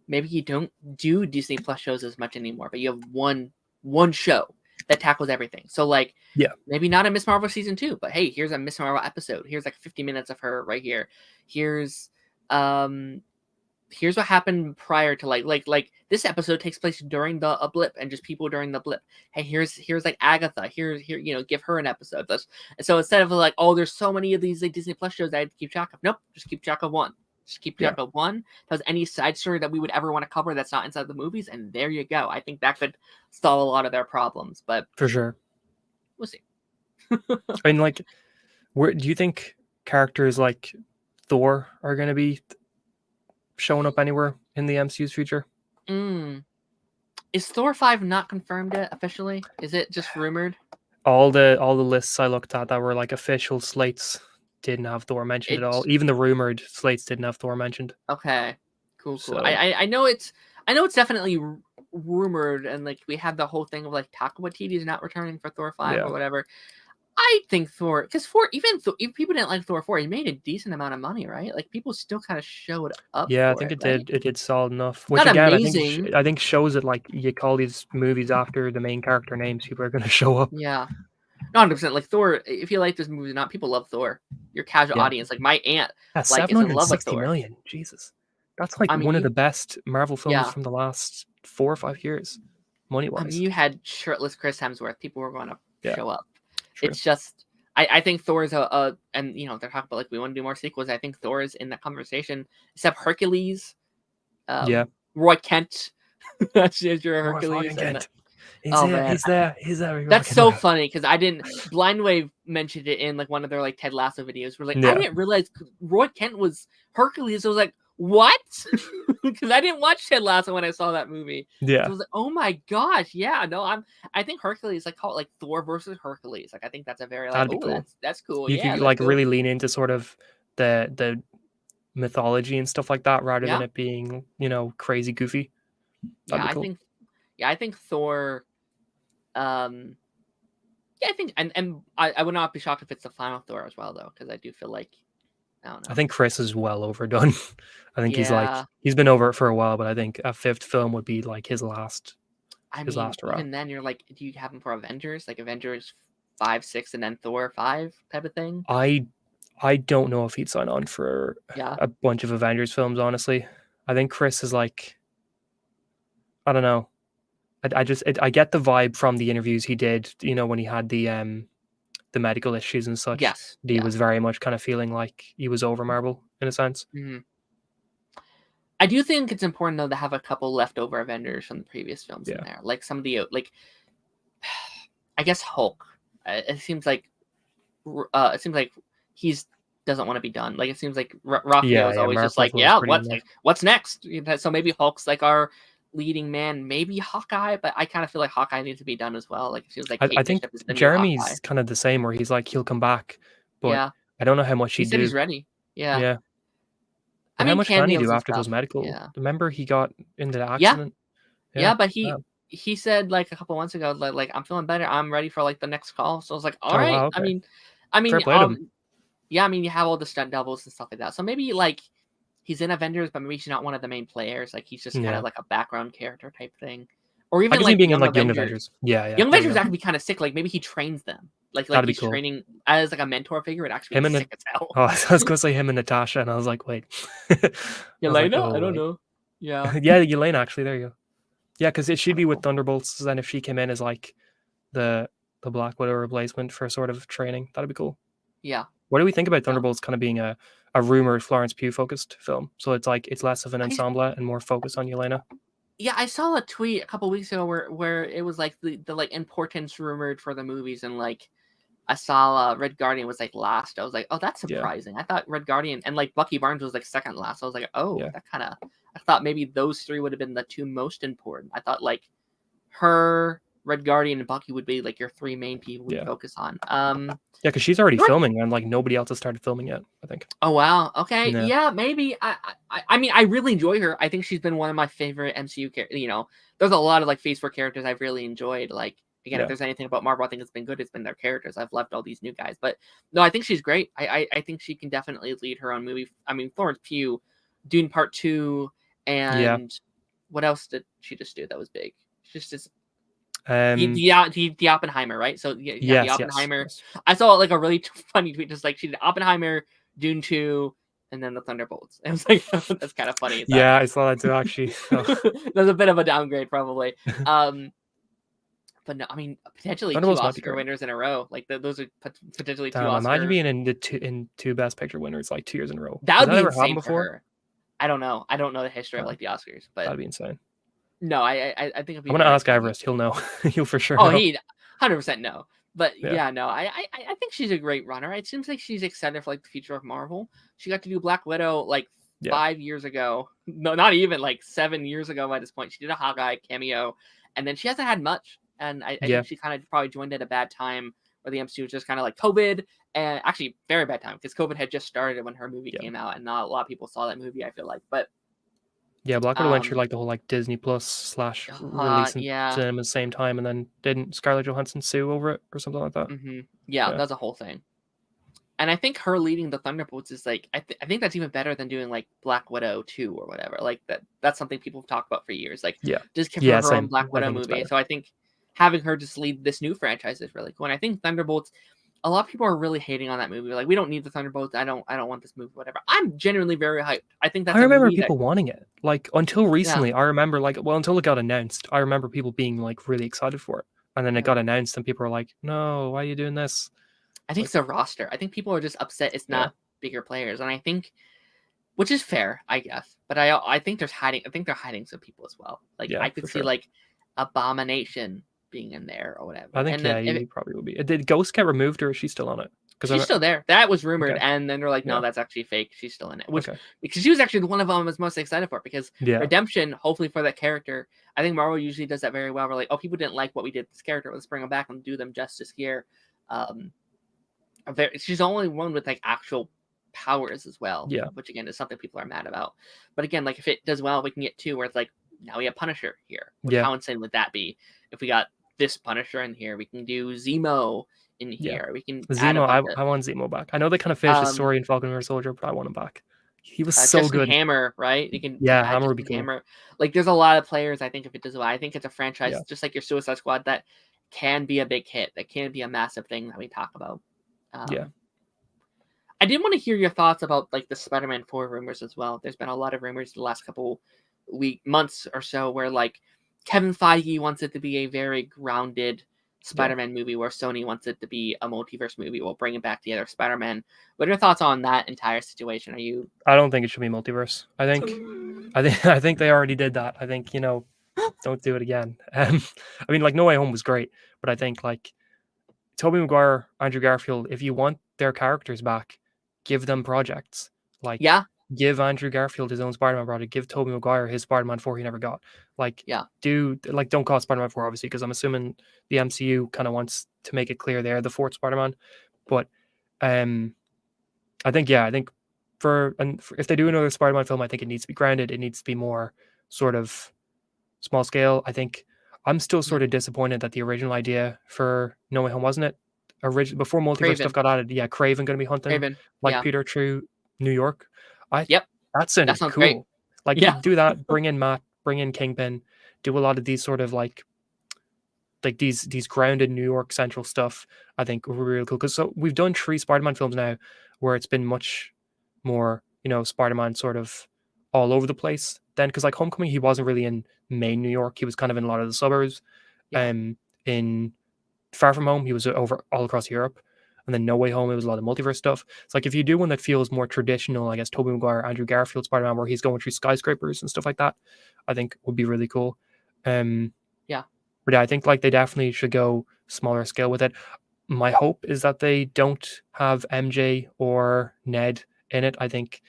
maybe you don't do Disney Plus shows as much anymore, but you have one show that tackles everything. So like, maybe not a Miss Marvel season 2, but hey, here's a Miss Marvel episode. Here's like 50 minutes of her right here. Here's what happened prior to like this episode takes place during a blip and just people during the blip. Hey, here's like Agatha. Here, you know, give her an episode. And so instead of like, oh, there's so many of these like Disney Plus shows I have to keep track of. Nope, just keep track of one. Just keep track of one. Does any side story that we would ever want to cover that's not inside the movies, and there you go. I think that could solve a lot of their problems. But for sure, we'll see. I mean, like, where do you think characters like Thor are going to be showing up anywhere in the MCU's future? Is Thor 5 not confirmed yet officially? Is it just rumored? All the lists I looked at that were like official slates didn't have Thor mentioned at all. Even the rumored slates didn't have Thor mentioned. Okay, cool. So, I know it's definitely rumored, and like we had the whole thing of like Taika Waititi's not returning for Thor 5 or whatever. I think Thor, because if people didn't like Thor 4, he made a decent amount of money, right? Like people still kind of showed up. Yeah, I for think it right? did. It did solid enough. Which Not again, amazing. I think shows that like you call these movies after the main character names, people are going to show up. Yeah. 100%. Like Thor, if you like this movie or not, people love Thor. Your casual audience, like my aunt, like is in love with Thor. million. Jesus, that's like one of the best Marvel films from the last 4 or 5 years, money wise. I mean, you had shirtless Chris Hemsworth. People were going to show up. True. It's just, I think Thor is and you know they're talking about like we want to do more sequels. I think Thor is in that conversation. Except Hercules. Roy Kent. That's your Hercules. He's there. That's so funny because I didn't. Blindwave mentioned it in like one of their like Ted Lasso videos. We're like, I didn't realize Roy Kent was Hercules. I was like, what? Because I didn't watch Ted Lasso when I saw that movie. Yeah, so I was like, oh my gosh, yeah. No, I think Hercules, like call it like Thor versus Hercules. Like I think that's a very like, cool. That's cool. You can like really lean into sort of the mythology and stuff like that rather than it being, you know, crazy goofy. That'd be cool. I think Thor. I think, and I would not be shocked if it's the final Thor as well, though, because I do feel like I don't know. I think Chris is well overdone. I think he's been over it for a while, but I think a 5th film would be like his last. Last hurrah. Even then, you're like, do you have him for Avengers, like Avengers 5, 6, and then Thor 5 type of thing? I don't know if he'd sign on for a bunch of Avengers films. Honestly, I think Chris is like, I don't know. I get the vibe from the interviews he did, you know, when he had the medical issues and such. Yes. He was very much kind of feeling like he was over Marvel in a sense. Mm-hmm. I do think it's important though to have a couple leftover Avengers from the previous films in there, like some of the like, I guess Hulk. It seems like he's doesn't want to be done. Like it seems like Raphael is always just like, what's next? So maybe Hulk's like our leading man, maybe Hawkeye, but I kind of feel like Hawkeye needs to be done as well. Like it feels like I think Jeremy's kind of the same, where he's like he'll come back, but I don't know how much he'd do. He's ready. Yeah. And how much can he do after those medical? Remember he got into the accident. But he he said like a couple months ago, like I'm feeling better. I'm ready for like the next call. So I was like, all Oh, right. wow, okay. I mean, Fair play to him. yeah. I mean, you have all the stunt doubles and stuff like that. So maybe like he's in Avengers, but maybe he's not one of the main players. Like he's just kind Yeah. of like a background character type thing, or I even can see him like being in Young like Young Avengers. Avengers. Yeah, Young there you Avengers go. actually be kind of sick. Like maybe he trains them. Like That'd be he's cool. training as like a mentor figure. It'd actually Him be and sick as hell. Oh, I was gonna say him and Natasha, and I was like, wait. I was like, Yelena? oh, I don't wait. know. Yeah. Yeah, Yelena, actually, there you go. Yeah, because she'd be with Cool. Thunderbolts, then if she came in as like the Black Widow replacement for sort of training, that'd be cool. Yeah. What do we think about Thunderbolts kind of being a rumored Florence Pugh focused film? So it's like it's less of an ensemble and more focused on Yelena. Yeah, I saw a tweet a couple weeks ago where it was like the like importance rumored for the movies, and like I saw Red Guardian was like last. I was like, oh, that's Yeah. surprising. I thought Red Guardian and like Bucky Barnes was like second last. I was like, oh, Yeah. that kind of. I thought maybe those three would have been the two most important. I thought like her, Red Guardian, and Bucky would be like your three main people we Yeah. focus on. Yeah, because she's already filming, and like nobody else has started filming yet, I think. Oh wow. Okay. Yeah. Yeah. Maybe. I mean, I really enjoy her. I think she's been one of my favorite MCU characters. You know, there's a lot of like Phase 4 characters I've really enjoyed. Like again, Yeah. if there's anything about Marvel, I think it's been good. It's been their characters. I've loved all these new guys, but no, I think she's great. I think she can definitely lead her own movie. I mean, Florence Pugh, Dune Part 2, and what else did she just do that was big? She's just the Oppenheimer, right? So yeah, Yes, the Oppenheimer. yes. I saw like a really funny tweet, just like she did Oppenheimer, Dune 2, and then the Thunderbolts. It was like that's kind of funny. Yeah, I saw that too, actually. There's a bit of a downgrade, probably. But no, I mean potentially two Thunderbolts might be Oscar great. winners in a row. Like those are potentially two Damn, Oscar. imagine being in two Best Picture winners like 2 years in a row. That Has would be ever happened insane for before? her. I don't know. I don't know the history of like the Oscars, but That'd be insane. no, I think it'd be I'm gonna very ask funny. Everest. He'll know. He'll for sure. Oh, know. he'd 100% know. But Yeah. yeah, no, I think she's a great runner. It seems like she's excited for like the future of Marvel. She got to do Black Widow like Yeah. 5 years ago. No, not even like 7 years ago by this point. She did a Hawkeye cameo, and then she hasn't had much. And I Yeah. think she kind of probably joined at a bad time where the MCU was just kind of like COVID, and actually very bad time because COVID had just started when her movie Yeah. came out, and not a lot of people saw that movie. I feel like, but Yeah, Black Widow went through like the whole like Disney Plus / release in yeah. cinema at the same time, and then didn't Scarlett Johansson sue over it or something like that? Yeah, Yeah. that's a whole thing. And I think her leading the Thunderbolts is like I think that's even better than doing like Black Widow 2 or whatever. Like that's something people have talked about for years. Like Yeah. just give Yeah, her her own same. Black I Widow think it's movie. better. So I think having her just lead this new franchise is really cool. And I think Thunderbolts, a lot of people are really hating on that movie. Like we don't need the Thunderbolts. I don't want this movie. Whatever. I'm genuinely very hyped. I think that's. I a remember movie people wanting it. Like until recently, I remember like until it got announced, I remember people being like really excited for it, and then it got announced, and people were like, "No, why are you doing this?" I think it's a roster. I think people are just upset it's not bigger players, and I think, which is fair, I guess. But I think there's hiding. I think they're hiding some people as well. Like Yeah, I could for see sure. like Abomination being in there or whatever. I think And then he probably will be. Did Ghost get removed, or is she still on it? she's still there. That was rumored, Okay. and then they're like, no, Yeah. that's actually fake. She's still in it. Which Okay. because she was actually one of them I was most excited for because Yeah. redemption, hopefully for that character. I think Marvel usually does that very well. We're like, oh, people didn't like what we did with this character. Let's bring them back and do them justice here. She's the only one with like actual powers as well. Yeah. Which again is something people are mad about. But again, like if it does well, we can get two where it's like now we have Punisher here. Yeah. How insane would that be if we got this Punisher in here? We can do Zemo in here. We can add a Zemo. bunch of- I want Zemo back. I know they kind of finished the story in Falcon and Winter Soldier, but I want him back. He was so Justin good. Hammer, right? You can Yeah, add Hammer would be Justin cool. Hammer. Like there's a lot of players. I think if it does well, I think it's a franchise Yeah. just like your Suicide Squad that can be a big hit. That can be a massive thing that we talk about. Yeah. I did want to hear your thoughts about like the Spider-Man 4 rumors as well. There's been a lot of rumors the last couple months or so where like Kevin Feige wants it to be a very grounded Spider-Man movie where Sony wants it to be a multiverse movie. We'll bring it back together. Spider-Man. What are your thoughts on that entire situation? Are you? I don't think it should be multiverse. I think they already did that. I think don't do it again. I mean, like No Way Home was great, but I think like Tobey Maguire, Andrew Garfield, if you want their characters back, give them projects. Like give Andrew Garfield his own Spider-Man project. Give Tobey Maguire his Spider-Man 4 he never got. Like don't call it Spider-Man 4 obviously because I'm assuming the MCU kind of wants to make it clear they're the fourth Spider-Man. But I think if they do another Spider-Man film, I think it needs to be grounded. It needs to be more sort of small scale. I think I'm still sort of disappointed that the original idea for No Way Home, wasn't it? Before multiverse stuff Kraven. got added, yeah, Craven going to be hunting Kraven. like Yeah. Peter through New York. Yep. That sounded That sounds cool. great. Like Yeah. do that, bring in Matt, bring in Kingpin, do a lot of these sort of like these grounded New York Central stuff. I think were really cool because so we've done 3 Spider-Man films now where it's been much more, Spider-Man sort of all over the place. Then because like Homecoming, he wasn't really in main New York. He was kind of in a lot of the suburbs. Yeah. In Far From Home, he was over all across Europe. And then No Way Home, it was a lot of multiverse stuff. It's like if you do one that feels more traditional, I guess Tobey Maguire, Andrew Garfield Spider-Man, where he's going through skyscrapers and stuff like that, I think would be really cool. Yeah. But yeah, I think like they definitely should go smaller scale with it. My hope is that they don't have MJ or Ned in it. I think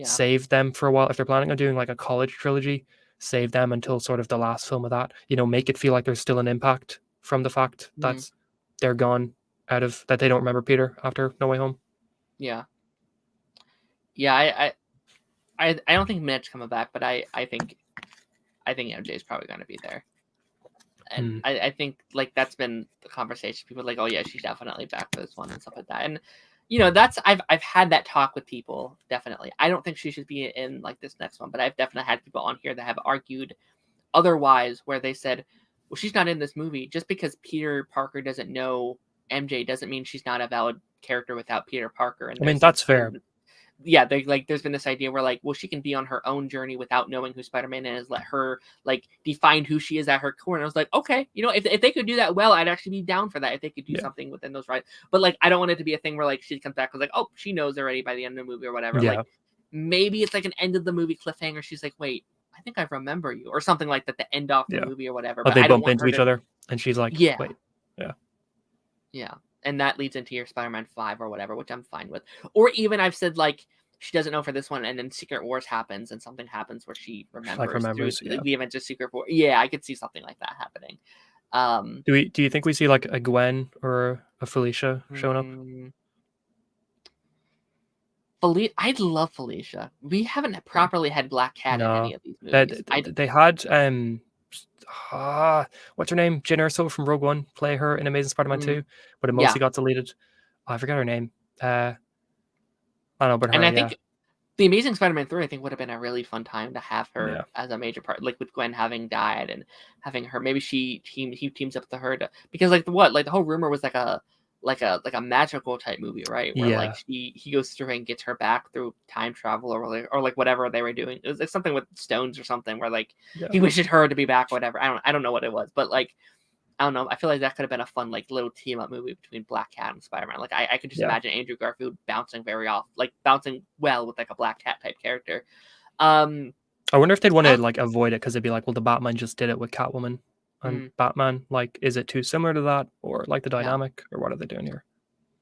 save them for a while. If they're planning on doing like a college trilogy, save them until sort of the last film of that. Make it feel like there's still an impact from the fact that they're gone that they don't remember Peter after No Way Home. Yeah. Yeah, I don't think Ned's coming back, but I think MJ is probably going to be there. And I think like that's been the conversation. People are like, oh yeah, she's definitely back for this one and stuff like that. And that's I've had that talk with people, definitely. I don't think she should be in like this next one, but I've definitely had people on here that have argued otherwise, where they said, well, she's not in this movie. Just because Peter Parker doesn't know MJ doesn't mean she's not a valid character without Peter Parker. And I mean, that's fair. Yeah, there's been this idea where like, well, she can be on her own journey without knowing who Spider-Man is. Let her like define who she is at her core. And I was like, okay, if they could do that well, I'd actually be down for that. If they could do something within those rights, but like, I don't want it to be a thing where like she comes back and like, oh, she knows already by the end of the movie or whatever. Yeah. Like maybe it's like an end of the movie cliffhanger. She's like, wait, I think I remember you, or something like that. The end off the movie or whatever. But they bump into each other, and she's like, yeah, wait, yeah, and that leads into your Spider-Man 5 or whatever, which I'm fine with. Or even I've said like, she doesn't know for this one, and then Secret Wars happens, and something happens where she remembers the events of Secret Wars. Yeah, I could see something like that happening. Do you think we see like a Gwen or a Felicia showing up? I'd love Felicia. We haven't properly had Black Cat in any of these movies. They had what's her name? Jyn Erso from Rogue One play her in Amazing Spider-Man 2, but it mostly got deleted. I forgot her name. I don't know, but her, and I think the Amazing Spider-Man 3, I think, would have been a really fun time to have her as a major part, like with Gwen having died and having her. Maybe he teams up with her because like the whole rumor was like a magical type movie, right? Where like he goes through and gets her back through time travel or like whatever they were doing. It was like something with stones or something where like he wished her to be back, whatever. I don't know what it was, but like I don't know. I feel like that could have been a fun like little team up movie between Black Cat and Spider-Man. Like I could just imagine Andrew Garfield bouncing well with like a Black Cat type character. I wonder if they'd want to like avoid it because they'd be like, well, the Batman just did it with Catwoman and Batman. Like, is it too similar to that, or like the dynamic, or what are they doing here?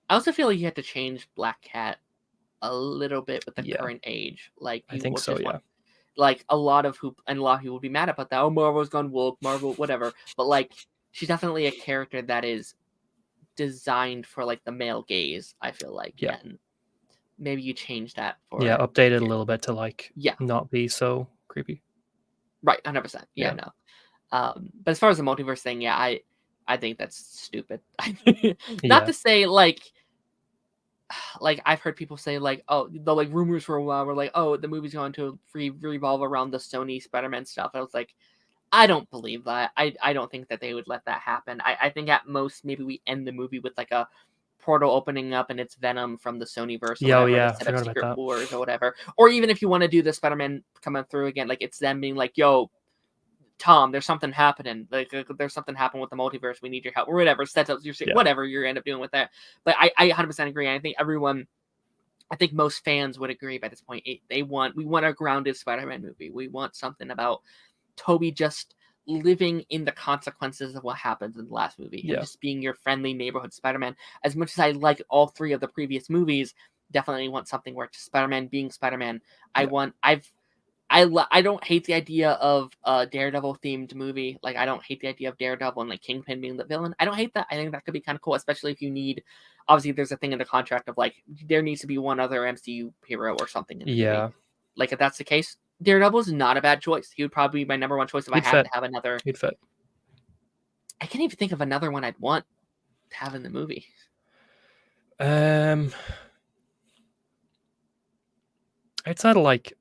I also feel like you have to change Black Cat a little bit with the current age. Like I think so, like a lot of people would be mad about that. Oh, Marvel's gone woke, Marvel, whatever. But like, she's definitely a character that is designed for like the male gaze, I feel like. Yeah. And maybe you change that for update it a little bit to like not be so creepy. Right, 100%. Yeah, no. But as far as the multiverse thing, I think that's stupid. Not to say like I've heard people say like, oh, the like rumors for a while were like, oh, the movie's going to revolve around the Sony Spider-Man stuff. I was like, I don't believe that. I don't think that they would let that happen. I think at most maybe we end the movie with like a portal opening up and it's Venom from the Sonyverse. Set up Secret Wars or whatever. Or even if you want to do the Spider-Man coming through again, like it's them being like, yo, Tom, there's something happening. Like there's something happening with the multiverse. We need your help or whatever. Sets up your whatever you end up doing with that. But I 100% agree. I think most fans would agree by this point. We want a grounded Spider-Man movie. We want something about Toby just living in the consequences of what happens in the last movie and just being your friendly neighborhood Spider-Man. As much as I like all 3 of the previous movies, definitely want something where it's Spider-Man being Spider-Man. I don't hate the idea of a Daredevil themed movie. Like I don't hate the idea of Daredevil and like Kingpin being the villain. I don't hate that. I think that could be kind of cool, especially if you need. Obviously, there's a thing in the contract of like there needs to be one other MCU hero or something. In the movie. Like if that's the case, Daredevil is not a bad choice. He would probably be my number 1 choice if I had to have another. He'd fit. I can't even think of another one I'd want to have in the movie. Outside of like,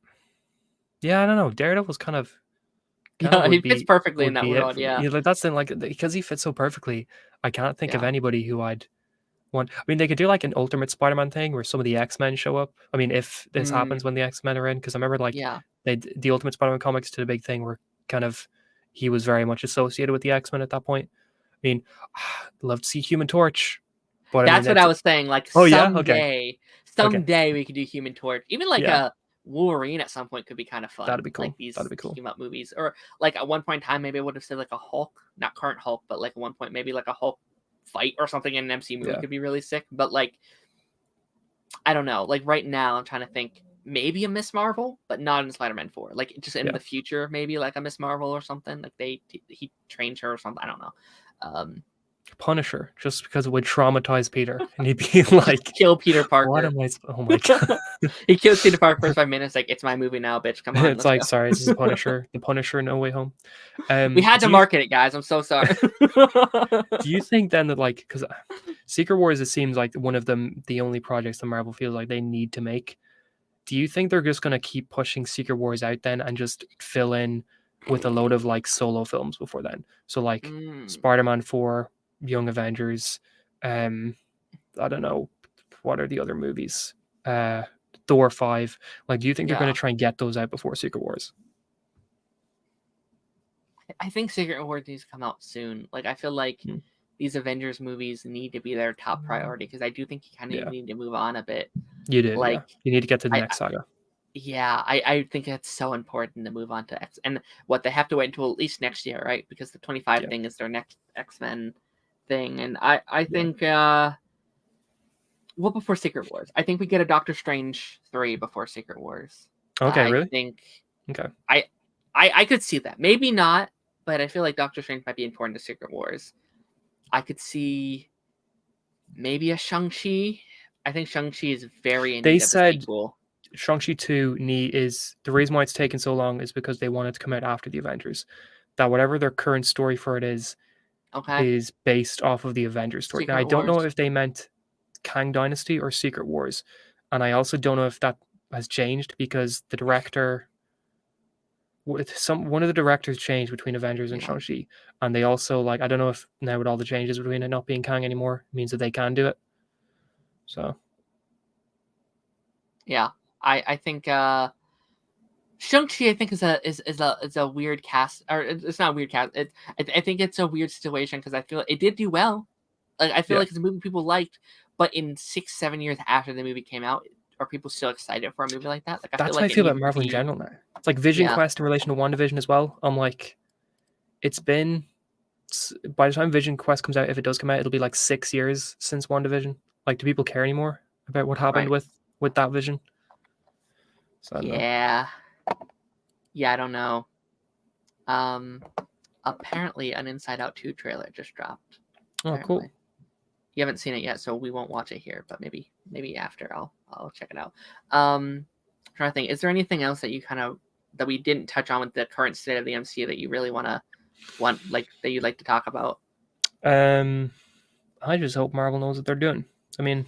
yeah, I don't know. Daredevil's kind of Yeah, he fits perfectly in would that be it world. for me. Yeah. Like that's the like because he fits so perfectly. I can't think of Yeah. anybody who I'd want. I mean, they could do like an Ultimate Spider-Man thing where some of the X-Men show up. I mean, if this happens when the X-Men are in, because I remember like Yeah. the Ultimate Spider-Man comics did a big thing where kind of he was very much associated with the X-Men at that point. I mean, love to see Human Torch, but That's what I was saying. Like someday we could do Human Torch. Even like a Wolverine at some point could be kind of fun. That'd be cool. Like these That'd be cool. team up movies, or like at one point in time, maybe I would have said like a Hulk, not current Hulk, but like at one point maybe like a Hulk fight or something in an MCU movie could be really sick. But like, I don't know. Like right now, I'm trying to think. Maybe a Miss Marvel, but not in Spider-Man 4. Like just in the future, maybe like a Miss Marvel or something. Like he trained her or something. I don't know. Punisher, just because it would traumatize Peter, and he'd be like, kill Peter Parker. What am I? Oh my god! He kills Peter Parker for 5 minutes. Like, it's my movie now, bitch. Come on. It's like, sorry, this is Punisher. The Punisher, No Way Home. We had to market it, guys. I'm so sorry. Do you think then that like, because Secret Wars, it seems like one of them, the only projects that Marvel feels like they need to make. Do you think they're just going to keep pushing Secret Wars out then and just fill in with a load of like solo films before then? So like Spider-Man 4, Young Avengers, I don't know, what are the other movies? Thor 5. Like, do you think they're going to try and get those out before Secret Wars? I think Secret Wars needs to come out soon. Like, I feel like these Avengers movies need to be their top priority, because I do think you kind of need to move on a bit. You do, like you need to get to the next saga. Yeah, I think it's so important to move on to X. And what they have to wait until at least next year, right? Because the 25 thing is their next X-Men thing. And I think what before Secret Wars? I think we get a Doctor Strange 3 before Secret Wars. Okay, really? I think okay. I could see that. Maybe not, but I feel like Doctor Strange might be important to Secret Wars. I could see maybe a Shang-Chi. I think Shang-Chi is very in need of a sequel. Shang-Chi 2 is the reason why it's taken so long is because they wanted to come out after the Avengers. That whatever their current story for it is based off of the Avengers story. Now, I don't know if they meant Kang Dynasty or Secret Wars. And I also don't know if that has changed because the director, one of the directors changed between Avengers and Shang-Chi. And they also, like, I don't know if now with all the changes between it not being Kang anymore means that they can do it. So. Yeah, I think Shang-Chi, I think is a weird cast, or it's not a weird cast. I think it's a weird situation because I feel it did do well. Like I feel like it's a movie people liked, but in 6-7 years after the movie came out, are people still excited for a movie like that? Like that's how I feel about Marvel in general now. It's like Vision Quest in relation to WandaVision as well. I'm like, it's been by the time Vision Quest comes out, if it does come out, it'll be like 6 years since WandaVision. Like, do people care anymore about what happened with that vision? So I don't know. Yeah, I don't know. Apparently an Inside Out 2 trailer just dropped. Oh, cool. You haven't seen it yet, so we won't watch it here, but maybe after I'll check it out. I'm trying to think, is there anything else that you that we didn't touch on with the current state of the MCU that you really want that you'd like to talk about? I just hope Marvel knows what they're doing. I mean,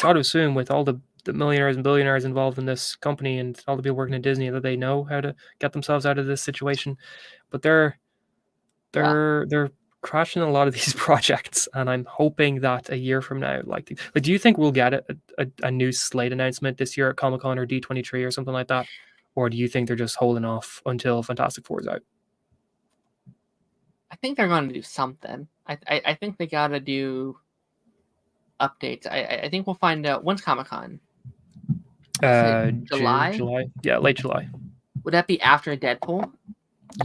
got to assume with all the millionaires and billionaires involved in this company and all the people working at Disney that they know how to get themselves out of this situation, but they're crashing a lot of these projects, and I'm hoping that a year from now, like do you think we'll get a new slate announcement this year at Comic-Con or D23 or something like that, or do you think they're just holding off until Fantastic Four is out? I think they're going to do something. I think they got to do updates. I think we'll find out. When's Comic-Con? July? July. Yeah, late July. Would that be after Deadpool?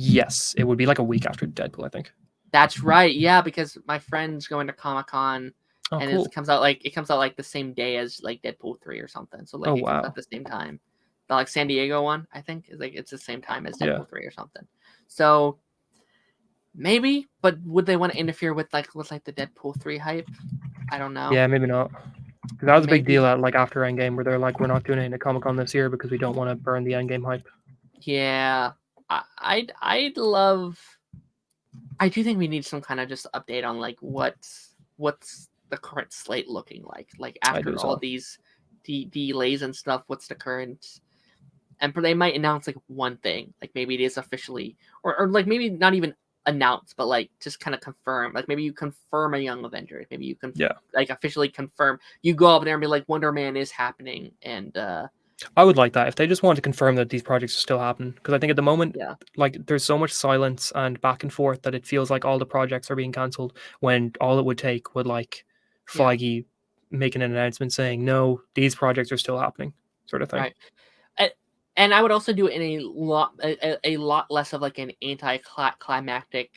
Yes, it would be like a week after Deadpool, I think. That's right. Yeah, because my friend's going to Comic-Con, and cool. it comes out like the same day as like Deadpool 3 or something. So like it comes out at the same time. The like San Diego one, I think, is like it's the same time as Deadpool 3 or something. So maybe, but would they want to interfere with the Deadpool 3 hype? I don't know. Yeah, maybe not. Because that was a big deal at like after Endgame, where they're like, we're not doing anything at Comic-Con this year because we don't want to burn the Endgame hype. Yeah, I'd love I do think we need some kind of just update on like what's the current slate looking like. Like I do after as all well. these delays and stuff, what's the current? And they might announce like one thing, like maybe it is officially, or like maybe not even announce, but like just kind of confirm. Like maybe you confirm a Young Avenger. Maybe you can like officially confirm. You go up there and be like, Wonder Man is happening, and I would like that if they just want to confirm that these projects are still happening. Because I think at the moment, yeah, like there's so much silence and back and forth that it feels like all the projects are being cancelled. When all it would take would like Feige making an announcement saying no, these projects are still happening, sort of thing. right. And I would also do it in a lot less of like an anticlimactic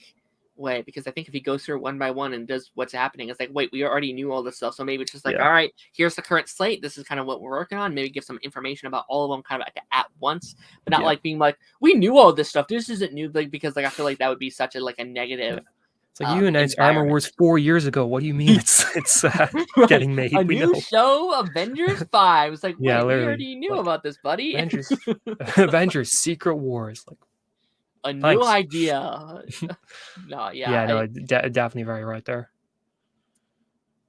way, because I think if he goes through it one by one and does what's happening, it's like, wait, we already knew all this stuff, so maybe it's just like, all right, here's the current slate. This is kind of what we're working on. Maybe give some information about all of them kind of like at once, but not like being like, we knew all this stuff. This isn't new, like because like I feel like that would be such a like a negative. It's like you announced Armor Wars 4 years ago. What do you mean it's getting made? A we new know. show, Avengers 5. It's like, wait, we literally, already knew about this, buddy. Avengers Secret Wars. Like a new idea. No, definitely very right there.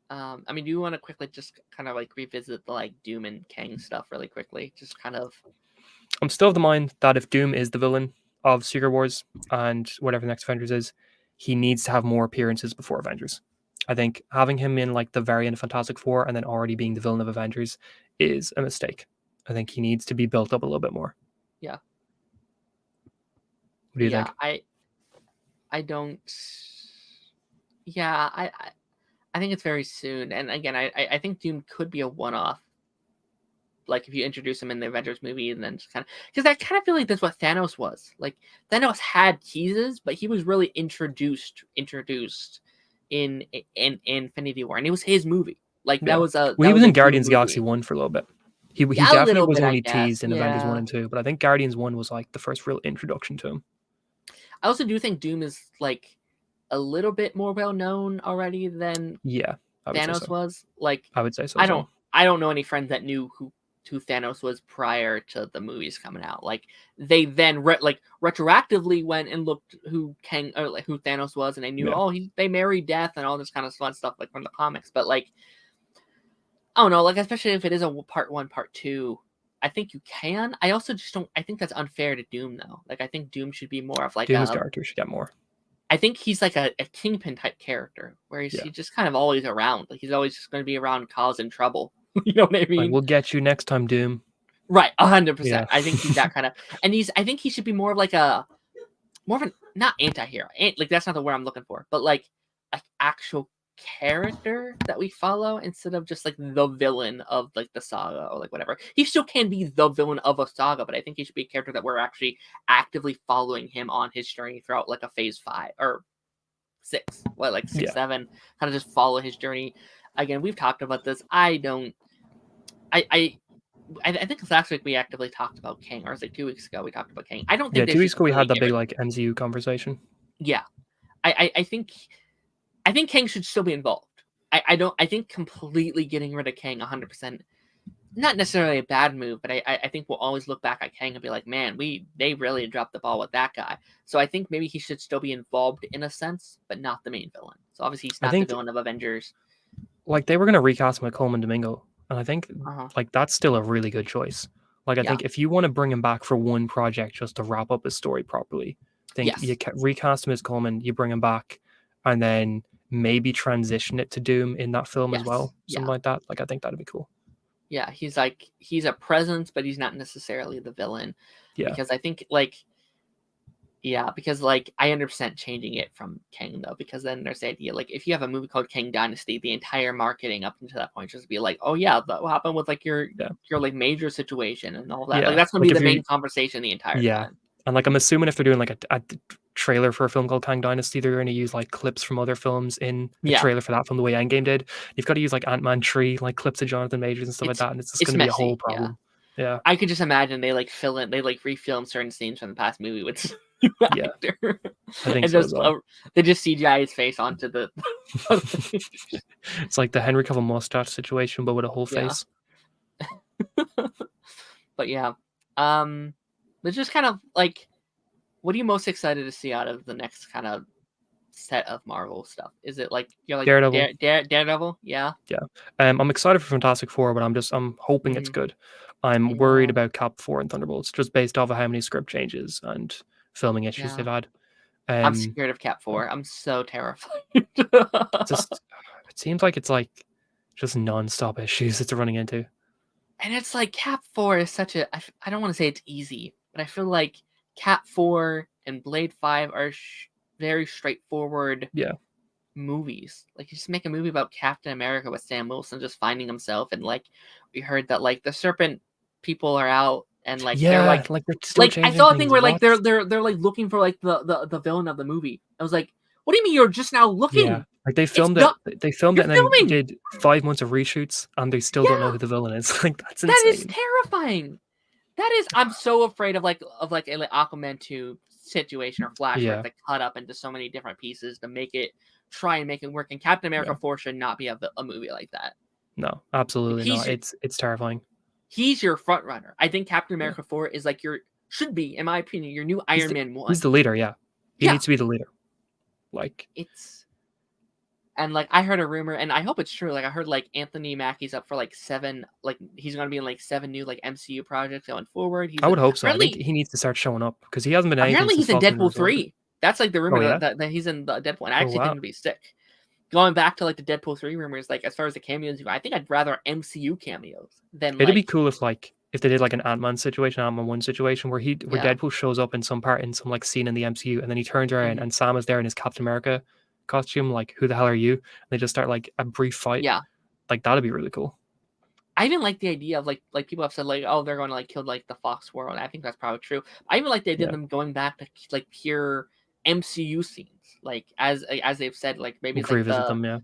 I mean, do you want to quickly just kind of like revisit the like Doom and Kang stuff really quickly? Just kind of. I'm still of the mind that if Doom is the villain of Secret Wars and whatever the next Avengers is, he needs to have more appearances before Avengers. I think having him in like the very end of Fantastic Four and then already being the villain of Avengers is a mistake. I think he needs to be built up a little bit more. Yeah. What do you think? I don't. Yeah, I think it's very soon. And again, I think Doom could be a one-off. Like if you introduce him in the Avengers movie and then just kind of, because I kind of feel like that's what Thanos was. Like Thanos had teases, but he was really introduced in Infinity War, and it was his movie. Like that was a. Well, he was in Guardians of the Galaxy 1 for a little bit. He definitely was only teased in Avengers 1 and 2, but I think Guardians 1 was like the first real introduction to him. I also do think Doom is like a little bit more well known already than Thanos was. Like I would say so. I don't know any friends that knew who Thanos was prior to the movies coming out. Like they then retroactively went and looked who Thanos was, and they knew they married Death and all this kind of fun stuff like from the comics. But like I don't know, like especially if it is a part 1, part 2. I think you can. I also just don't. I think that's unfair to Doom, though. Like, I think Doom should be more of like Doom's character should get more. I think he's like a Kingpin type character, where he's just kind of always around. Like, he's always just going to be around causing trouble. You know what I mean? Like, we'll get you next time, Doom. Right, 100%. I think he's that kind of, and I think he should be more of like more of an not anti-hero. Like that's not the word I'm looking for, but like actual character that we follow instead of just like the villain of like the saga or like whatever. He still can be the villain of a saga, but I think he should be a character that we're actually actively following him on his journey throughout like a phase 5 or 6, 6, 7, kind of just follow his journey. Again, we've talked about this. I think last week we actively talked about Kang, or was it 2 weeks ago we talked about Kang. I don't think 2 weeks ago we had that big like MCU conversation. Yeah, I think Kang should still be involved. I think completely getting rid of Kang 100%, not necessarily a bad move, but I think we'll always look back at Kang and be like, man, they really dropped the ball with that guy. So I think maybe he should still be involved in a sense, but not the main villain. So obviously he's not the villain of Avengers. Like they were going to recast him with Coleman Domingo, and I think like that's still a really good choice. Like I think if you want to bring him back for one project just to wrap up his story properly, I think you recast him as Coleman, you bring him back, and then maybe transition it to Doom in that film as well, something like that. Like I think that'd be cool. Yeah, he's a presence, but he's not necessarily the villain. Yeah, because I think because I 100% changing it from Kang though, because then there's the idea like if you have a movie called Kang Dynasty, the entire marketing up until that point just be like, oh yeah, what happened with like your like major situation and all that. Like that's gonna be the main conversation the entire time. And like I'm assuming if they're doing like a trailer for a film called Kang Dynasty, they're going to use like clips from other films in the trailer for that film, the way Endgame did. You've got to use like Ant-Man 3, like clips of Jonathan Majors and stuff like that, and it's just going to be a whole problem. Yeah, I could just imagine they like refilm certain scenes from the past movie with actor. I think so as well. They just CGI his face onto the. It's like the Henry Cavill mustache situation, but with a whole face. But yeah, it's just kind of like, what are you most excited to see out of the next kind of set of Marvel stuff? Is it like you're like Daredevil. Daredevil? Yeah. I'm excited for Fantastic Four, but I'm hoping it's good. I'm worried about Cap 4 and Thunderbolts, just based off of how many script changes and filming issues they've had. I'm scared of Cap 4. I'm so terrified. Just it seems like it's like just non-stop issues it's running into. And it's like Cap 4 is such a I don't want to say it's easy, but I feel like Cap 4 and Blade 5 are very straightforward movies. Like you just make a movie about Captain America with Sam Wilson just finding himself, and like we heard that like the serpent people are out, and like they're like they're still I saw a thing things. where like they're like looking for like the villain of the movie. I was like, what do you mean you're just now looking? Yeah, like they filmed it. They filmed it and then did 5 months of reshoots, and they still don't know who the villain is. Like that's insane. That is terrifying. That is, I'm so afraid of like a Aquaman 2 situation or Flash where it's like cut up into so many different pieces to try and make it work. And Captain America 4 should not be a movie like that. No, absolutely not. It's terrifying. He's your front runner. I think Captain America 4 is like should be, in my opinion, your new Iron Man 1. He's the leader, yeah. He needs to be the leader. Like and like I heard a rumor, and I hope it's true. Like I heard like Anthony Mackie's up for like 7, like he's gonna be in like 7 new like MCU projects going forward. I would hope so. I think he needs to start showing up because he hasn't been. Apparently, he's in Deadpool 3. That's like the rumor that he's in the Deadpool. And I actually think it'd be sick. Going back to like the Deadpool 3 rumors, like as far as the cameos go, I think I'd rather MCU cameos than. It'd be cool if they did like an Ant-Man situation, Ant-Man 1 situation where Deadpool shows up in some like scene in the MCU, and then he turns around and Sam is there in his Captain America costume, like who the hell are you? And they just start like a brief fight. Yeah, like that'd be really cool. I even like the idea of like people have said like, oh, they're going to like kill like the Fox world. I think that's probably true. I even like the idea of them going back to like pure MCU scenes, like as they've said, like maybe it's revisit them.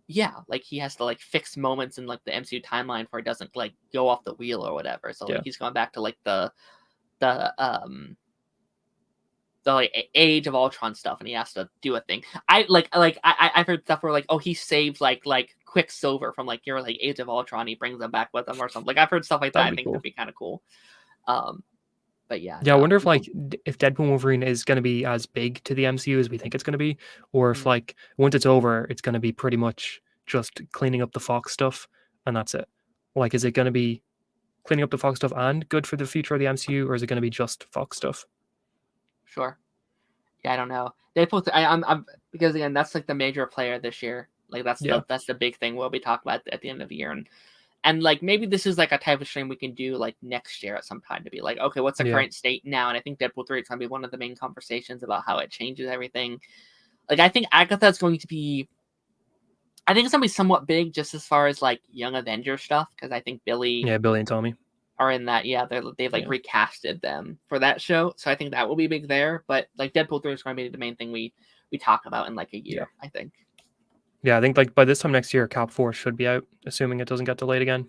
Yeah, like he has to like fix moments in like the MCU timeline for it doesn't like go off the wheel or whatever. So like he's going back to like the like Age of Ultron stuff, and he has to do a thing. I've heard stuff where like, oh, he saved like Quicksilver from like your like Age of Ultron, he brings them back with him or something. Like I've heard stuff like that. I think that'd be kind of cool. But yeah, I wonder if like if Deadpool Wolverine is going to be as big to the MCU as we think it's going to be, or if like once it's over, it's going to be pretty much just cleaning up the Fox stuff and that's it. Like, is it going to be cleaning up the Fox stuff and good for the future of the MCU, or is it going to be just Fox stuff? Sure. Yeah, I don't know. Deadpool. I'm because again, that's like the major player this year. Like that's the big thing we'll be talking about at the end of the year, and like maybe this is like a type of stream we can do like next year at some time to be like, okay, what's the current state now? And I think Deadpool 3 is going to be one of the main conversations about how it changes everything. Like I think Agatha is going to be. I think it's going to be somewhat big just as far as like Young Avenger stuff, because I think Billy and Tommy are in that. Yeah, they've like recasted them for that show, so I think that will be big there. But like Deadpool 3 is going to be the main thing we talk about in like a year, I think. Yeah, I think like by this time next year, Cap 4 should be out, assuming it doesn't get delayed again.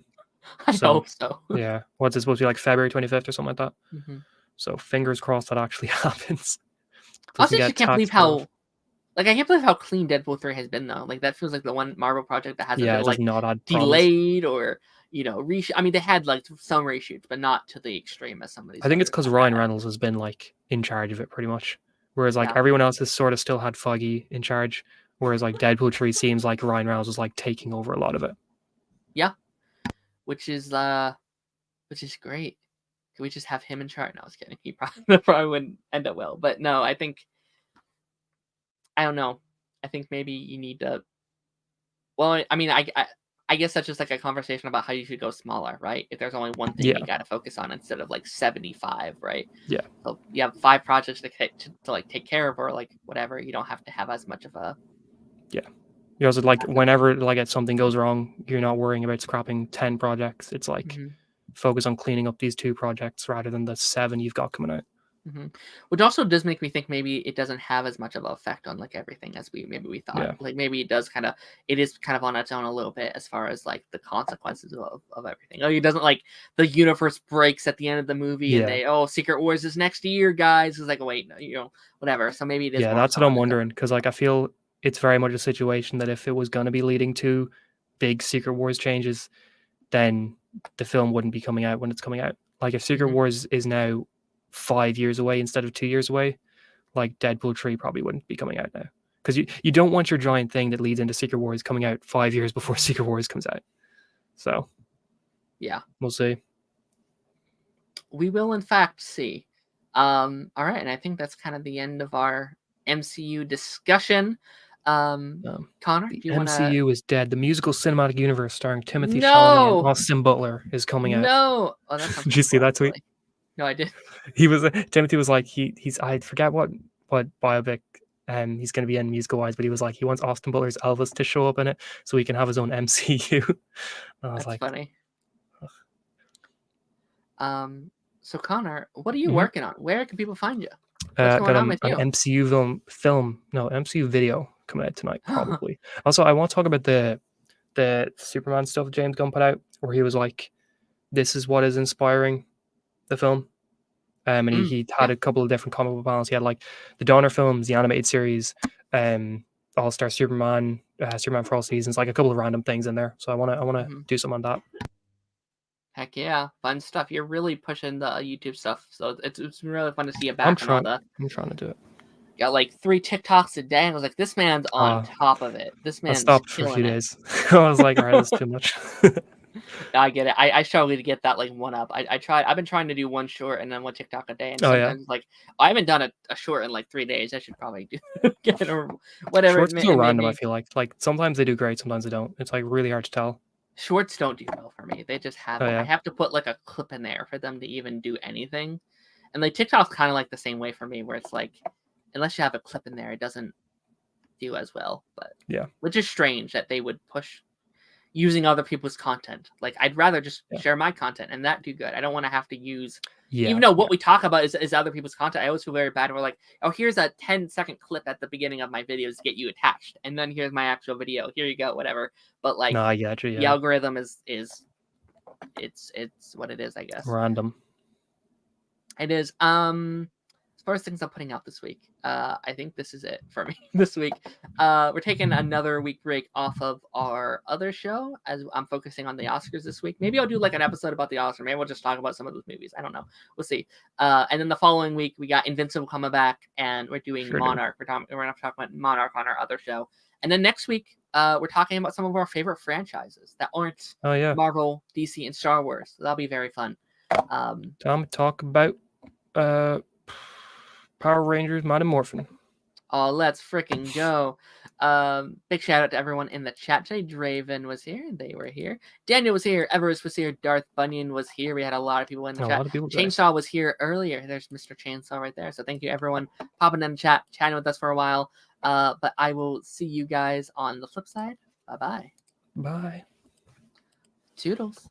I hope so. Yeah, what's it supposed to be like February 25th or something like that? Mm-hmm. So fingers crossed that actually happens. Also, I can't believe how. Like, I can't believe how clean Deadpool 3 has been, though. Like, that feels like the one Marvel project that hasn't been, like, not had delayed or, you know, I mean, they had, like, some reshoots, but not to the extreme as some of these. I think it's because Ryan Reynolds has been, like, in charge of it pretty much. Whereas, like, everyone else has sort of still had Feige in charge. Whereas, like, Deadpool 3 seems like Ryan Reynolds was, like, taking over a lot of it. Yeah. Which is great. Could we just have him in charge? No, I was kidding. He probably wouldn't end up well. But, no, I think... I don't know. I think maybe you need to. Well, I mean, I guess that's just like a conversation about how you should go smaller, right? If there's only one thing you got to focus on instead of like 75, right? Yeah. So you have 5 projects to like take care of or like whatever. You don't have to have as much of a. Yeah. You also like whenever like something goes wrong, you're not worrying about scrapping 10 projects. It's like focus on cleaning up these 2 projects rather than the 7 you've got coming out. Mm-hmm. Which also does make me think maybe it doesn't have as much of an effect on like everything as we thought. Yeah. Like maybe it is kind of on its own a little bit as far as like the consequences of everything. Like it doesn't like the universe breaks at the end of the movie and Secret Wars is next year, guys. It's like, oh, wait, no, you know, whatever. So maybe it is. Yeah, that's what I'm wondering, because like I feel it's very much a situation that if it was going to be leading to big Secret Wars changes, then the film wouldn't be coming out when it's coming out. Like if Secret Wars is now 5 years away instead of 2 years away, like Deadpool 3 probably wouldn't be coming out now, because you don't want your giant thing that leads into Secret Wars coming out 5 years before Secret Wars comes out. So Yeah, we'll see. we will in fact see. All right, and I think that's kind of the end of our MCU discussion. Connor, The do you want to? MCU is dead. The musical cinematic universe starring Timothy No! Chalamet and Austin Butler is coming out. No. Oh, that sounds Did you see cool, that tweet? actually. No, I did. He was Timothy was like he's I forget what biopic he's going to be in musical wise, but he was like he wants Austin Butler's Elvis to show up in it so he can have his own MCU. And I was That's like, funny. So Connor, what are you Mhm. working on? Where can people find you? What's going got on with an you? MCU video coming out tonight probably. Also, I want to talk about the Superman stuff James Gunn put out, where he was like, "This is what is inspiring the film." And he had a couple of different comic book panels. He had like the Donner films, the animated series, All Star Superman, Superman for All Seasons, like a couple of random things in there. So I wanna do something on that. Heck yeah, fun stuff. You're really pushing the YouTube stuff, so it's really fun to see you back on all the. I'm trying to do it. Got like 3 TikToks a day, and I was like, this man's on top of it. This I man's stopped for a few killing it. days. I was like, all right, that's too much. I get it. I struggle to get that like one up. I tried. I've been trying to do one short and then one TikTok a day, and sometimes like I haven't done a short in like 3 days. I should probably do get it or whatever. Shorts are so random. I feel like sometimes they do great, sometimes they don't. It's like really hard to tell. Shorts don't do well for me. They just have. Oh, yeah. I have to put like a clip in there for them to even do anything, and like TikTok's kind of like the same way for me, where it's like unless you have a clip in there, it doesn't do as well. But yeah, which is strange that they would push using other people's content. Like I'd rather just share my content and that do good. I don't want to have to use even though what we talk about is other people's content. I always feel very bad. We're like, oh, here's a 10-second clip at the beginning of my videos to get you attached, and then here's my actual video. Here you go, whatever. But like, no, I get you, the algorithm is it's what it is, I guess. Random. It is. As far as things I'm putting out this week, I think this is it for me this week. We're taking another week break off of our other show as I'm focusing on the Oscars this week. Maybe I'll do like an episode about the Oscars. Maybe we'll just talk about some of those movies. I don't know. We'll see. And then the following week, we got Invincible coming back, and we're doing Monarch. We're going to talk about Monarch on our other show. And then next week, we're talking about some of our favorite franchises that aren't Marvel, DC, and Star Wars. So that'll be very fun. Time to talk about Power Rangers Mighty Morphin. Oh, let's freaking go. Big shout out to everyone in the chat. Jay Draven was here. They were here. Daniel was here. Everest was here. Darth Bunyan was here. We had a lot of people in the chat. A lot of people Chainsaw was here earlier. There's Mr. Chainsaw right there. So thank you, everyone, popping in the chat, chatting with us for a while. But I will see you guys on the flip side. Bye-bye. Bye. Toodles.